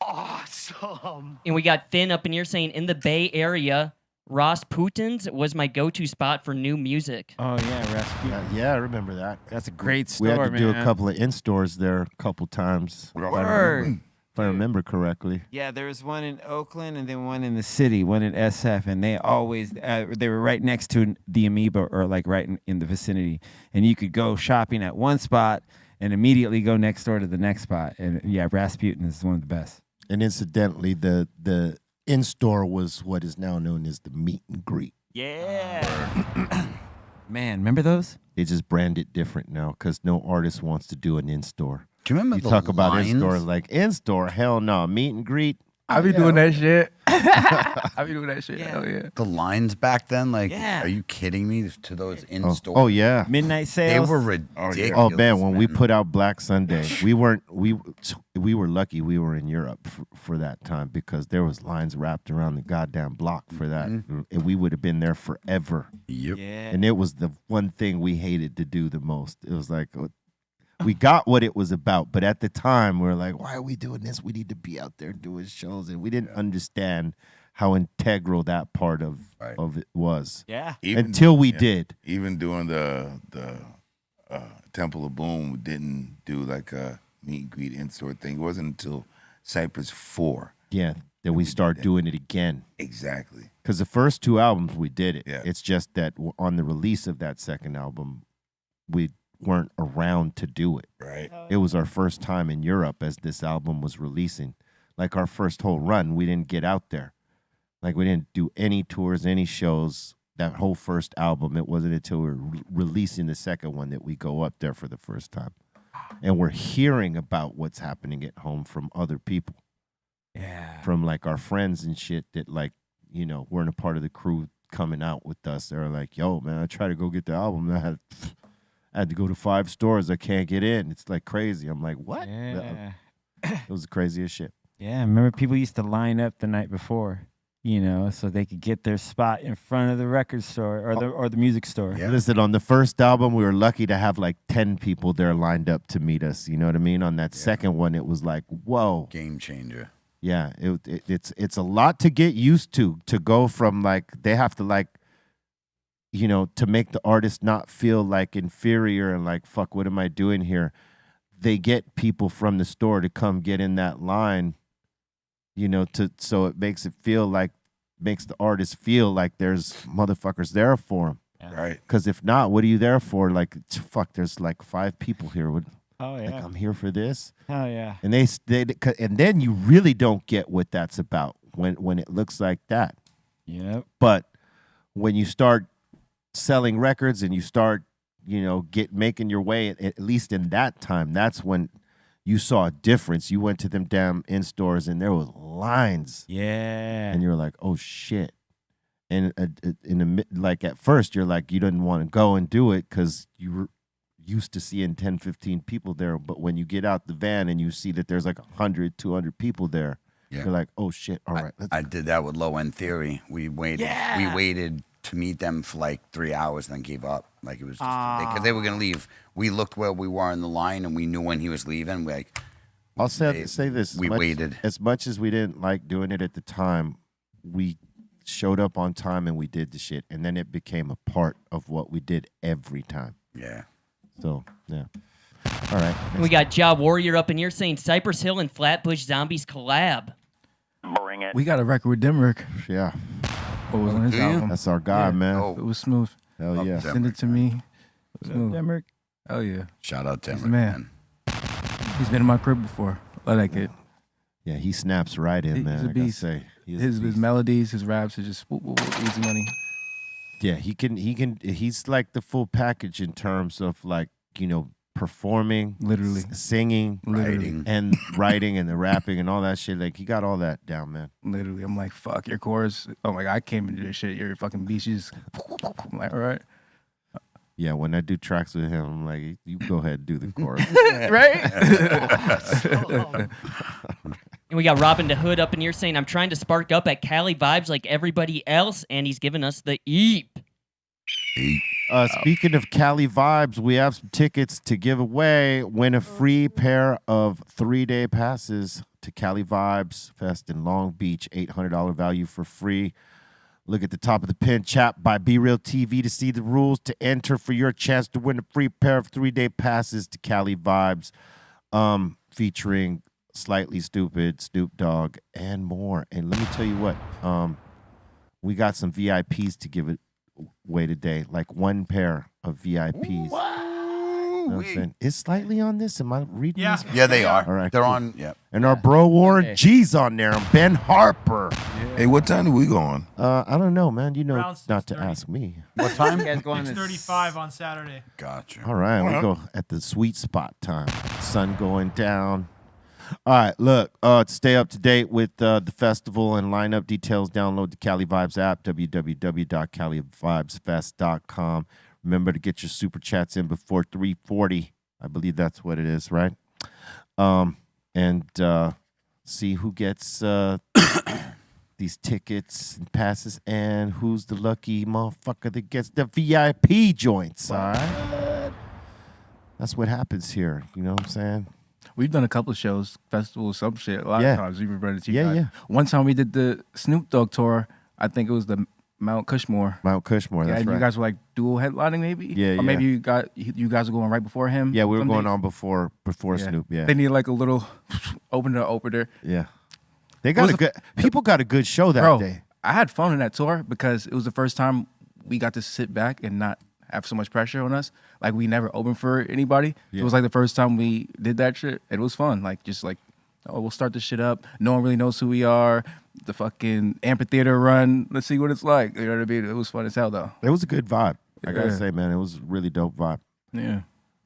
Awesome. And we got Finn up in here saying in the Bay Area, Rasputin's was my go-to spot for new music. Oh yeah, Rasputin. Yeah, I remember that. That's a great We store, had to do a man. couple of in-stores there a couple times. Word. If I remember correctly. Yeah, there was one in Oakland and then one in the city, one in SF, and they always they were right next to the Amoeba or like right in the vicinity, and you could go shopping at one spot and immediately go next door to the next spot. And yeah, Rasputin is one of the best. And incidentally, the in-store was what is now known as the meet and greet. Yeah. Man, remember those? They just brand it different now because no artist wants to do an in-store. Do you remember You the talk about lines? in-store, like in-store, hell no. Meet and greet. I be doing that shit. I be doing that shit. Hell yeah. The lines back then, like, Yeah. are you kidding me? To those in Oh, stores. oh yeah. Midnight They sales. were ridiculous. Oh man, when we put out Black Sunday, we were lucky we were in Europe for that time because there was lines wrapped around the goddamn block for that, and we would have been there forever. Yep. Yeah. And it was the one thing we hated to do the most. It was like we got what it was about, but at the time we were like, why are we doing this? We need to be out there doing shows, and we didn't understand how integral that part of it was. Yeah. Until we did. Even during the Temple of Boom, we didn't do like a meet and greet in-store thing. It wasn't until Cypress 4. Yeah, that we start doing it again. Exactly. Because the first two albums we did it. Yeah. It's just that on the release of that second album, we weren't around to do it. Right. It was our first time in Europe as this album was releasing. Like our first whole run, we didn't get out there. Like we didn't do any tours, any shows. That whole first album, it wasn't until we were releasing the second one that we go up there for the first time. And we're hearing about what's happening at home from other people. Yeah. From like our friends and shit that like, you know, weren't a part of the crew coming out with us. They're like, yo, man, I tried to go get the album. I had to go to 5 stores. I can't get in. It's like crazy. I'm like, what? Yeah. It was the craziest shit. Yeah. Remember people used to line up the night before, you know, so they could get their spot in front of the record store or the music store. Yeah. Listen, on the first album, we were lucky to have like 10 people there lined up to meet us. You know what I mean? On that second one, it was like, whoa. Game changer. Yeah, it's a lot to get used to go from like they have to like, you know, to make the artist not feel like inferior and like, fuck, what am I doing here? They get people from the store to come get in that line, you know, so it makes the artist feel like there's motherfuckers there for him. Right. Because if not, what are you there for? Like, fuck, there's like 5 people here. Oh Like, yeah. I'm here for this. Oh yeah. And and then you really don't get what that's about when it looks like that. Yep. But when you start selling records and you start, you know, making your way, at least in that time, that's when you saw a difference. You went to them damn in-stores and there was lines. Yeah. And you're like, oh shit. And like at first you're like, you didn't want to go and do it because you were used to seeing 10, 15 people there. But when you get out the van and you see that there's like 100, 200 people there, you're like, oh shit, all right. I did that with Low End Theory. We waited to meet them for like 3 hours and then gave up. Like it was just because they were gonna leave. We looked where we were in the line and we knew when he was leaving. I'll say this. We waited. As much as we didn't like doing it at the time, we showed up on time and we did the shit. And then it became a part of what we did every time. Yeah. So, yeah. All right. We got Ja Warrior up in here saying Cypress Hill and Flatbush Zombies collab. Bring it. We got a record with Dimrick. Yeah. What was on his album? That's our guy, Yeah. man. Oh, It was smooth. Hell yeah. Send it to me. It was smooth. Demrick. Oh yeah. shout out to He's him, the man. He's been in my crib before. I like it. Yeah, he snaps right in, He's man. a I gotta beast. say. He is a His beast. melodies, his raps are just whoop, whoop, whoop, easy money. Yeah, he's like the full package in terms of like, you know, performing, Literally. singing, Writing. and writing and the rapping and all that shit. Like he got all that down, man. Literally, I'm like, fuck your chorus. Oh my god, I came into this shit. You're fucking beast. You just, I'm like, all right, Yeah, when I do tracks with him, I'm like, you go ahead and do the chorus. right? And we got Robin the Hood up in here saying, I'm trying to spark up at Cali Vibes like everybody else, and he's giving us the eep. Speaking of Cali Vibes, we have some tickets to give away. Win a free pair of 3-day passes to Cali Vibes Fest in Long Beach. $800 value for free. Look at the top of the pin, chat by Be Real TV to see the rules to enter for your chance to win a free pair of 3-day passes to Cali Vibes, featuring Slightly Stupid, Snoop Dogg, and more. And let me tell you what, we got some VIPs to give away today, like one pair of VIPs. You know what I'm saying? Is Slightly on this? Am I reading this? Yeah, they are. All right, They're cool. on. Yeah. And our bro Warren G's on there, and Ben Harper. Hey, what time do we go on? I don't know, man. You know Around not to 6:30. ask me. What time? You guys going 6:35 on Saturday. Gotcha. All right, we go at the sweet spot time. Sun going down. All right, look, to stay up to date with the festival and lineup details, download the Cali Vibes app, www.calivibesfest.com. Remember to get your super chats in before 3:40. I believe that's what it is, right? And see who gets these tickets and passes and who's the lucky motherfucker that gets the VIP joints, all right? That's what happens here, you know what I'm saying? We've done a couple of shows, festivals, some shit. A lot Yeah. of times we've run into you Yeah, guys. yeah. One time we did the Snoop Dogg tour. I think it was the Mount Cushmore. Mount Cushmore, Yeah, that's and right. you guys were like dual headlining, maybe. Yeah, Or maybe you guys were going right before him. Yeah, we were some going days? on before Snoop, yeah. They need like a little opener. Yeah. They got people got a good show that Bro, day. I had fun on that tour because it was the first time we got to sit back and not have so much pressure on us. Like we never opened for anybody. Yeah. It was like the first time we did that shit. It was fun. Like just like, oh, we'll start this shit up. No one really knows who we are. The fucking amphitheater run. Let's see what it's like. You know what I mean? It was fun as hell though. It was a good vibe. I gotta Yeah. say, man, it was a really dope vibe. Yeah.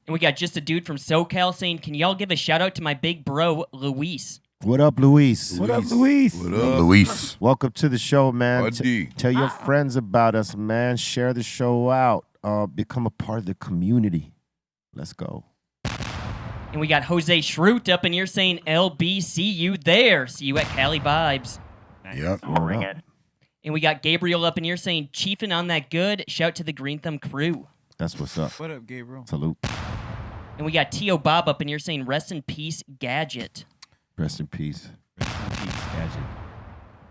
And we got just a dude from SoCal saying, can y'all give a shout out to my big bro, Luis? What up, Luis? What up, Luis? Luis? Welcome to the show, man. Buddy. Tell your friends about us, man. Share the show out. Become a part of the community. Let's go. And we got Jose Schrute up in here saying, LB, see you there. See you at Cali Vibes. Yep. Bring it. And we got Gabriel up in here saying, chiefing on that good. Shout to the Greenthumb crew. That's what's up. What up, Gabriel? Salute. And we got T.O. Bob up in here saying, rest in peace, Gadget. Rest in peace.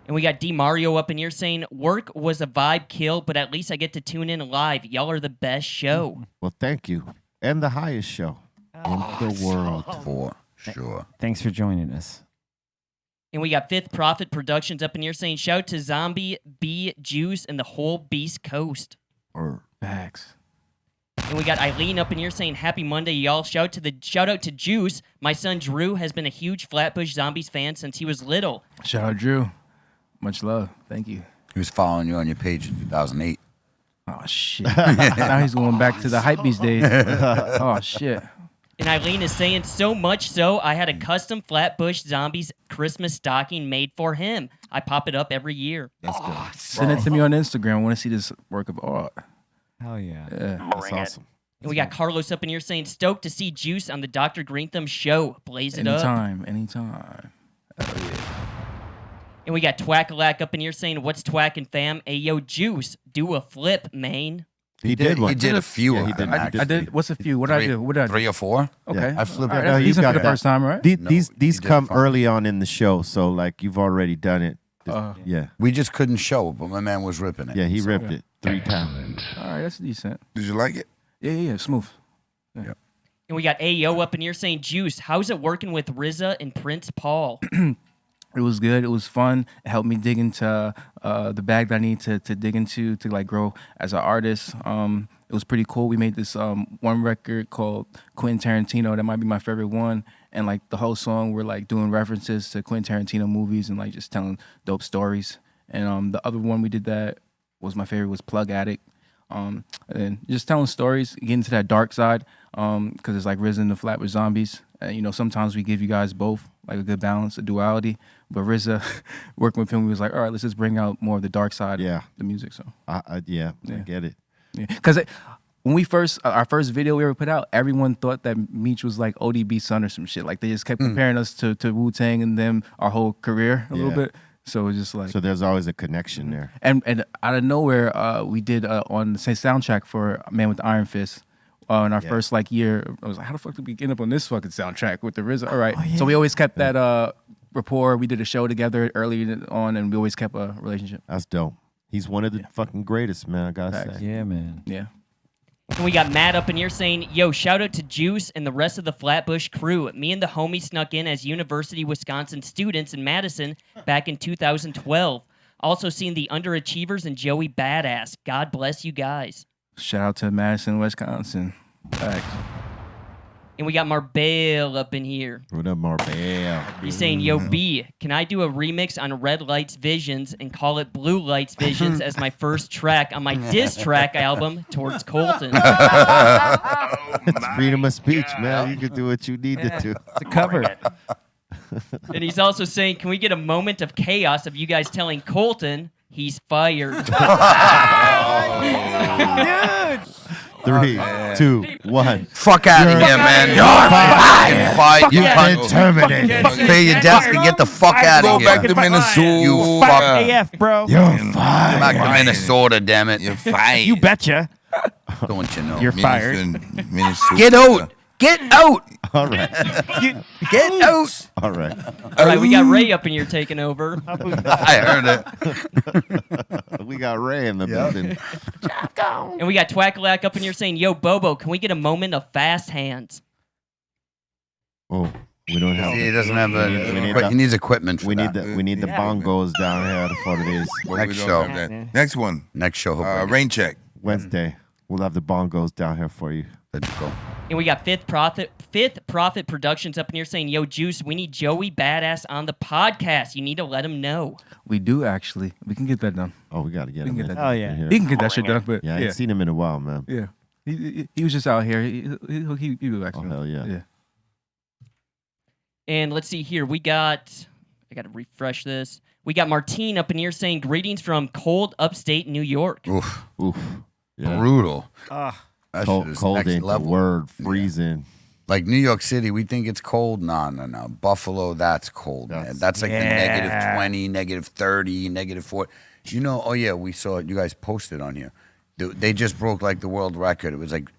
And we got D. Mario up in here saying, work was a vibe kill, but at least I get to tune in live. Y'all are the best show. Well, thank you. And the highest show in the world. For sure. Thanks for joining us. And we got Fifth Prophet Productions up in here saying, shout to Zombie, B, Juice, and the whole Beast Coast. Facts. And we got Eileen up in here saying, happy Monday, y'all. Shout out to Juice. My son Drew has been a huge Flatbush Zombies fan since he was little. Shout out Drew. Much love. Thank you. He was following you on your page in 2008. Oh shit. Now he's going back to the hypebeast days. Oh shit. And Eileen is saying, so much so, I had a custom Flatbush Zombies Christmas stocking made for him. I pop it up every year. That's good. Send it to me on Instagram. I want to see this work of art. Hell yeah. Yeah. That's Bring it. awesome. And we got Carlos up in here saying, stoked to see Juice on the Dr. Greenthumb show. Blaze it up. Anytime. Hell yeah. And we got Twackalack up in here saying, what's twacking, fam? Ayo, Juice, do a flip, man. He did one. He did a few Yeah, of he them. did. actually. I did. What's a few? What did I do? What did I do? 3 or 4. Okay. I flipped All it. right, that's you decent got for the that. first time, right? These No, these he these did come fine. early on in the show, so like you've already done it. Yeah. We just couldn't show it, but my man was ripping it. Yeah, he ripped it 3 times. All right, that's decent. Did you like it? Yeah, smooth. And we got Ayo up in here saying, Juice, how's it working with RZA and Prince Paul? It was good. It was fun. It helped me dig into the bag that I need to dig into to like grow as an artist. It was pretty cool. We made this one record called Quentin Tarantino. That might be my favorite one. And like the whole song, we're like doing references to Quentin Tarantino movies and like just telling dope stories. And the other one we did that was my favorite was Plug Addict. And just telling stories, getting to that dark side, because it's like RZA and the Flatbush Zombies. You know, sometimes we give you guys both like a good balance, a duality. But RZA, working with him, we was like, all right, let's just bring out more of the dark side of the music. So I get it. Yeah, because when we first, our first video we ever put out, everyone thought that Meech was like ODB son or some shit. Like they just kept comparing us to Wu-Tang and them our whole career a little bit. So it's just like, so there's always a connection there. And out of nowhere, we did on the same soundtrack for Man with the Iron Fist. In our first like year, I was like, how the fuck did we get up on this fucking soundtrack with the RZA? All right, so we always kept that rapport. We did a show together early on, and we always kept a relationship. That's dope. He's one of the fucking greatest, man. I gotta say. Yeah, man. Yeah. And we got Matt up in here saying, yo, shout out to Juice and the rest of the Flatbush crew. Me and the homie snuck in as University of Wisconsin students in Madison back in 2012. Also seen the Underachievers and Joey Badass. God bless you guys. Shout out to Madison, Wisconsin. Thanks. And we got Marbell up in here. What up, Marbell? He's saying, yo, B, can I do a remix on Red Lights Visions and call it Blue Lights Visions as my first track on my diss track album towards Colton? It's freedom of speech, man. You can do what you need to do. It's a cover. And he's also saying, can we get a moment of chaos of you guys telling Colton he's fired? Dude! 3, 2, 1. Fuck out of here, man. You're fired. You You're terminated. pay your desk and get the fuck out of Go back here. to Minnesota. You Fuck fuck. AF, bro. You're Back fired. to Minnesota, damn it. You're fired. You betcha. Don't you know? You're fired. Minnesota. Get out. Get out. All right. Get out. All right. All right, we got Ray up in here taking over. I heard it. We got Ray in the building. And we got Twackalak up in here saying, yo, Bobo, can we get a moment of fast hands? Oh, we don't have. See, he doesn't have he needs equipment for We need that. the bongos down here for this Next show. Next one. Next show. hopefully. Rain check. Wednesday. We'll have the bongos down here for you. Let's go. And we got Fifth Profit Productions up in here saying, yo, Juice, we need Joey Badass on the podcast. You need to let him know. We do actually. We can get that done. Oh, we got to get We him. can get in. that Oh, done. yeah. In here. He can get that shit done, but Yeah, I yeah, ain't seen him in a while, man. yeah. He was just out here. He'll be back Oh, soon. hell yeah. Yeah. And let's see here. I got to refresh this. We got Martine up in here saying, greetings from cold upstate New York. Oof. Oof. Yeah. Brutal. That shit Cold, is cold next ain't the level. word. Freezing. Like New York City, we think it's cold. No. Buffalo, that's cold, man. That's like the negative 20, negative 30, negative 40. You know, oh yeah, we saw it. You guys posted on here. They just broke like the world record. It was like,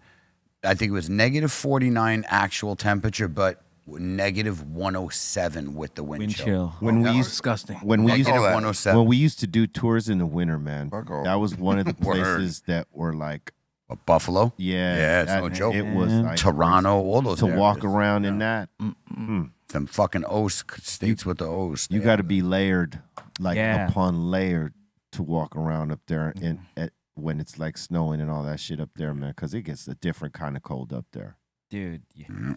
I think it was negative 49 actual temperature, but negative 107 with the wind chill. When we used Disgusting. when we used Negative to 107. when we used to do tours in the winter, man, Fuck off. that was one of the Word. places that were like, Buffalo? yeah, it's no joke. It was like Toronto, all those to walk areas. around in that. Them fucking O's states with the O's. You got to be layered, like Yeah. upon layered, to walk around up there when it's like snowing and all that shit up there, man, because it gets a different kind of cold up there. Dude, yeah.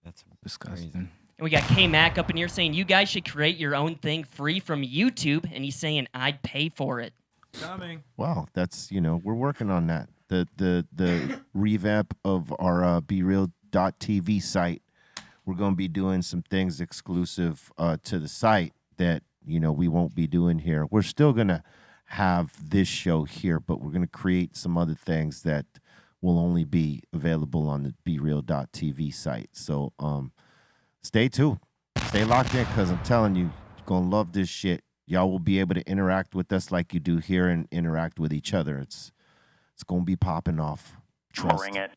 That's Disgusting. And we got K-Mac up in here saying, you guys should create your own thing free from YouTube. And he's saying, I'd pay for it. Wow, that's we're working on that. The revamp of our BeReal.tv site. We're gonna be doing some things exclusive to the site that we won't be doing here. We're still gonna have this show here, but we're gonna create some other things that will only be available on the BeReal.tv site. So stay tuned, stay locked in, because I'm telling you, you're gonna love this shit. Y'all will be able to interact with us like you do here and interact with each other. It's going to be popping off. Trust. Bring it.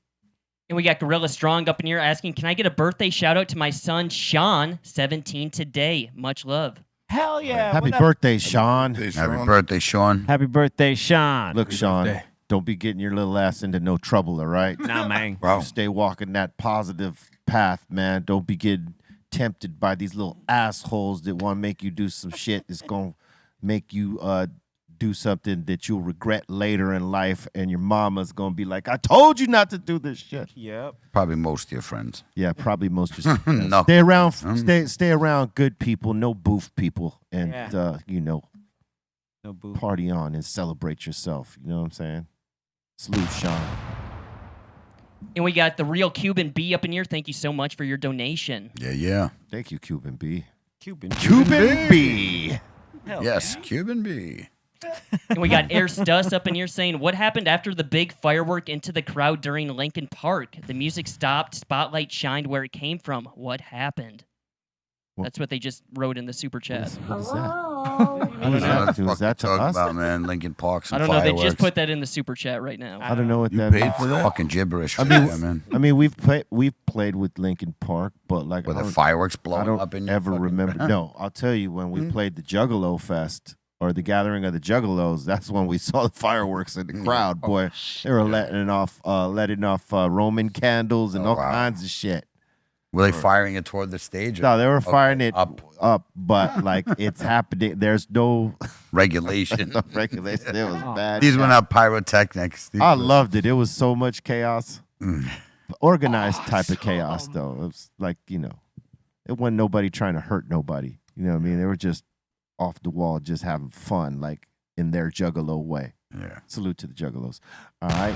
And we got Gorilla Strong up in here asking, can I get a birthday shout out to my son, Sean, 17 today? Much love. Hell yeah. Happy what up? birthday, Sean. Happy birthday, Sean. Happy birthday, Sean. Look, Sean, birthday. don't be getting your little ass into no trouble, all right? Nah, man. Wow. Stay walking that positive path, man. Don't be getting tempted by these little assholes that want to make you do some shit that's going to make you do something that you'll regret later in life, and your mama's going to be like, I told you not to do this shit. Yep. Probably most of your friends. Yeah, probably most just No. stay around stay around good people, no boof people, and Yeah. No boo. party on and celebrate yourself. You know what I'm saying? Salute, Sean. And we got the real Cuban B up in here. Thank you so much for your donation. Yeah. Thank you, Cuban B. Cuban B. Yes, Cuban B. And we got Air Stuss up in here saying, what happened after the big firework into the crowd during Lincoln Park? The music stopped, spotlight shined where it came from. What happened? That's what they just wrote in the super chat. What is that? I don't know what Was that to talking us? about, man. Lincoln Parks and I don't know. They just fireworks. put that in the super chat right now. I don't know what You that paid means. for that? Fucking gibberish. I mean, man. I mean, we've played with Lincoln Park, but like Were I the don't- fireworks I blowing don't up in your ever fucking- remember. No, I'll tell you when we played the Juggalo Fest or the Gathering of the Juggalos. That's when we saw the fireworks in the crowd. Boy, they were letting off Roman candles and all kinds of shit. Were they firing it toward the stage? No, they were firing it up. but like it's happening. There's no Regulation. no regulation. It was bad. These were not pyrotechnics. These I were- loved it. It was so much chaos. Organized type of chaos, though. It was like, it wasn't nobody trying to hurt nobody. You know what I mean? They were just off the wall, just having fun, like in their Juggalo way. Yeah. Salute to the Juggalos. All right.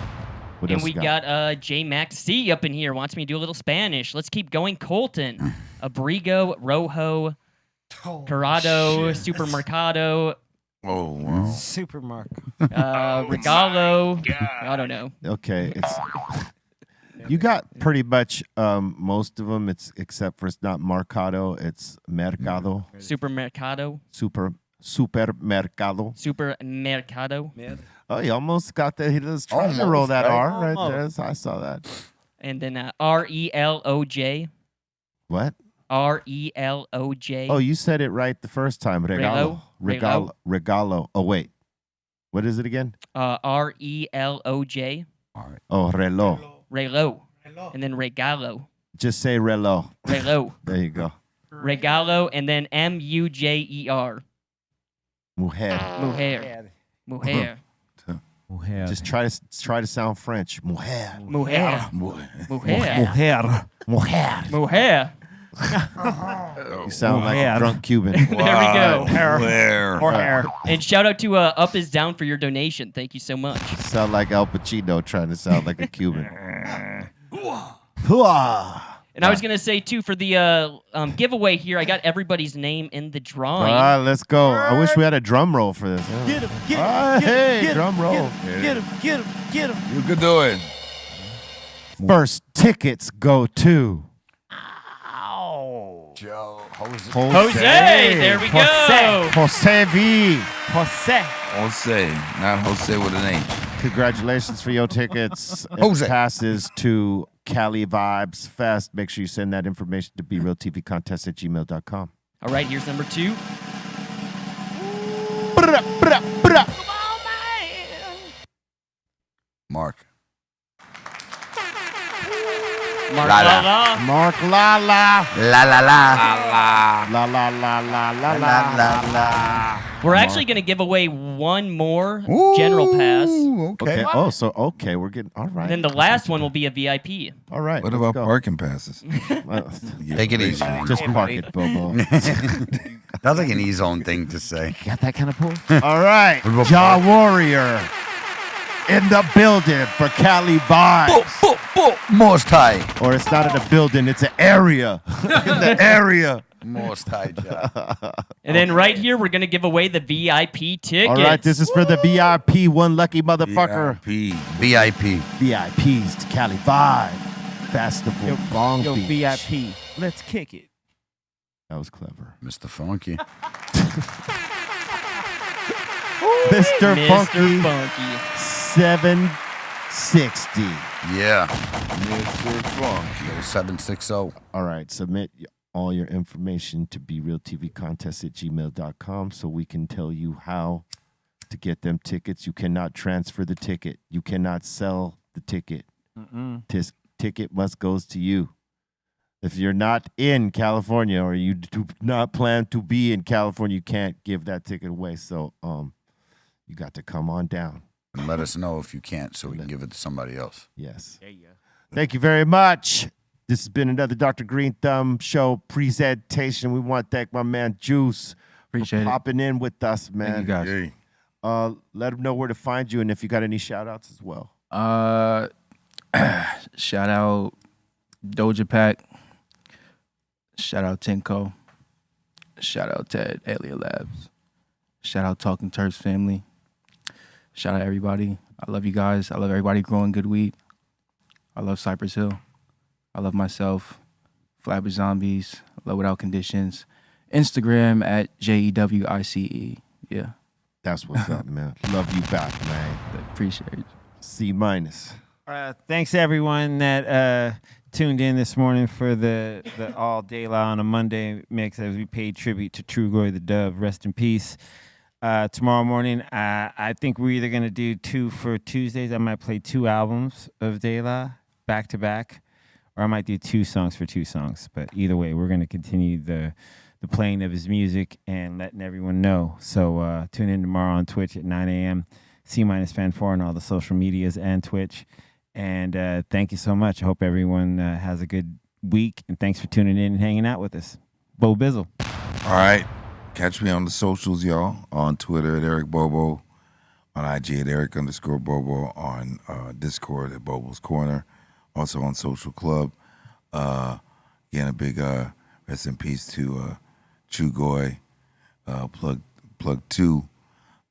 What And else we you got J Max C up in here. Wants me to do a little Spanish. Let's keep going. Colton, Abrigo, Rojo, Corrado, Supermercado, Oh, wow. Supermarket. Regalo. I don't know. Okay, it's you got pretty much most of them. It's except for it's not Mercado, it's Mercado, Supermercado. Supermercado. Supermercado. Oh, you almost got that. He was trying to roll that R right there. So I saw that. And then RELOJ. What? RELOJ. Oh, you said it right the first time. Regalo. Regalo. Regalo. Oh, wait. What is it again? RELOJ. Oh, reloj. Relo. And then regalo. Just say reloj. Relo. There you go. Regalo. And then MUJER. Mujer. Mujer. Mujer. Just try to sound French. Mujer. Mujer. Boy. Mujer. Mujer. Mujer. You sound like a Mujer. drunk Cuban. There we go. Where? And shout out to Up is Down for your donation. Thank you so much. Sound like Al Pacino trying to sound like a Cuban. Hooah. And I was going to say, too, for the giveaway here, I got everybody's name in the All drawing. right, let's go. I wish we had a drum roll for this. Get him, get him, Ah, get him, hey, get him, drum roll. Get him, get him, get him. You could do it. First tickets go to Joe, Jose. Jose, there we go. Jose V. Jose. Jose, not Jose with an H. Congratulations for your tickets. and Jose. passes to Cali Vibes Fest. Make sure you send that information to BeRealTVContest@gmail.com. All right, here's number 2. Mark. Mark Lala. Lala. Mark Lala. La la la. La la la la la La la. la la. We're actually going to give away one more general pass. Okay. Oh, so okay, we're getting all right. Then the last one will be a VIP. All right. What let's about go. parking passes? Take it easy. Just park it, Bobo. That's like an E-Zone thing to say. Got that kind of pull? All right, about Jaw Warrior in the building for Cali Vibes. Most high. Or it's not in a building, it's an area. In the area. Most high, Joe. And then right here, we're going to give away the VIP tickets. All right, this is for the VIP, one lucky motherfucker. VIP. VIP. VIPs to Cali Vibe Festival, Long Yo, Beach. VIP. Let's kick it. That was clever. Mr. Funky. Mr. Mr. Funky, Funky. 760. Yeah. Mr. Funky. 760. All right, submit all your information to BeRealTVContest@gmail.com so we can tell you how to get them tickets. You cannot transfer the ticket. You cannot sell the ticket. This ticket must goes to you. If you're not in California or you do not plan to be in California, you can't give that ticket away. So you got to come on down. And let us know if you can't so we can give it to somebody else. Yes. Thank you very much. This has been another Dr. Greenthumb show presentation. We want to thank my man Juice Appreciate for it. popping in with us, man. Thank you guys. Hey. Let them know where to find you and if you got any shout outs as well. Shout out Doja Pack. Shout out Tinko. Shout out Ted, Alien Labs. Shout out Talking Terps family. Shout out everybody. I love you guys. I love everybody growing good weed. I love Cypress Hill. I love myself. Flatbush Zombies. Love Without Conditions. Instagram at JEWICE. Yeah. That's what's up, man. Love you back, man. Appreciate it. C-. Thanks everyone that tuned in this morning for the All Day La on a Monday mix as we paid tribute to Trugoy the Dove. Rest in peace. Tomorrow morning, I think we're either going to do 2 for Tuesdays. I might play 2 albums of De La back to back, or I might do 2 songs for 2 songs. But either way, we're going to continue the playing of his music and letting everyone know. So tune in tomorrow on Twitch at 9 a.m. C-Fan4 on all the social medias and Twitch. And thank you so much. I hope everyone has a good week. And thanks for tuning in and hanging out with us. Bo Bizzle. All right. Catch me on the socials, y'all. On Twitter at Eric Bobo. On IG at Eric_Bobo. On Discord at Bobo's Corner. Also on Social Club. Again, a big rest in peace to Trugoy. Plug 2.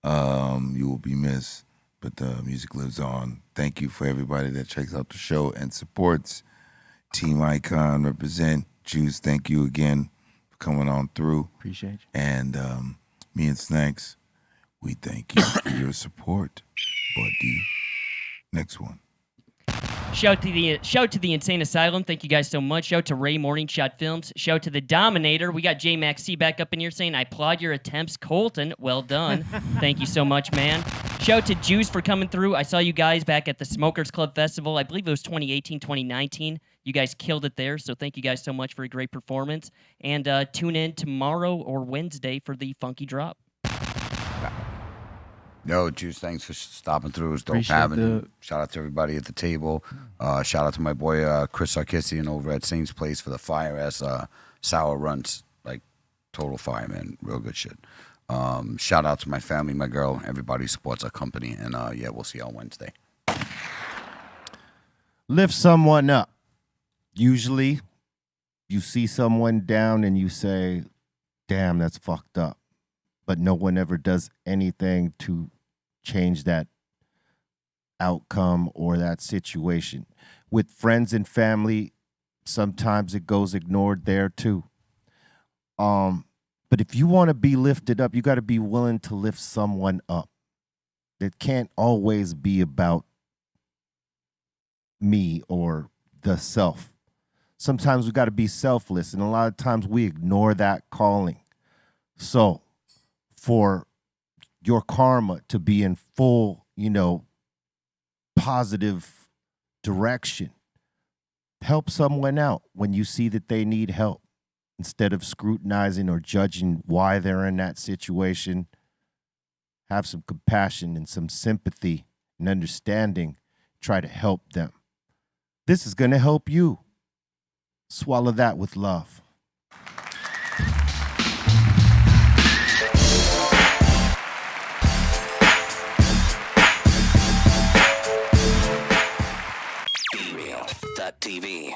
You will be missed. But the music lives on. Thank you for everybody that checks out the show and supports. Team Icon represent. Juice, thank you again for coming on through. Appreciate you. And me and Snacks, we thank you for your support, buddy. Next one. Shout to the Insane Asylum. Thank you guys so much. Shout to Ray Morning Shot Films. Shout to the Dominator. We got J Max C back up in here saying, I applaud your attempts, Colton. Well done. Thank you so much, man. Shout to Juice for coming through. I saw you guys back at the Smokers Club Festival. I believe it was 2018, 2019. You guys killed it there, so thank you guys so much for a great performance. And tune in tomorrow or Wednesday for the Funky Drop. Yo, Juice, thanks for stopping through. It was dope Appreciate having you. Shout out to everybody at the table. Shout out to my boy Chris Sarkissian over at Saint's Place for the fire-ass sour runs. Like, total fire, man. Real good shit. Shout out to my family, my girl, everybody who supports our company. And, yeah, we'll see you on Wednesday. Lift someone up. Usually, you see someone down and you say, damn, that's fucked up. But no one ever does anything to change that outcome or that situation. With friends and family, sometimes it goes ignored there too. But if you want to be lifted up, you got to be willing to lift someone up. It can't always be about me or the self. Sometimes we got to be selfless, and a lot of times we ignore that calling. So, for your karma to be in full, positive direction, help someone out when you see that they need help. Instead of scrutinizing or judging why they're in that situation, have some compassion and some sympathy and understanding. Try to help them. This is going to help you. Swallow that with love. BeReal.tv